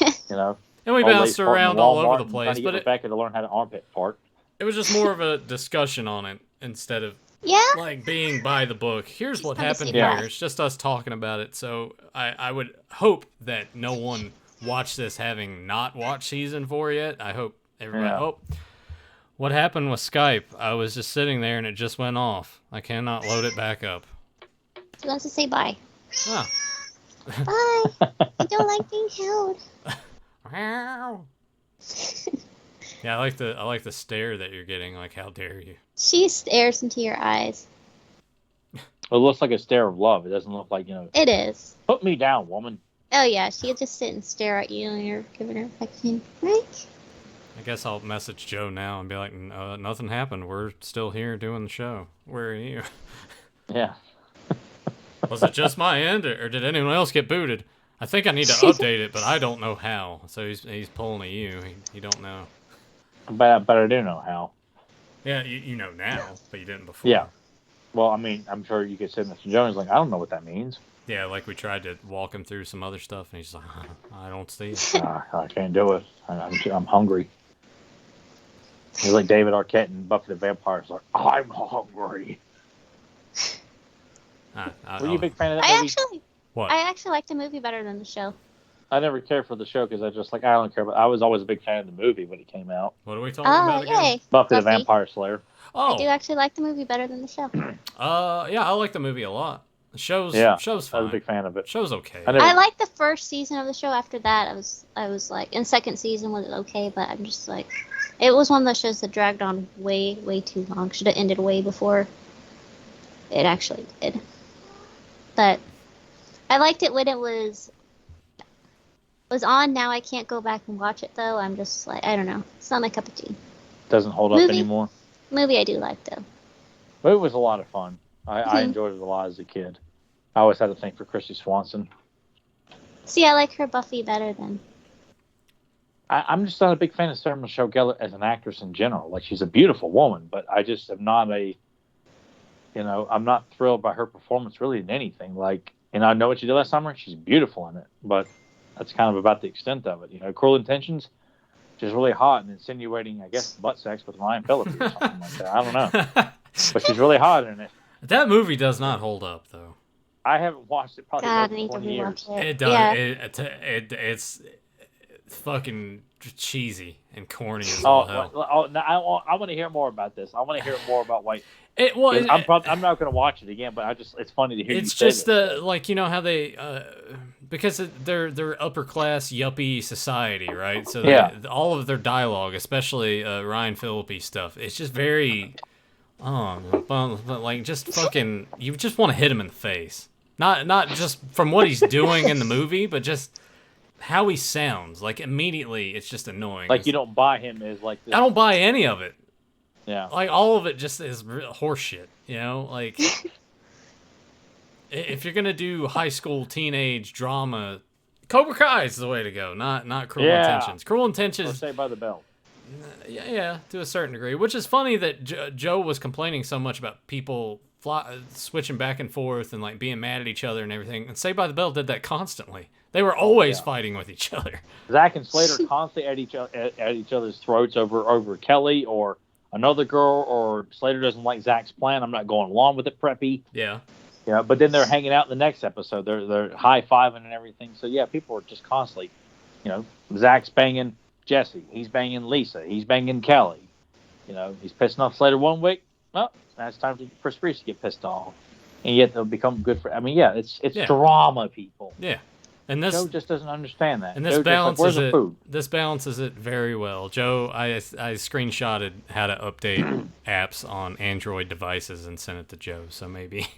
You know, And we old bounced lady farting in around all Walmart over the and place, trying to but get Rebecca to learn how to armpit fart. it was just more of a discussion on it instead of Yeah. like being by the book. Here's Just what wanted to happened see here. that. It's just us talking about it. So I would hope that no one watched this having not watched season 4 yet. I hope everybody. Yeah. Oh, what happened with Skype? I was just sitting there and it just went off. I cannot load it back up. He wants to say bye. Ah. Bye. I don't like being held. Yeah, I like the stare that you're getting. Like, how dare you? She stares into your eyes. It looks like a stare of love. It doesn't look like, you know, It is. put me down, woman. Oh yeah, she'll just sit and stare at you and you're giving her affection. Right? I guess I'll message Joe now and be like, nothing happened. We're still here doing the show. Where are you? Yeah. Was it just my end, or did anyone else get booted? I think I need to update it, but I don't know how. So he's pulling at you. He don't know. But I do know how. Yeah, you know now, but you didn't before. Yeah. Well, I mean, I'm sure you could sit Mr. Jones like, I don't know what that means. Yeah, like we tried to walk him through some other stuff, and he's like, I don't see it. I can't do it. I'm hungry. He's like David Arquette in Buffy the Vampire Slayer. I'm hungry. Were you a big fan of that I movie? What? I actually liked the movie better than the show. I never cared for the show because I just like I don't care. But I was always a big fan of the movie when it came out. What are we talking Oh, about again? yay. Buffy the Buffy. Vampire Slayer. Oh, I do actually like the movie better than the show. yeah, I like the movie a lot. The show's Yeah, show's I was fine. a big fan of it. Show's okay. I never- I liked the first season of the show. After that, I was like, in second season was okay, but I'm just like, it was one of those shows that dragged on way too long. Should have ended way before it actually did. But I liked it when it was on. Now I can't go back and watch it though. I'm just like, I don't know. It's not my cup of tea. Doesn't hold up Movie? anymore. Movie I do like though. But it was a lot of fun. I Mhm. enjoyed it a lot as a kid. I always had a thing for Christy Swanson. See, I like her Buffy better than. I'm just not a big fan of Sarah Michelle Gellar as an actress in general. Like, she's a beautiful woman, but I just am not I'm not thrilled by her performance really in anything. Like, and I know what she did last summer. She's beautiful in it, but that's kind of about the extent of it. You know, Cruel Intentions, she's really hot and insinuating, I guess, butt sex with Ryan Phillippe or something like that. I don't know. But she's really hot in it. That movie does not hold up though. I haven't watched it probably God, I over need to 20 years. rewatch it. It does. Yeah. It's fucking cheesy and corny as Oh, all hell. I want to hear more about this. I want to hear more about why. It was. I'm not going to watch it again, but it's funny to hear. It's you say just this. like, you know how they because they're upper class yuppie society, right? So Yeah. all of their dialogue, especially Ryan Phillippe stuff, it's just very but like just fucking you just want to hit him in the face. Not just from what he's doing in the movie, but just how he sounds. Like immediately it's just annoying. Like, you don't buy him as like this. I don't buy any of it. Yeah. Like all of it just is horse shit, you know? Like if you're gonna do high school teenage drama, Cobra Kai is the way to go. Not Cruel Yeah. Intentions. Cruel Or Intentions, Saved by the Bell. yeah, to a certain degree. Which is funny that Joe was complaining so much about people switching back and forth and like being mad at each other and everything. And Saved by the Bell did that constantly. They were always fighting with each other. Zach and Slater constantly at each other's throats over Kelly or another girl, or Slater doesn't like Zach's plan. I'm not going along with it, Preppy. Yeah. Yeah, but then they're hanging out in the next episode. They're high fiving and everything. So yeah, people are just constantly, Zach's banging Jesse. He's banging Lisa. He's banging Kelly. You know, he's pissing off Slater one week. Oh, now it's time for Spruce to get pissed off, and yet they'll become good for. I mean, yeah, it's Yeah. drama, people. Yeah. And this Joe just doesn't understand that. and this Joe's just like, balances where's the it. food? This balances it very well. Joe, I screenshotted how to update apps on Android devices and sent it to Joe. So maybe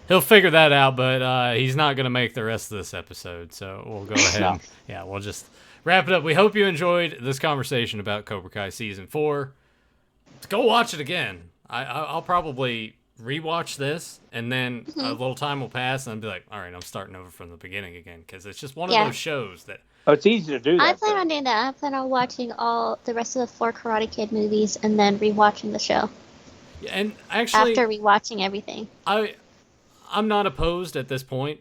he'll figure that out. But he's not gonna make the rest of this episode. So we'll go ahead. No. Yeah, we'll just wrap it up. We hope you enjoyed this conversation about Cobra Kai season 4. Go watch it again. I'll probably rewatch this, and then a little time will pass, and I'll be like, all right, I'm starting over from the beginning again, because it's just one of those shows that. Oh, it's easy to do that. I plan on doing that. I plan on watching all the rest of the 4 Karate Kid movies and then rewatching the show And actually, after rewatching everything. I'm not opposed at this point,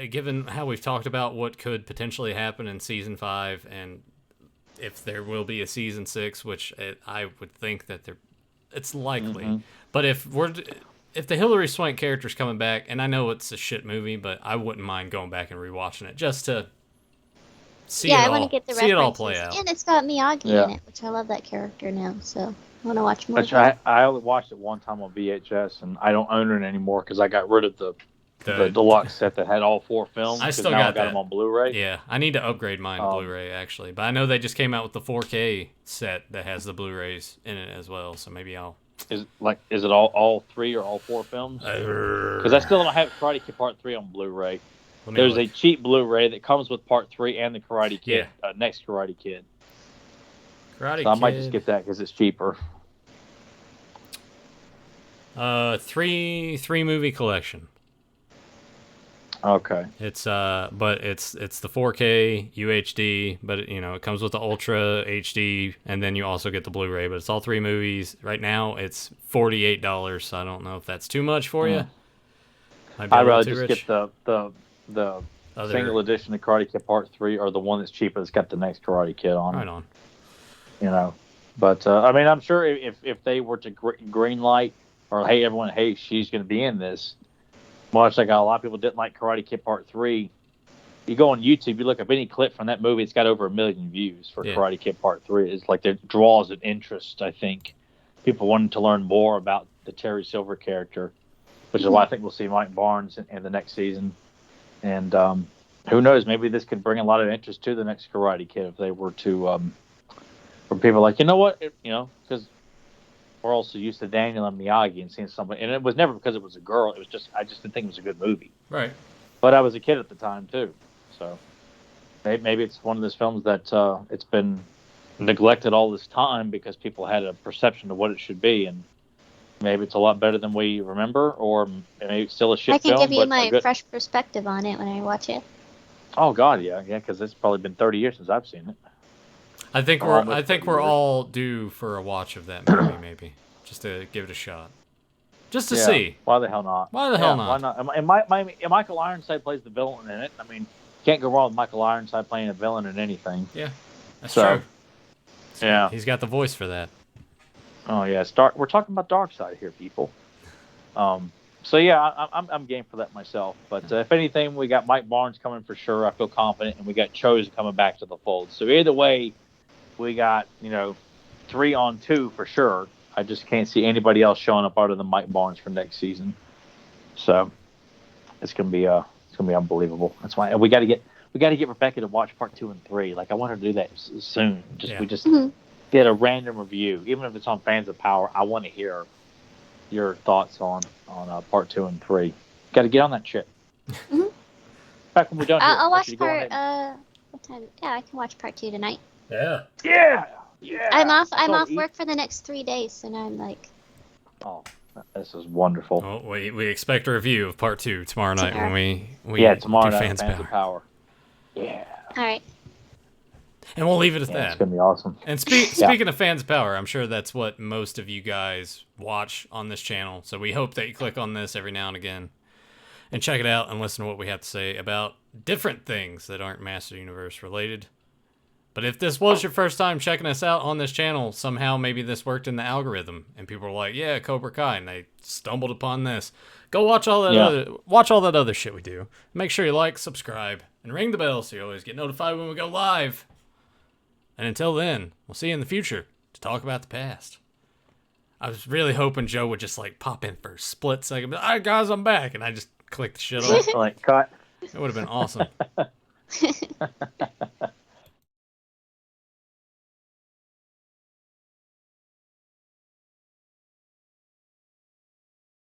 given how we've talked about what could potentially happen in season 5, and if there will be a season 6, which I would think that it's likely. But if the Hilary Swank character's coming back, and I know it's a shit movie, but I wouldn't mind going back and rewatching it just to see I want to get the see it all references. play out. And it's got Miyagi Yeah. in it, which I love that character now. So I want to watch more. Which I only watched it one time on VHS, and I don't own it anymore because I got rid of the deluxe set that had all 4 films. I 'cause still now got I got that. them on Blu-ray. Yeah, I need to upgrade mine to Blu-ray actually, but I know they just came out with the 4K set that has the Blu-rays in it as well. So maybe I'll. Is it all 3 or all 4 films? Because I still don't have Karate Kid Part 3 on Blu-ray. There's a cheap Blu-ray that comes with Part 3 and the Karate Kid, next Karate Kid. Karate So I might Kid. just get that because it's cheaper. 3 movie collection. Okay. It's but it's the 4K UHD, but it comes with the Ultra HD, and then you also get the Blu-ray. But it's all 3 movies. Right now, it's $48. So I don't know if that's too much for you. Might be a I'd little rather too just rich. get the single edition of Karate Kid Part 3, or the one that's cheaper that's got the next Karate Kid on. Right on. But I mean, I'm sure if they were to green light, or hey everyone, hey, she's going to be in this. Much like a lot of people didn't like Karate Kid Part 3. You go on YouTube, you look up any clip from that movie, it's got over 1 million views for Karate Kid Part 3. It's like it draws an interest, I think. People wanted to learn more about the Terry Silver character, which is why I think we'll see Mike Barnes in the next season. And who knows, maybe this could bring a lot of interest to the next Karate Kid if they were to, for people like, because we're also used to Daniel and Miyagi and seeing somebody, and it was never because it was a girl. It was just I just didn't think it was a good movie. Right. But I was a kid at the time too, so maybe it's one of those films that it's been neglected all this time because people had a perception of what it should be, and maybe it's a lot better than we remember, or maybe it's still a shit I can film. give you but my fresh perspective on it when I watch it. Oh God, yeah, because it's probably been 30 years since I've seen it. I think we're all due for a watch of that movie, maybe just to give it a shot, just to see. Why the hell not? Why the hell not? Why not? And Michael Ironside plays the villain in it. I mean, can't go wrong with Michael Ironside playing a villain in anything. Yeah, that's So, true. Yeah. He's got the voice for that. Oh yeah, we're talking about Dark Side here, people. So yeah, I'm game for that myself. But if anything, we got Mike Barnes coming for sure. I feel confident, and we got Chosen coming back to the fold. So either way, we got 3 on 2 for sure. I just can't see anybody else showing up other than Mike Barnes for next season. So it's gonna be unbelievable. That's why we got to get Rebecca to watch Part 2 and 3. Like I want her to do that soon. We just get a random review, even if it's on Fans of Power. I want to hear your thoughts on Part 2 and 3. Got to get on that shit. Back when we're done. I'll watch part. What time? Yeah, I can watch Part 2 tonight. Yeah. Yeah. I'm off work for the next 3 days, and I'm like. Oh, this is wonderful. Well, we expect a review of Part 2 tomorrow night when we tomorrow do night Fans Fans of Power. Yeah. All right. And we'll leave it at that. It's gonna be awesome. And speaking of Fans of Power, I'm sure that's what most of you guys watch on this channel. So we hope that you click on this every now and again and check it out and listen to what we have to say about different things that aren't Master Universe related. But if this was your first time checking us out on this channel, somehow maybe this worked in the algorithm and people were like, yeah, Cobra Kai, and they stumbled upon this. Go watch all that other shit we do. Make sure you like, subscribe, and ring the bell so you always get notified when we go live. And until then, we'll see you in the future to talk about the past. I was really hoping Joe would just like pop in for a split second. All right, guys, I'm back, and I just clicked the shit off. Like cut. It would have been awesome.